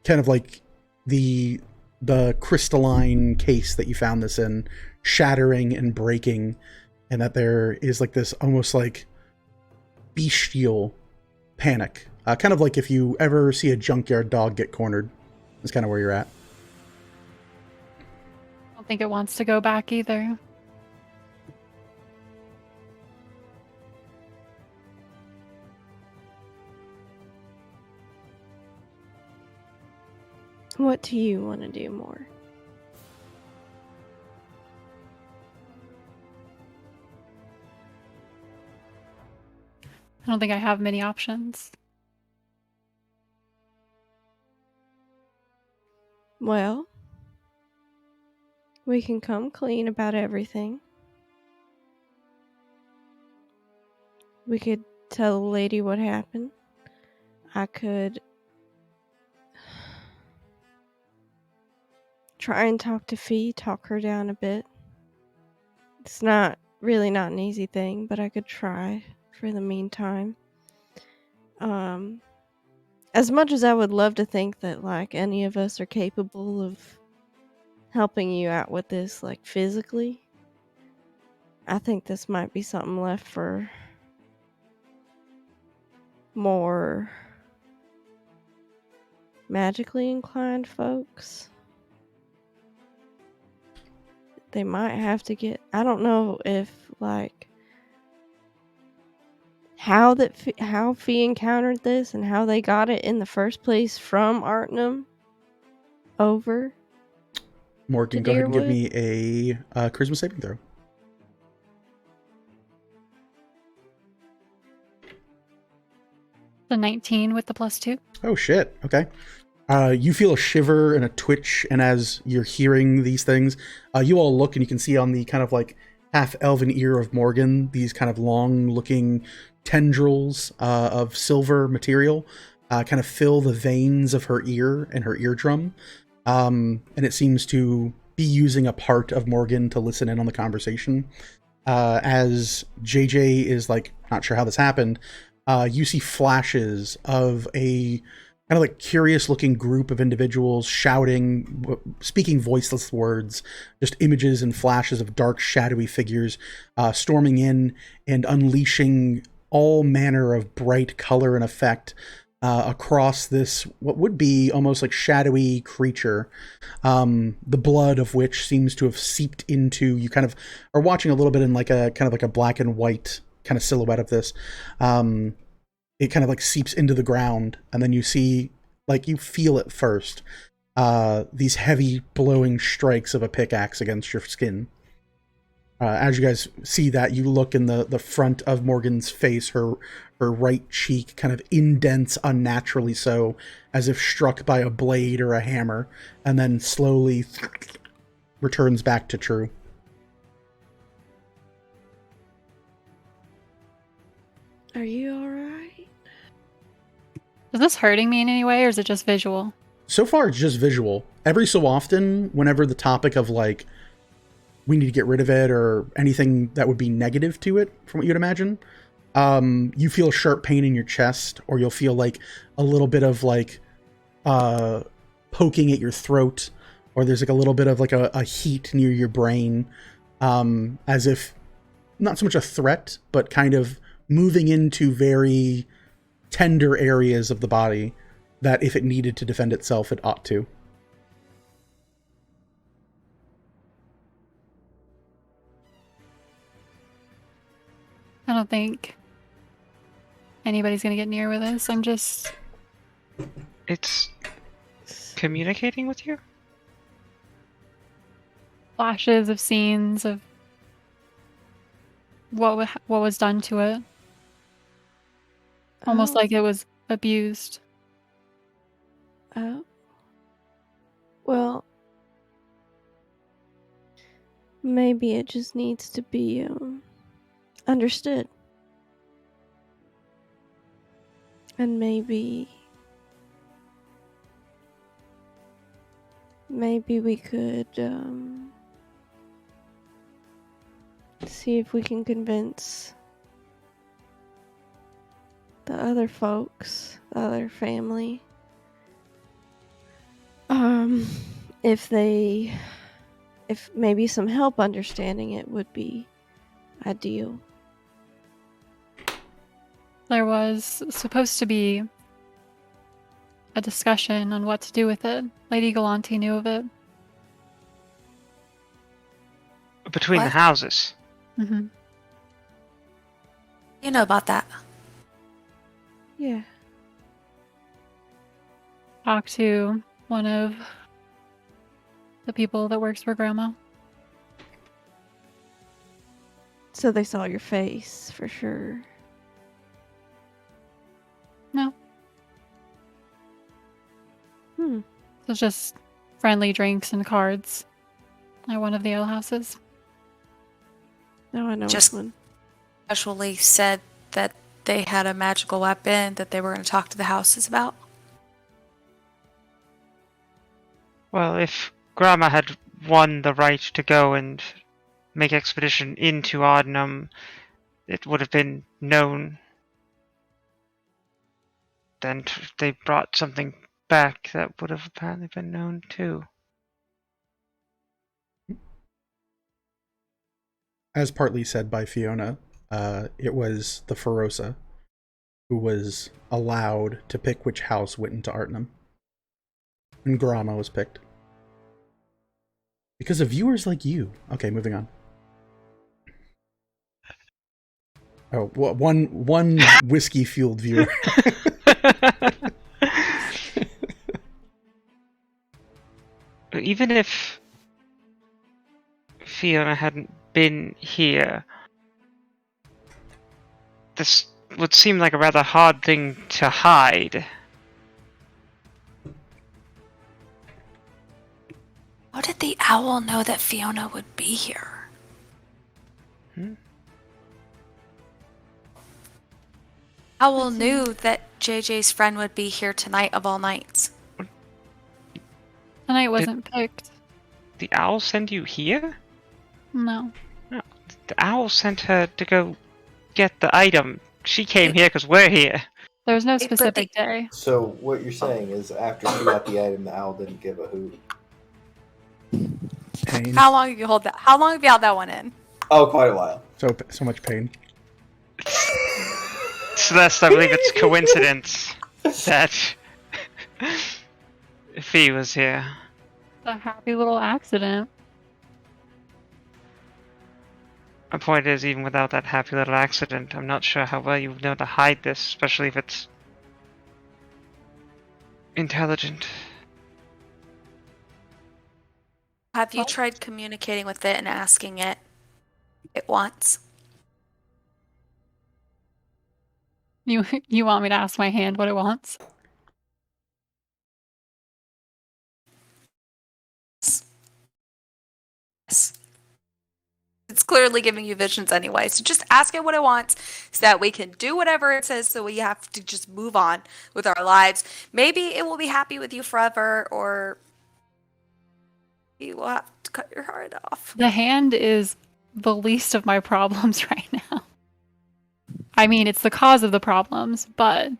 of like the crystalline case that you found this in shattering and breaking, and that there is like this almost like bestial panic, kind of like if you ever see a junkyard dog get cornered. That's kind of where you're at. I don't think it wants to go back either. What do you want to do more? I don't think I have many options. Well, we can come clean about everything. We could tell the lady what happened. I could try and talk to Fee, talk her down a bit. It's not an easy thing, but I could try for the meantime. As much as I would love to think that like any of us are capable of helping you out with this like physically, I think this might be something left for more magically inclined folks. They might have to get, I don't know if like how Fee encountered this and how they got it in the first place from Artnum over. Morgan, To go ahead and give Deerwood? me a charisma saving throw. The 19 with the +2. Oh shit. Okay. You feel a shiver and a twitch, and as you're hearing these things, you all look and you can see on the kind of like half elven ear of Morgan these kind of long looking tendrils of silver material kind of fill the veins of her ear and her eardrum, and it seems to be using a part of Morgan to listen in on the conversation. As JJ is like not sure how this happened, you see flashes of a kind of like curious looking group of individuals shouting, speaking voiceless words, just images and flashes of dark shadowy figures storming in and unleashing all manner of bright color and effect across this what would be almost like shadowy creature, the blood of which seems to have seeped into, you kind of are watching a little bit in like a kind of like a black and white kind of silhouette of this. It kind of like seeps into the ground, and then you see, like you feel it first, these heavy blowing strikes of a pickaxe against your skin. As you guys see that, you look in the front of Morgan's face, her right cheek kind of indents unnaturally so, as if struck by a blade or a hammer, and then slowly returns back to true. Are you alright? Is this hurting me in any way, or is it just visual? So far, it's just visual. Every so often, whenever the topic of, like, we need to get rid of it, or anything that would be negative to it, from what you'd imagine, you feel sharp pain in your chest, or you'll feel, like, a little bit of, like, poking at your throat, or there's, like, a little bit of, like, a heat near your brain, as if, not so much a threat, but kind of moving into very tender areas of the body that if it needed to defend itself, it ought to. I don't think anybody's gonna get near with us. I'm just... It's communicating with you? flashes of scenes of what was done to it. Almost Oh. like it was abused. Oh. Well, maybe it just needs to be understood. And maybe we could see if we can convince the other folks, the other family, if maybe some help understanding it would be ideal. There was supposed to be a discussion on what to do with it. Lady Galanti knew of it. Between the What? houses. Mm-hmm. You know about that. Yeah. Talked to one of the people that works for Grandma. So they saw your face for sure. No. Hmm. So it's just friendly drinks and cards at one of the ale houses. Now I know Just- which one. Casually said that they had a magical weapon that they were going to talk to the houses about. Well, if Grandma had won the right to go and make expedition into Ardenum, it would have been known. Then they brought something back that would have apparently been known too. As partly said by Fiona, it was the Ferosa who was allowed to pick which house went into Artnum. And Grama was picked. Because of viewers like you. Okay, moving on. Oh, one whiskey-fueled viewer. Even if Fiona hadn't been here, this would seem like a rather hard thing to hide. How did the owl know that Fiona would be here? Owl knew that JJ's friend would be here tonight of all nights. Tonight wasn't picked. The owl sent you here? No. The owl sent her to go get the item. She came here because we're here. There was no But specific day. So what you're saying is after she got the item, the owl didn't give a hoot. Pain. How long have you held that? How long have you held that one in? Oh, quite a while. So much pain. Celeste, I believe it's coincidence that Fee was here. A happy little accident. My point is, even without that happy little accident, I'm not sure how well you would know to hide this, especially if it's intelligent. Have you tried communicating with it and asking it it wants. You want me to ask my hand what it wants? Yes. It's clearly giving you visions anyway. So just ask it what it wants so that we can do whatever it says so we have to just move on with our lives. Maybe it will be happy with you forever, or you will have to cut your heart off. The hand is the least of my problems right now. I mean, it's the cause of the problems, but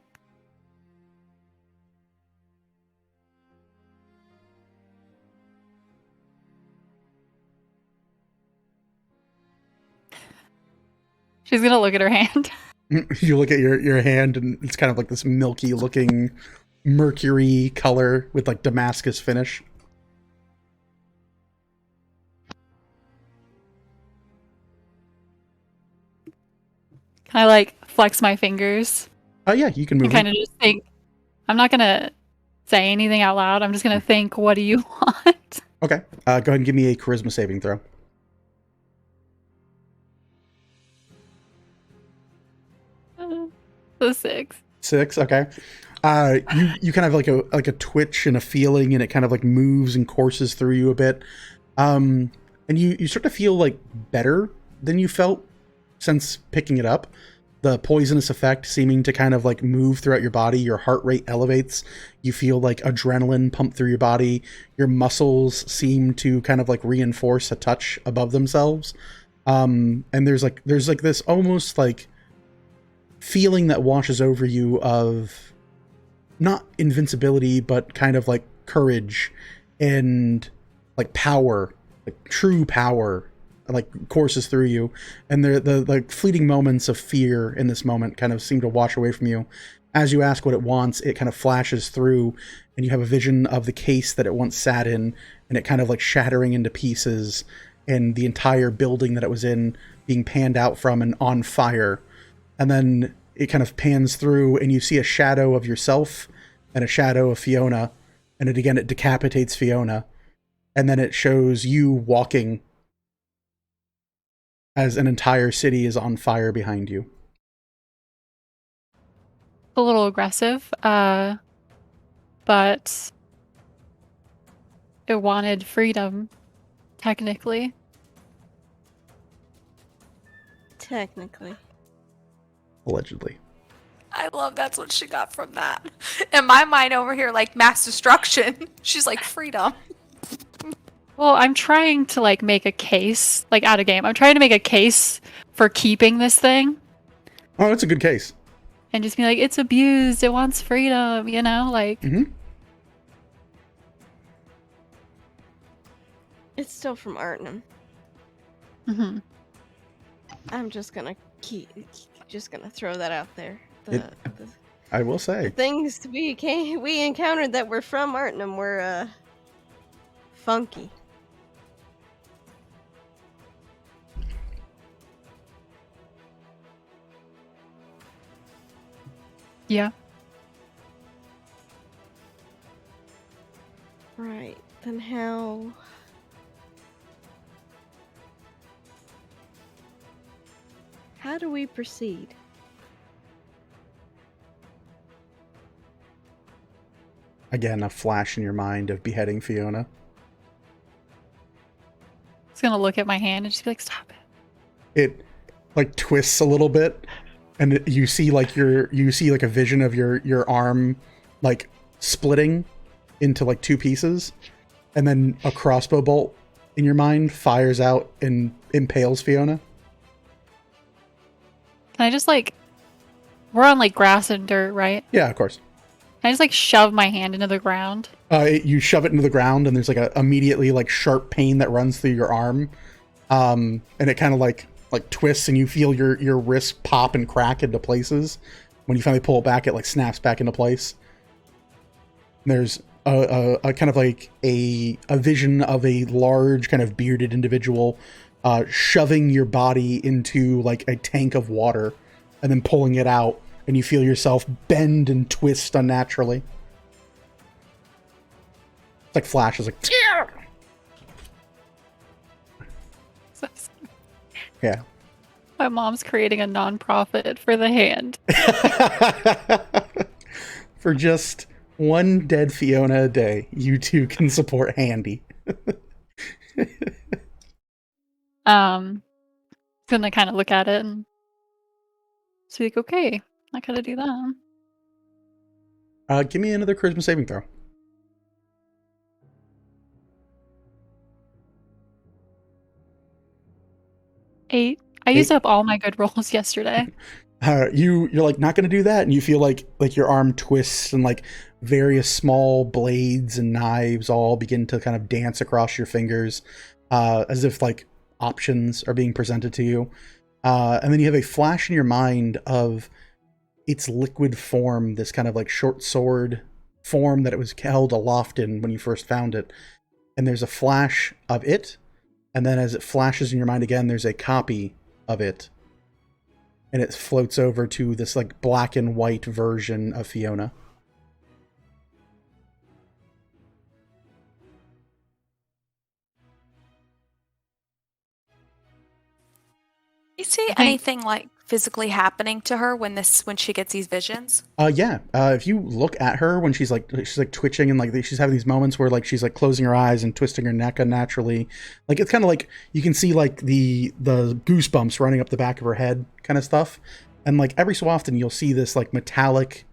she's gonna look at her hand. You look at your hand, and it's kind of like this milky looking mercury color with like Damascus finish. Can I like flex my fingers Oh yeah, you can move and kind them. of just think? I'm not gonna say anything out loud. I'm just gonna think, what do you want? Okay. Go ahead and give me a charisma saving throw. The 6. 6. Okay. You kind of have like a twitch and a feeling, and it kind of like moves and courses through you a bit. And you start to feel like better than you felt since picking it up. The poisonous effect seeming to kind of like move throughout your body. Your heart rate elevates. You feel like adrenaline pump through your body. Your muscles seem to kind of like reinforce a touch above themselves. And there's like this almost like feeling that washes over you of not invincibility, but kind of like courage and like power, like true power, like courses through you. And the like fleeting moments of fear in this moment kind of seem to wash away from you. As you ask what it wants, it kind of flashes through, and you have a vision of the case that it once sat in, and it kind of like shattering into pieces, and the entire building that it was in being panned out from and on fire. And then it kind of pans through, and you see a shadow of yourself and a shadow of Fiona. And it decapitates Fiona. And then it shows you walking as an entire city is on fire behind you. A little aggressive, but it wanted freedom, technically. Technically. Allegedly. I love that's what she got from that. In my mind over here, like mass destruction. She's like freedom. Well, I'm trying to like make a case, like out of game. I'm trying to make a case for keeping this thing Oh, that's a good case. and just be like, it's abused, it wants freedom, you know? Like, It's still from Artnum. mhm. I'm just gonna throw that out there. It- I will The say. things we encountered that were from Artnum were funky. Yeah. Right. Then how do we proceed? Again, a flash in your mind of beheading Fiona. It's gonna look at my hand and just be like, stop it. It like twists a little bit, and you see like a vision of your arm like splitting into like two pieces, and then a crossbow bolt in your mind fires out and impales Fiona. Can I just like, we're on like grass and dirt, right? Yeah, of course. Can I just like shove my hand into the ground? You shove it into the ground, and there's like a immediately like sharp pain that runs through your arm, and it kind of like twists, and you feel your wrist pop and crack into places. When you finally pull it back, it like snaps back into place. And there's a kind of like a vision of a large kind of bearded individual shoving your body into like a tank of water, and then pulling it out, and you feel yourself bend and twist unnaturally. It's like flashes, like Yeah. My mom's creating a nonprofit for the hand. For just one dead Fiona a day, you two can support Handy. Gonna kind of look at it and speak. Okay, I gotta do that. Give me another charisma saving throw. 8. I used up all my good rolls yesterday. You're like not gonna do that, and you feel like your arm twists and like various small blades and knives all begin to kind of dance across your fingers, as if like options are being presented to you. And then you have a flash in your mind of its liquid form, this kind of like short sword form that it was held aloft in when you first found it. And there's a flash of it, and then as it flashes in your mind again, there's a copy of it. And it floats over to this like black and white version of Fiona. You see anything like physically happening to her when she gets these visions? Yeah. If you look at her when she's like twitching and like she's having these moments where like she's like closing her eyes and twisting her neck unnaturally, like it's kind of like you can see like the goosebumps running up the back of her head kind of stuff, and like every so often you'll see this like metallic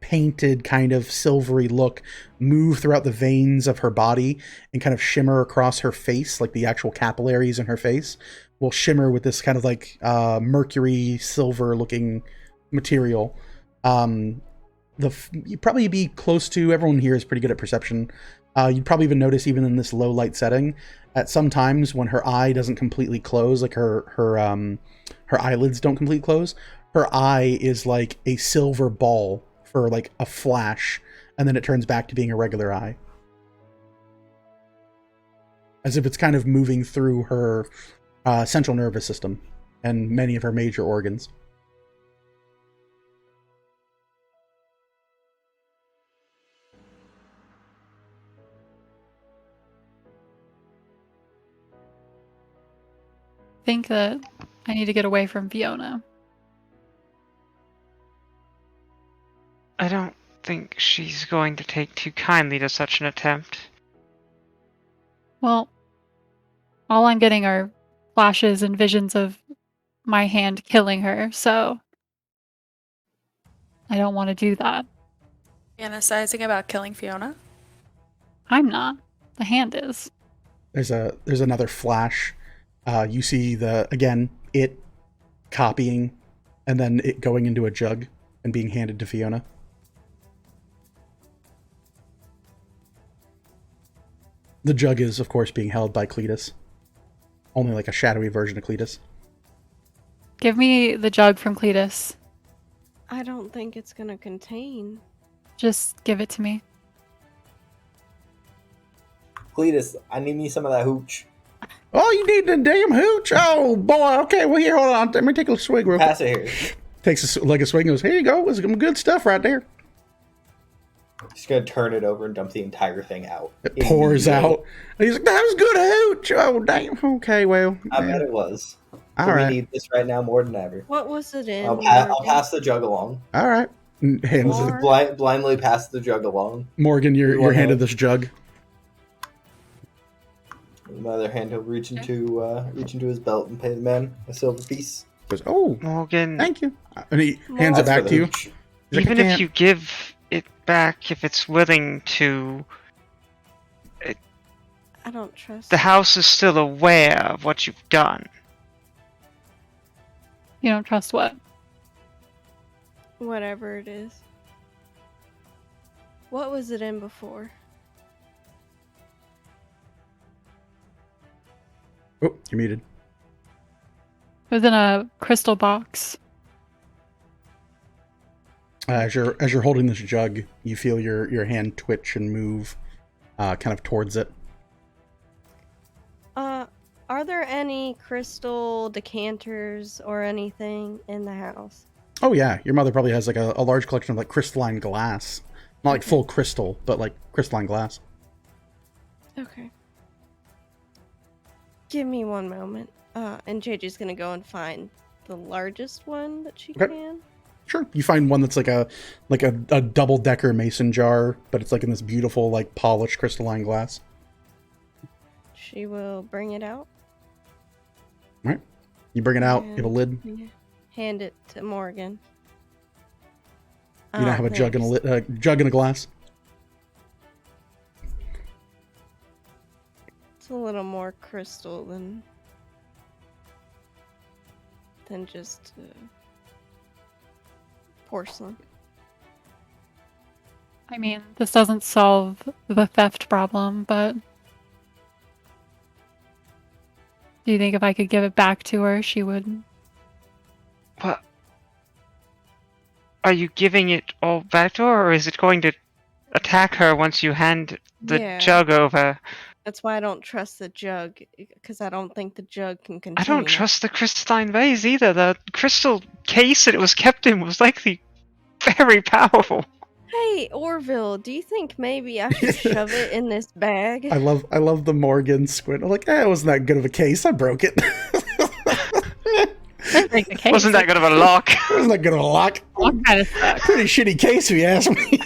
painted kind of silvery look move throughout the veins of her body and kind of shimmer across her face, like the actual capillaries in her face will shimmer with this kind of like mercury silver looking material. You'd probably be close to, everyone here is pretty good at perception. You'd probably even notice, even in this low light setting, at some times when her eye doesn't completely close, like her eyelids don't completely close, her eye is like a silver ball for like a flash, and then it turns back to being a regular eye, as if it's kind of moving through her central nervous system and many of her major organs. I think that I need to get away from Fiona. I don't think she's going to take too kindly to such an attempt. Well, all I'm getting are flashes and visions of my hand killing her, so I don't want to do that. Fantasizing about killing Fiona? I'm not. The hand is. There's another flash. You see it copying and then it going into a jug and being handed to Fiona. The jug is, of course, being held by Cletus. Only like a shadowy version of Cletus. Give me the jug from Cletus. I don't think it's gonna contain. Just give it to me. Cletus, I need me some of that hooch. Oh, you need the damn hooch? Oh, boy. Okay, well, here, hold on. Let me take a swig real quick. Pass it here. Takes a swig and goes, here you go. It's some good stuff right there. Just gonna turn it over and dump the entire thing out. It pours out. And he's like, that was good hooch. Oh, damn. Okay, well. I bet it was. All So right. We need this right now more than ever. What was it in? I'll pass the jug along. All right. Hands Or- it. Blindly pass the jug along. Morgan, you're wanna- handed this jug. With my other hand, he'll reach into his belt and pay the man a silver piece. Goes, oh, Morgan, thank you. And he hands it That's back for to you. the hooch. He's like, even "I if can't." you give it back, if it's willing to, I don't trust. the house is still aware of what you've done. You don't trust what? Whatever it is. What was it in before? Oh, you're muted. It was in a crystal box. As you're holding this jug, you feel your hand twitch and move, kind of towards it. Are there any crystal decanters or anything in the house? Oh yeah, your mother probably has like a large collection of like crystalline glass, not like full crystal, but like crystalline glass. Okay. Give me one moment. And JJ's gonna go and find the largest one that she Okay. can. Sure. You find one that's like a double-decker mason jar, but it's like in this beautiful, like, polished crystalline glass. She will bring it out. All right. You bring it out. You have a and lid. Hand it to Morgan. You now have a jug and a jug and a glass. It's a little more crystal than just porcelain. I mean, this doesn't solve the theft problem, but do you think if I could give it back to her, she would? What? Are you giving it all back to her, or is it going to attack her once you hand the Yeah. jug over? That's why I don't trust the jug, because I don't think the jug can contain I don't it. trust the crystalline vase either. The crystal case that it was kept in was likely very powerful. Hey, Orville, do you think maybe I should shove it in this bag? I love the Morgan squint. I'm like, it wasn't that good of a case. I broke it. Like the case. Wasn't that good of a lock? It wasn't that good of a lock. What kind of stuff? Pretty shitty case, if you ask me.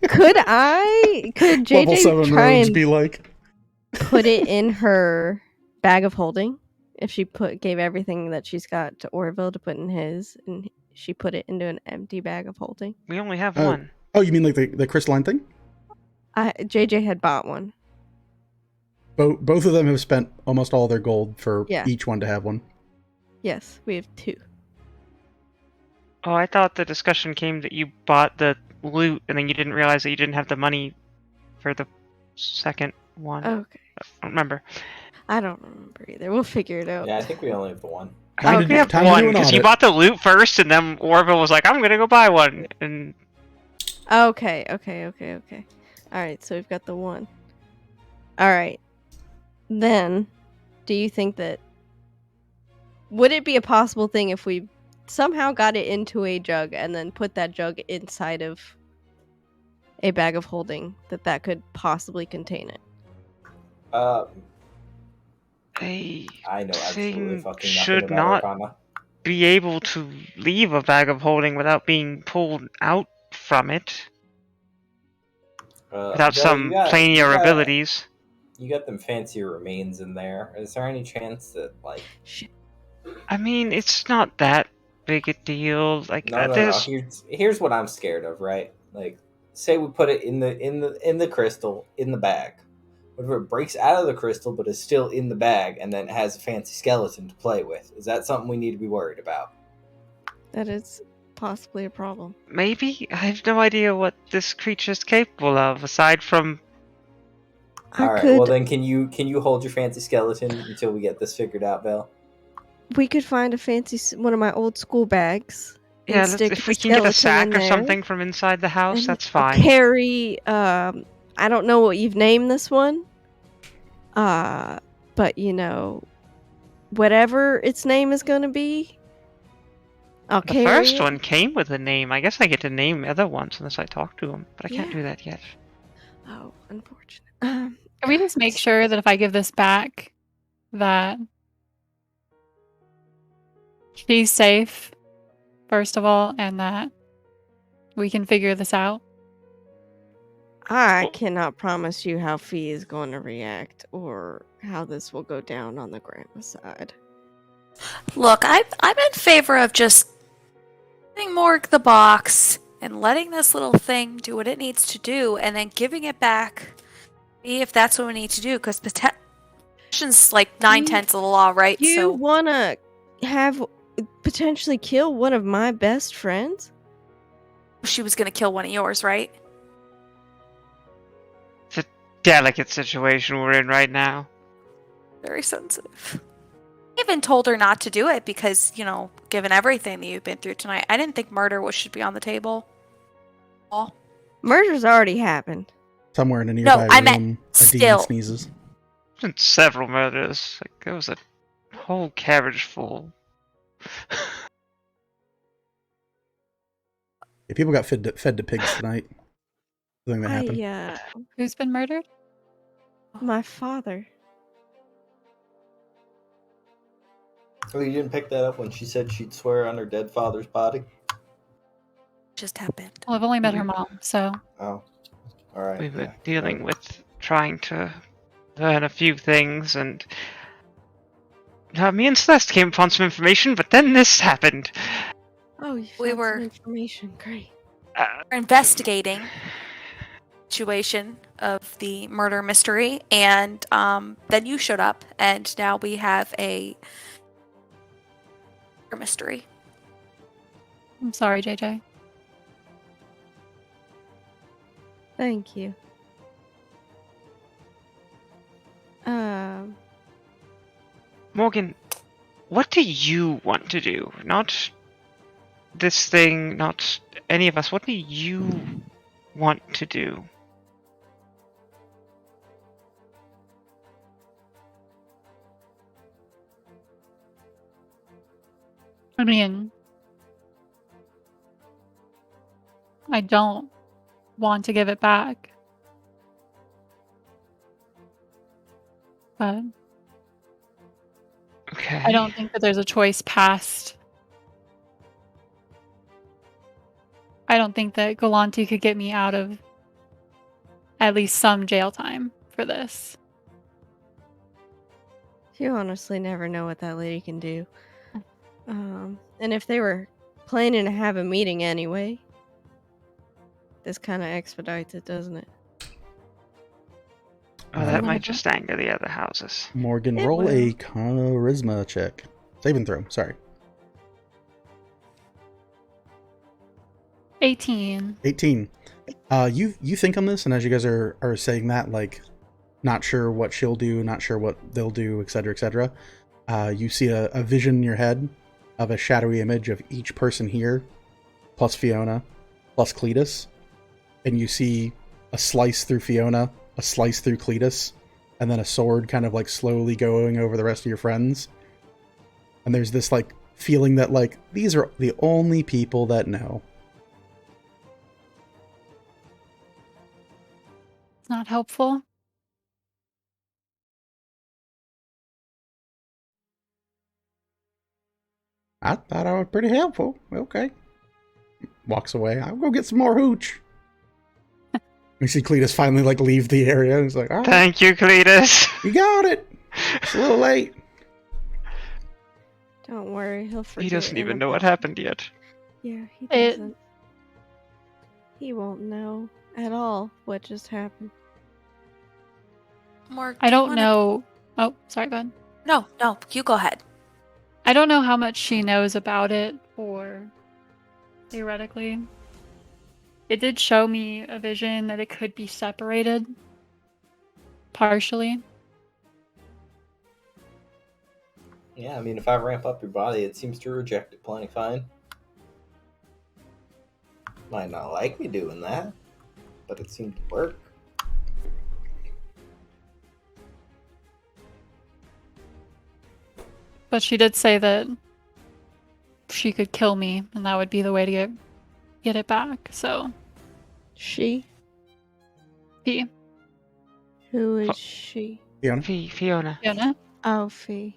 Could Level 7 JJ try rogues and be like. put it in her bag of holding? If she gave everything that she's got to Orville to put in his, and she put it into an empty bag of holding? We only have Oh. one. Oh, you mean like the crystalline thing? JJ had bought one. Both of them have spent almost all their gold for Yeah. each one to have one. Yes, we have two. Oh, I thought the discussion came that you bought the loot and then you didn't realize that you didn't have the money for the second one. Okay. I don't remember. I don't remember either. We'll figure it out. Yeah, I think we only have the one. Time to we have time to one do an because you audit. bought the loot first, and then Orville was like, "I'm gonna go buy one," and Okay. Alright, so we've got the one. Alright. Then, do you think that... Would it be a possible thing if we somehow got it into a jug and then put that jug inside of a bag of holding, that could possibly contain it? they I know absolutely Thing fucking should nothing about not- Arcana. be able to leave a bag of holding without being pulled out from it, without Joe, some planier abilities. You got them fancy remains in there. Is there any chance that, like... Shit. I mean, it's not that big a deal. Like, No. there's Here's what I'm scared of, right? Like, say we put it in the crystal in the bag. What if it breaks out of the crystal but is still in the bag and then has a fancy skeleton to play with? Is that something we need to be worried about? That is possibly a problem. maybe I have no idea what this creature's capable of aside from. I All right. could... Well, then, can you hold your fancy skeleton until we get this figured out, Vel? We could find a fancy one of my old school bags. and Yeah, stick if the we can get a skeleton in sack or there something from inside the house, and that's fine. Carry, I don't know what you've named this one. But you know, whatever its name is gonna be, I'll The carry first it. one came with a name. I guess I get to name other ones unless I talk to them, but I can't Yeah. do that yet. Oh, unfortunate. Can we just make sure that if I give this back, that she's safe, first of all, and that we can figure this out? I Well- cannot promise you how Fee is going to react or how this will go down on the grandma side. Look, I'm in favor of just giving Morg the box and letting this little thing do what it needs to do, and then giving it back. See if that's what we need to do, because possession's like 9/10 of the law, right? You So want to have potentially kill one of my best friends? she was gonna kill one of yours, right? Delicate situation we're in right now. Very sensitive. I even told her not to do it because, you know, given everything that you've been through tonight, I didn't think murder should be on the table. Well, Murder's already happened. Somewhere in a nearby I meant room, a still. demon sneezes. Been several murders. Like, there was a whole carriage full. Yeah, people got fed to pigs tonight. The thing that happened. Who's been murdered? My father. Oh, you didn't pick that up when she said she'd swear on her dead father's body? Just happened. Well, I've only met her mom, so Oh. Alright. We were yeah. dealing with trying to learn a few things, and me and Celeste came upon some information, but then this happened. Oh, you We found were- some information. Great. We're investigating situation of the murder mystery, and then you showed up, and now we have a mystery. I'm sorry, JJ. Thank you. Morgan, what do you want to do? Not this thing, not any of us. What do you want to do? I mean, I don't want to give it back. But Okay. I don't think that there's a choice past. I don't think that Galanti could get me out of at least some jail time for this. You honestly never know what that lady can do. And if they were planning to have a meeting anyway, this kind of expedites it, doesn't it? Oh, that might Whatever. just anger the other houses. Morgan, It roll will. a charisma check. Saving throw, sorry. 18. 18. You think on this, and as you guys are saying that, like, not sure what she'll do, not sure what they'll do, etc., you see a vision in your head of a shadowy image of each person here, plus Fiona, plus Cletus, and you see a slice through Fiona, a slice through Cletus, and then a sword kind of like slowly going over the rest of your friends. And there's this like feeling that like these are the only people that know. It's not helpful. I thought I was pretty helpful. Okay. Walks away. I'll go get some more hooch. We see Cletus finally like leave the area. And he's like, all right, Thank you, Cletus. you got it. It's a little late. Don't worry, he'll forget. He doesn't in even know about- what happened yet. Yeah, he It- doesn't. He won't know at all what just happened. More. I don't know. Oh, sorry, go ahead. No, you go ahead. I don't know how much she knows about it, or theoretically. It did show me a vision that it could be separated. Partially. Yeah, I mean, if I ramp up your body, it seems to reject it plenty fine. Might not like me doing that, but it seemed to work. But she did say that she could kill me, and that would be the way to get it back. So, She? Fee. Who is Fu- she? Fiona? Fiona, Fiona. Oh, Fee.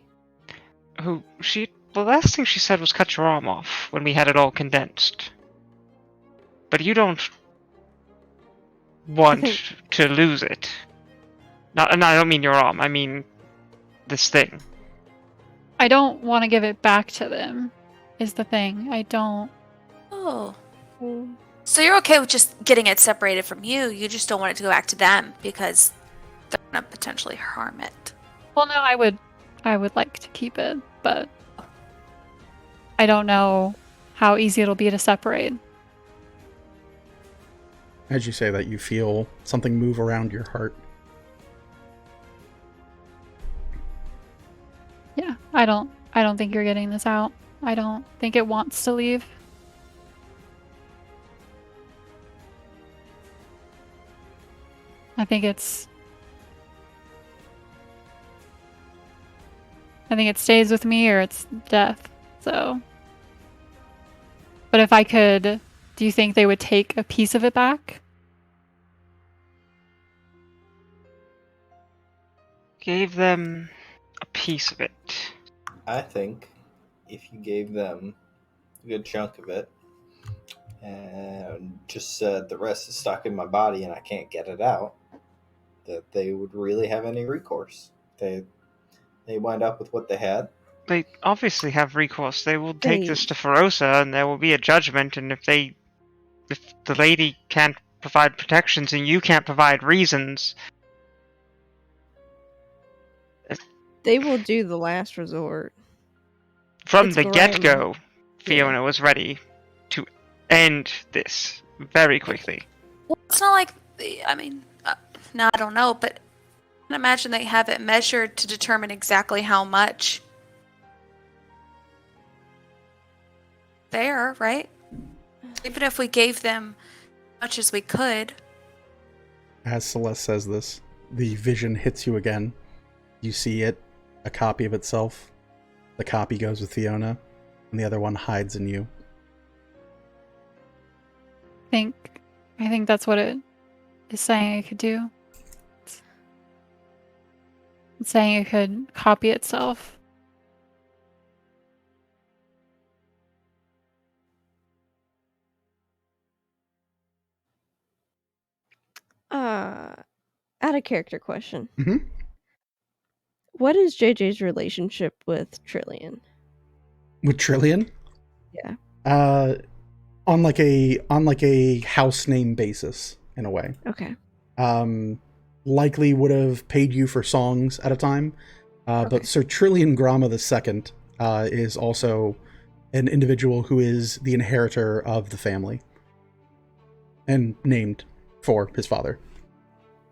who the last thing she said was cut your arm off when we had it all condensed. But you don't want to lose it. No, I don't mean your arm. I mean this thing. I don't want to give it back to them, is the thing. I don't. Oh. Hmm. So you're okay with just getting it separated from you? You just don't want it to go back to them because they're gonna potentially harm it. Well, no, I would like to keep it, but I don't know how easy it'll be to separate. As you say that, you feel something move around your heart. Yeah, I don't think you're getting this out. I don't think it wants to leave. I think it stays with me or it's death. So, but if I could, do you think they would take a piece of it back? Gave them a piece of it. I think if you gave them a good chunk of it and just said the rest is stuck in my body and I can't get it out, that they would really have any recourse. They wind up with what they had. They obviously have recourse. They will take They- this to Ferosa, and there will be a judgment. And if the lady can't provide protections and you can't provide reasons, They will do the last resort. from It's the grandma. get-go, Fiona was ready to end this very quickly. Well, it's not like, I mean, now I don't know, but I can imagine they have it measured to determine exactly how much there, right? Even if we gave them as much as we could. As Celeste says this, the vision hits you again. You see it, a copy of itself. The copy goes with Fiona, and the other one hides in you. I think that's what it is saying it could do. It's saying it could copy itself. Out of character question. Mhm. What is JJ's relationship with Trillian? With Trillian? Yeah. On like a house name basis, in a way. Okay. Likely would have paid you for songs at a time. Okay. But Sir Trillian Grama II is also an individual who is the inheritor of the family. And named for his father.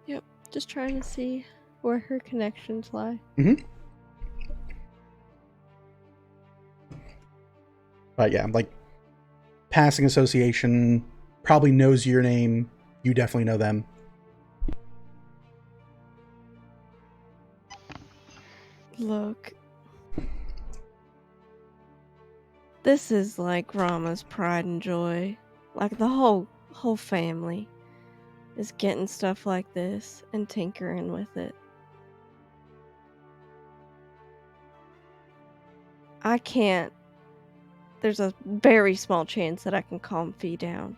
Yep. Just trying to see where her connections lie. But yeah, like, passing association, probably knows your name. You definitely know them. Look. This is like Rama's pride and joy. Like the whole family is getting stuff like this and tinkering with it. I can't. There's a very small chance that I can calm Fee down.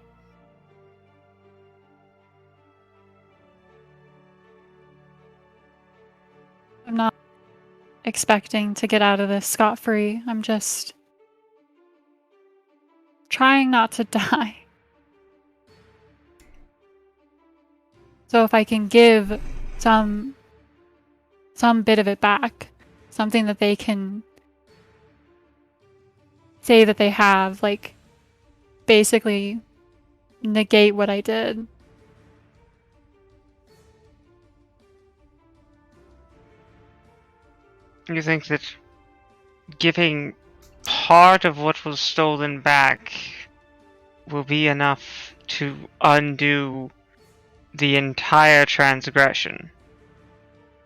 I'm not expecting to get out of this scot-free. I'm just trying not to die. So if I can give some bit of it back, something that they can say that they have, like, basically negate what I did. You think that giving part of what was stolen back will be enough to undo the entire transgression?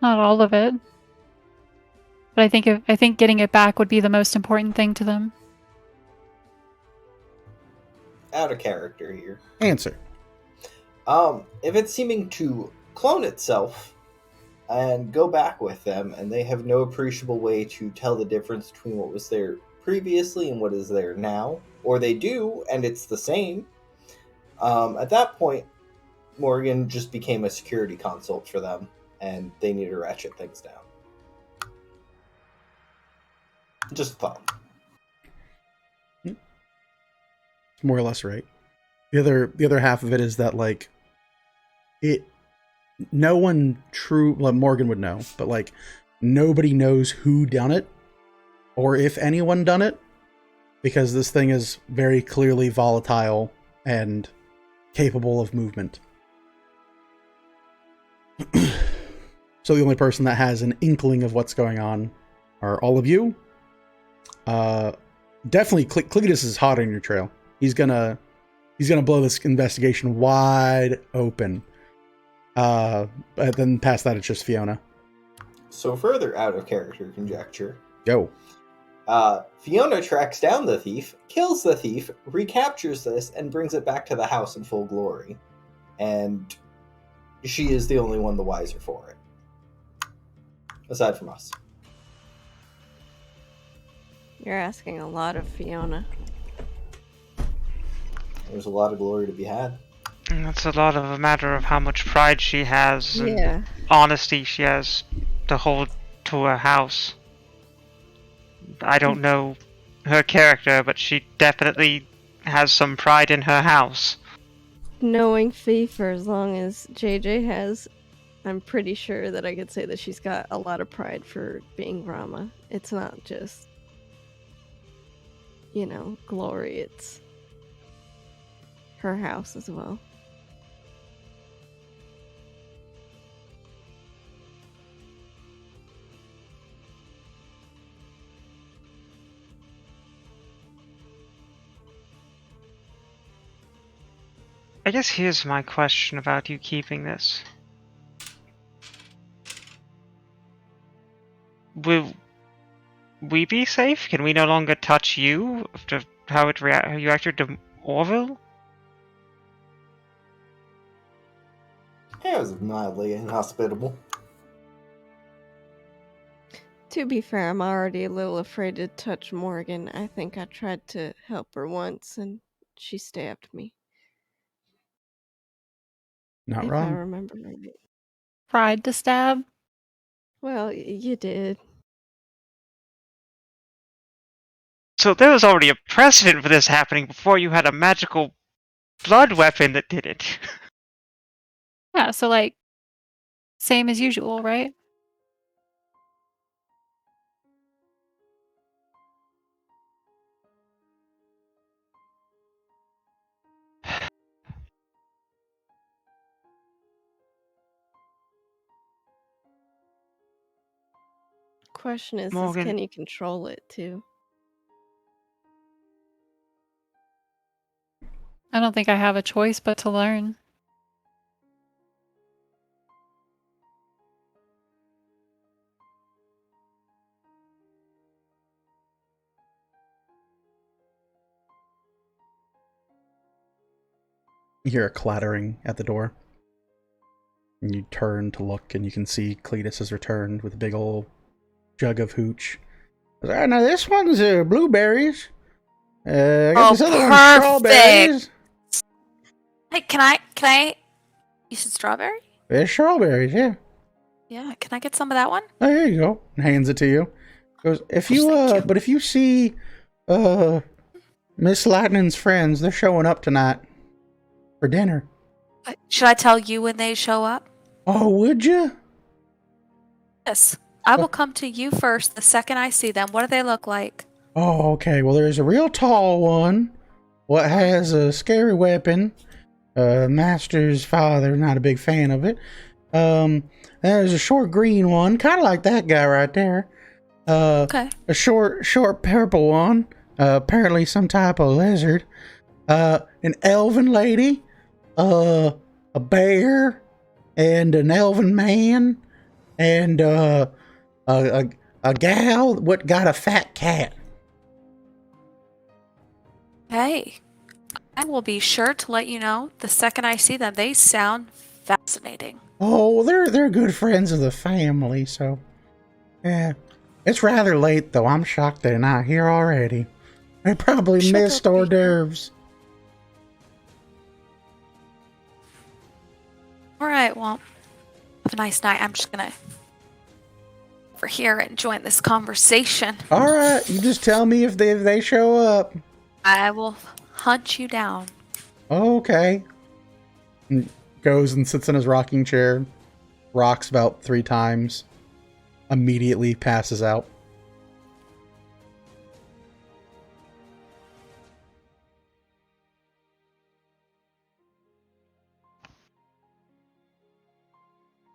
Not all of it. But I think getting it back would be the most important thing to them. Out of character here. Answer. If it's seeming to clone itself and go back with them, and they have no appreciable way to tell the difference between what was there previously and what is there now, or they do and it's the same, at that point, Morgan just became a security consult for them, and they need to ratchet things down. Just a thought. More or less right. The other half of it is that, like, no one well, Morgan would know, but like nobody knows who done it or if anyone done it, because this thing is very clearly volatile and capable of movement. So the only person that has an inkling of what's going on are all of you. Definitely Cletus is hot on your trail. He's gonna blow this investigation wide open. But then past that, it's just Fiona. So further out of character conjecture. Go. Fiona tracks down the thief, kills the thief, recaptures this, and brings it back to the house in full glory. And she is the only one the wiser for it. Aside from us. You're asking a lot of Fiona. There's a lot of glory to be had. And that's a lot of a matter of how much pride she has and Yeah. honesty she has to hold to her house. I don't know her character, but she definitely has some pride in her house. Knowing Fee for as long as JJ has, I'm pretty sure that I could say that she's got a lot of pride for being Rama. It's not just, glory, it's her house as well. I guess here's my question about you keeping this. Will we be safe? Can we no longer touch you after how you reacted to Orville? Yeah, it was mildly inhospitable. To be fair, I'm already a little afraid to touch Morgan. I think I tried to help her once and she stabbed me. Not if I wrong. remember right. Tried to stab? Well, you did. So there was already a precedent for this happening before you had a magical blood weapon that did it. Yeah, so like, same as usual, right? Question is Morgan. can you control it too? I don't think I have a choice but to learn. You hear a clattering at the door. And you turn to look, and you can see Cletus has returned with a big old jug of hooch. Now this one's blueberries. I got this other one strawberries. Hey, can I? You said strawberry? It's strawberries, yeah. Yeah, can I get some of that one? Oh, here you go. And hands it to you. Goes, if you Thank you. but if you see Miss Lightning's friends, they're showing up tonight for dinner. Should I tell you when they show up? Oh, would you? Yes. I will come to you first the second I see them. What do they look like? Oh, okay. Well, there's a real tall one. What has a scary weapon. Master's father, not a big fan of it. There's a short green one, kind of like that guy right there. Okay. A short purple one. Apparently some type of lizard. An elven lady. A bear. And an elven man. And a gal what got a fat cat. Hey, I will be sure to let you know the second I see them. They sound fascinating. Oh, they're good friends of the family, so yeah. It's rather late though. I'm shocked they're not here already. They probably Sure missed they'll hors be here. d'oeuvres. All right, well, have a nice night. I'm just gonna over here and join this conversation. All right, you just tell me if they show up. I will hunt you down. Okay. And goes and sits in his rocking chair, rocks about 3 times, immediately passes out.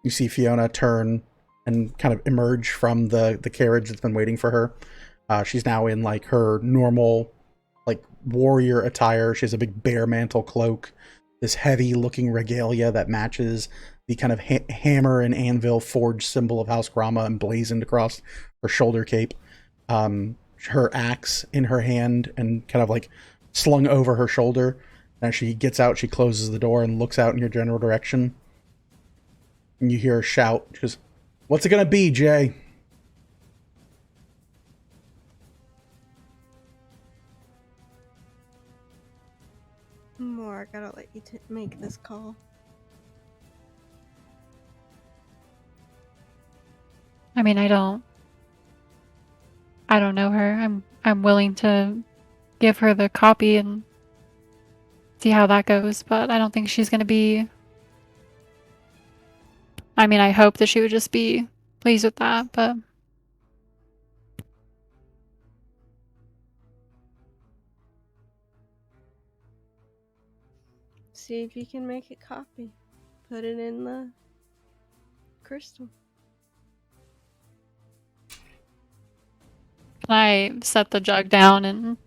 You see Fiona turn and kind of emerge from the carriage that's been waiting for her. She's now in like her normal like warrior attire. She has a big bear mantle cloak, this heavy looking regalia that matches the kind of hammer and anvil forged symbol of House Grama emblazoned across her shoulder cape. Her axe in her hand and kind of like slung over her shoulder. As she gets out, she closes the door and looks out in your general direction. And you hear her shout. She goes, 'What's it gonna be, Jay?' to make this call. I mean, I don't know her. I'm willing to give her the copy and see how that goes, but I don't think she's going to be. I mean, I hope that she would just be pleased with that, but See if you can make a copy. Put it in the crystal. can I set the jug down and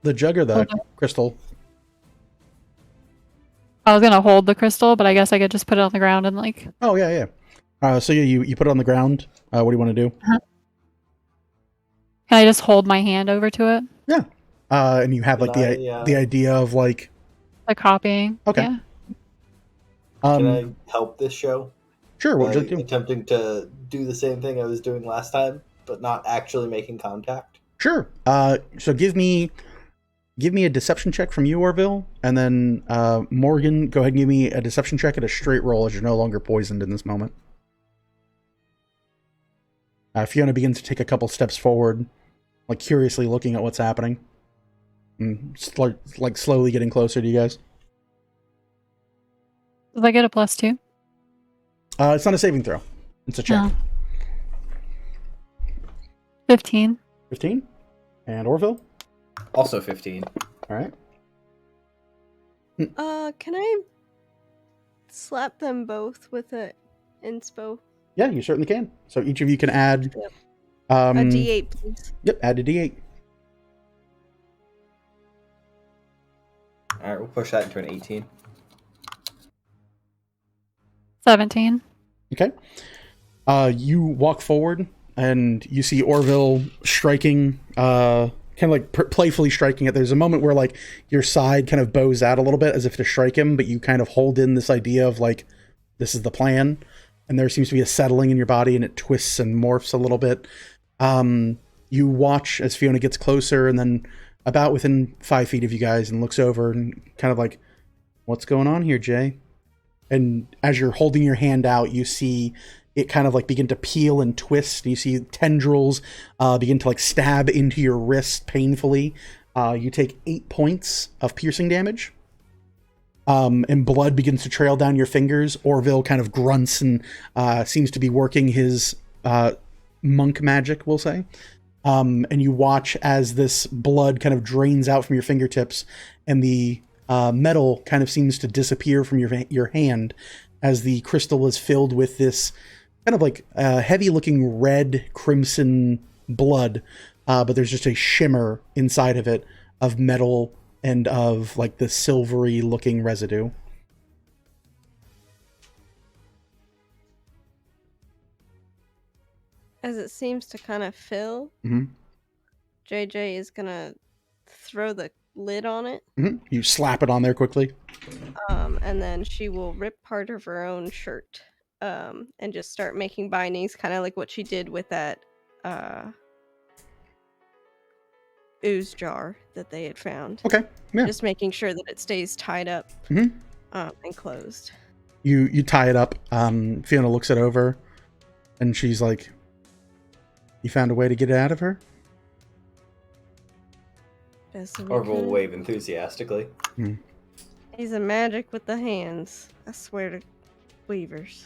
The jug or the Hold on. crystal? I was gonna hold the crystal, but I guess I could just put it on the ground and like. Oh, yeah. So you put it on the ground. What do you want to do? Can I just hold my hand over to it? Yeah. And you have like Can the idea of like, Like copying. Okay. Yeah. Can I help this show? Sure. What By would you like to do? attempting to do the same thing I was doing last time, but not actually making contact. Sure. So give me a deception check from you, Orville, and then Morgan, go ahead and give me a deception check at a straight roll as you're no longer poisoned in this moment. Fiona begins to take a couple steps forward, like curiously looking at what's happening, and like slowly getting closer to you guys. Does I get a +2? It's not a saving throw; it's a check. No. 15. 15, and Orville. Also 15. All right. Can I slap them both with a inspo? Yeah, you certainly can. So each of you can add. Yep. A A D8, please. Yep, add a D8. All right, we'll push that into an 18. 17. Okay. You walk forward and you see Orville striking, kind of like playfully striking it. There's a moment where like your side kind of bows out a little bit as if to strike him, but you kind of hold in this idea of like, this is the plan. And there seems to be a settling in your body and it twists and morphs a little bit. You watch as Fiona gets closer and then about within 5 feet of you guys and looks over and kind of like, what's going on here, Jay? And as you're holding your hand out, you see it kind of like begin to peel and twist. You see tendrils begin to like stab into your wrist painfully. You take 8 points of piercing damage. And blood begins to trail down your fingers. Orville kind of grunts and seems to be working his monk magic, we'll say. And you watch as this blood kind of drains out from your fingertips and the metal kind of seems to disappear from your hand as the crystal is filled with this kind of like heavy looking red crimson blood. But there's just a shimmer inside of it of metal and of like the silvery looking residue. As it seems to kind of fill, JJ is gonna throw the lid on it. You slap it on there quickly. And then she will rip part of her own shirt and just start making bindings, kind of like what she did with that ooze jar that they had found. Okay, yeah. Just making sure that it stays tied up and closed. You tie it up. Fiona looks it over and she's like, you found a way to get it out of her? Best we Orville will could. wave enthusiastically. He's a magic with the hands. I swear to Weavers.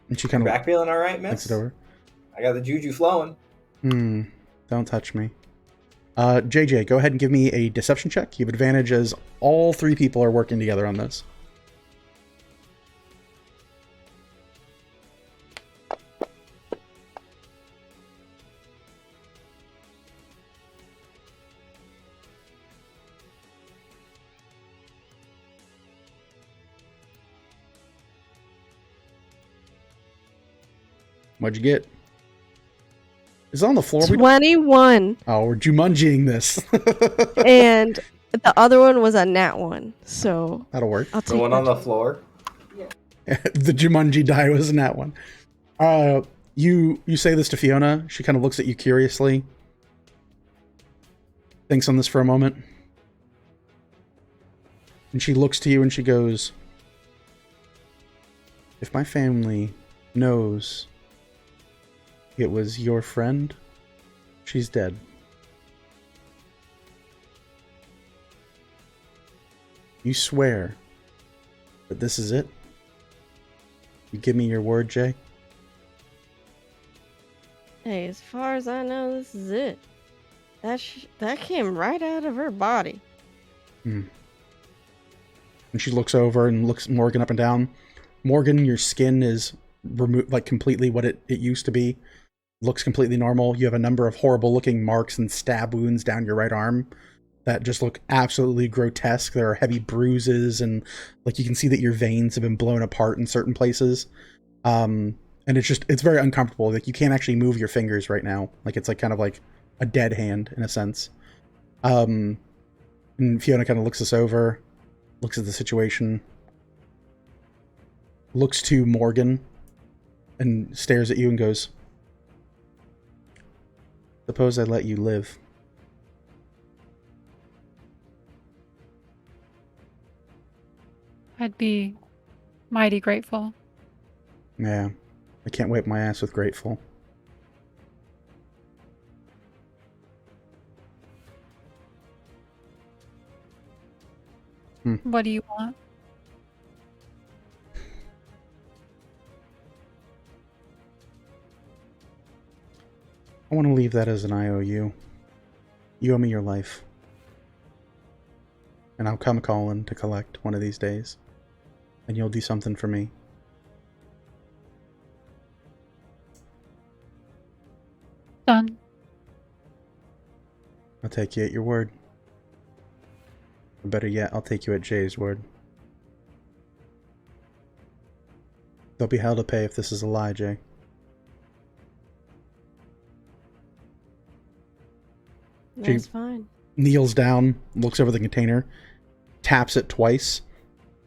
And she kind of Back feeling all right, looks miss? it over. I got the juju flowing. Don't touch me. JJ, go ahead and give me a deception check. You have advantage as all 3 people are working together on this. What'd you get? Is it on the floor? 21. Oh, we're Jumanjiing this. And the other one was a nat 1. So That'll work. I'll The take one on that. the floor. The Jumanji die was in that one. You say this to Fiona. She kind of looks at you curiously. Thinks on this for a moment. And she looks to you and she goes, if my family knows it was your friend, she's dead. You swear that this is it? You give me your word, Jay? Hey, as far as I know, this is it. That came right out of her body. And she looks over and looks Morgan up and down. Morgan, your skin is removed, like completely what it used to be. Looks completely normal. You have a number of horrible looking marks and stab wounds down your right arm that just look absolutely grotesque. There are heavy bruises and like you can see that your veins have been blown apart in certain places. And it's very uncomfortable. Like you can't actually move your fingers right now. Like it's like kind of like a dead hand in a sense. And Fiona kind of looks this over, looks at the situation, looks to Morgan and stares at you and goes, suppose I let you live. I'd be mighty grateful. Yeah, I can't wipe my ass with grateful. What do you want? I want to leave that as an IOU. You owe me your life. And I'll come calling to collect one of these days. And you'll do something for me. Done. I'll take you at your word. Or better yet, I'll take you at Jay's word. There'll be hell to pay if this is a lie, Jay. That's fine. Kneels down, looks over the container, taps it twice,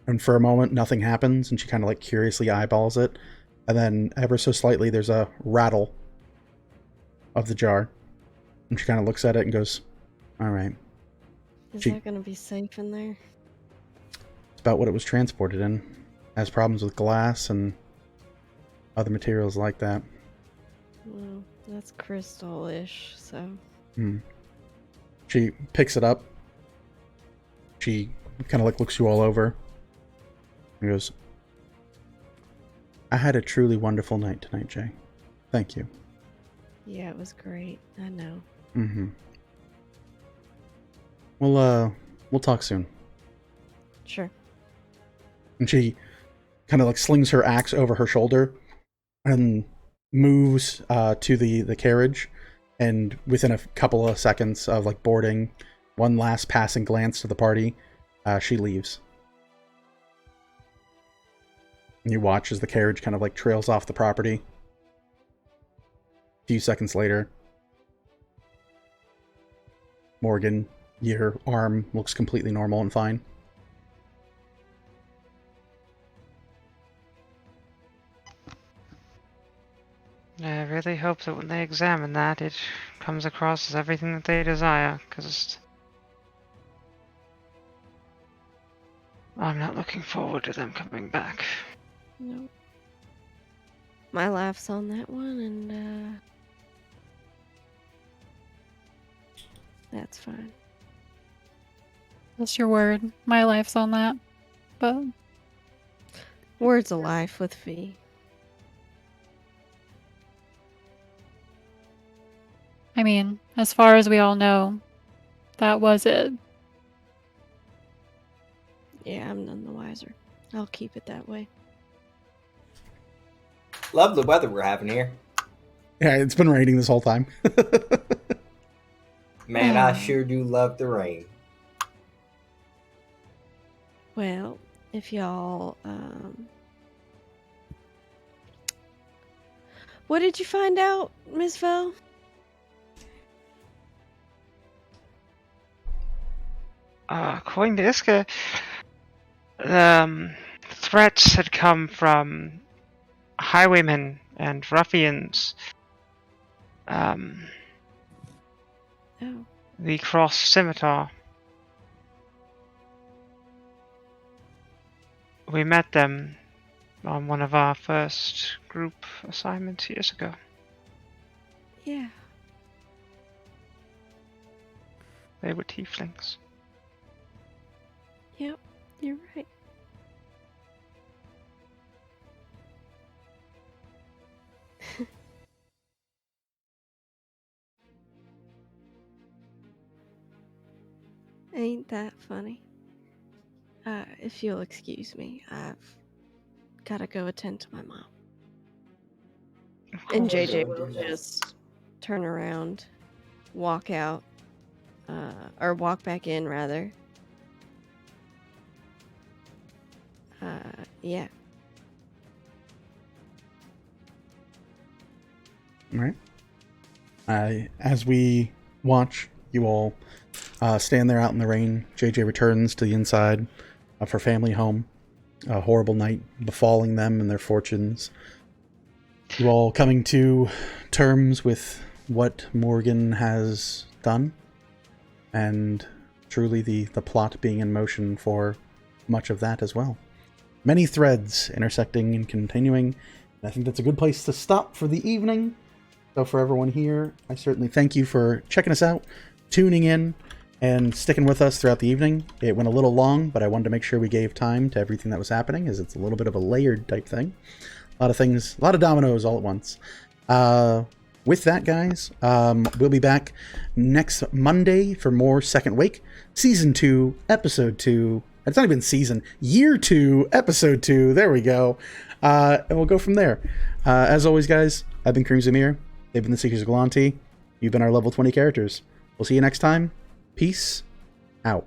and for a moment nothing happens, and she kind of like curiously eyeballs it, and then ever so slightly there's a rattle of the jar, and she kind of looks at it and goes, all right. Is She- that gonna be safe in there? It's about what it was transported in. Has problems with glass and other materials like that. Well, that's crystal-ish, so... She picks it up. She kind of like looks you all over and goes, I had a truly wonderful night tonight, Jay. Thank you. Yeah, it was great. I know. We'll talk soon. Sure. And she kind of like slings her axe over her shoulder and moves to the carriage. And within a couple of seconds of like boarding, one last passing glance to the party, she leaves. And you watch as the carriage kind of like trails off the property. A few seconds later, Morgan, your arm looks completely normal and fine. I really hope that when they examine that, it comes across as everything that they desire, because I'm not looking forward to them coming back. No. My laugh's on that one, and that's fine. That's your word. My life's on that. But Words of life with V. I mean, as far as we all know, that was it. Yeah, I'm none the wiser. I'll keep it that way. Love the weather we're having here. Yeah, it's been raining this whole time. Man, I sure do love the rain. Well, if y'all, what did you find out, Miss Vel? According to Iska, threats had come from highwaymen and ruffians. Oh, The Cross Scimitar. We met them on one of our first group assignments years ago. Yeah. They were tieflings. Yep. You're right. Ain't that funny? If you'll excuse me, I've gotta go attend to my mom. And JJ will just turn around, walk out, or walk back in, rather. Yeah. All right. As we watch you all stand there out in the rain, JJ returns to the inside of her family home. A horrible night befalling them and their fortunes. You all coming to terms with what Morgan has done, and truly the plot being in motion for much of that as well. Many threads intersecting and continuing, and I think that's a good place to stop for the evening. So for everyone here, I certainly thank you for checking us out, tuning in, and sticking with us throughout the evening. It went a little long, but I wanted to make sure we gave time to everything that was happening, as it's a little bit of a layered type thing. A lot of things, a lot of dominoes all at once. With that, guys, we'll be back next Monday for more Second Wake. Season 2, Episode 2. It's not even season. Year 2, Episode 2. There we go. And we'll go from there. As always, guys, I've been Kareem Zamir. They've been the Seekers of Galanti. You've been our level 20 characters. We'll see you next time. Peace out.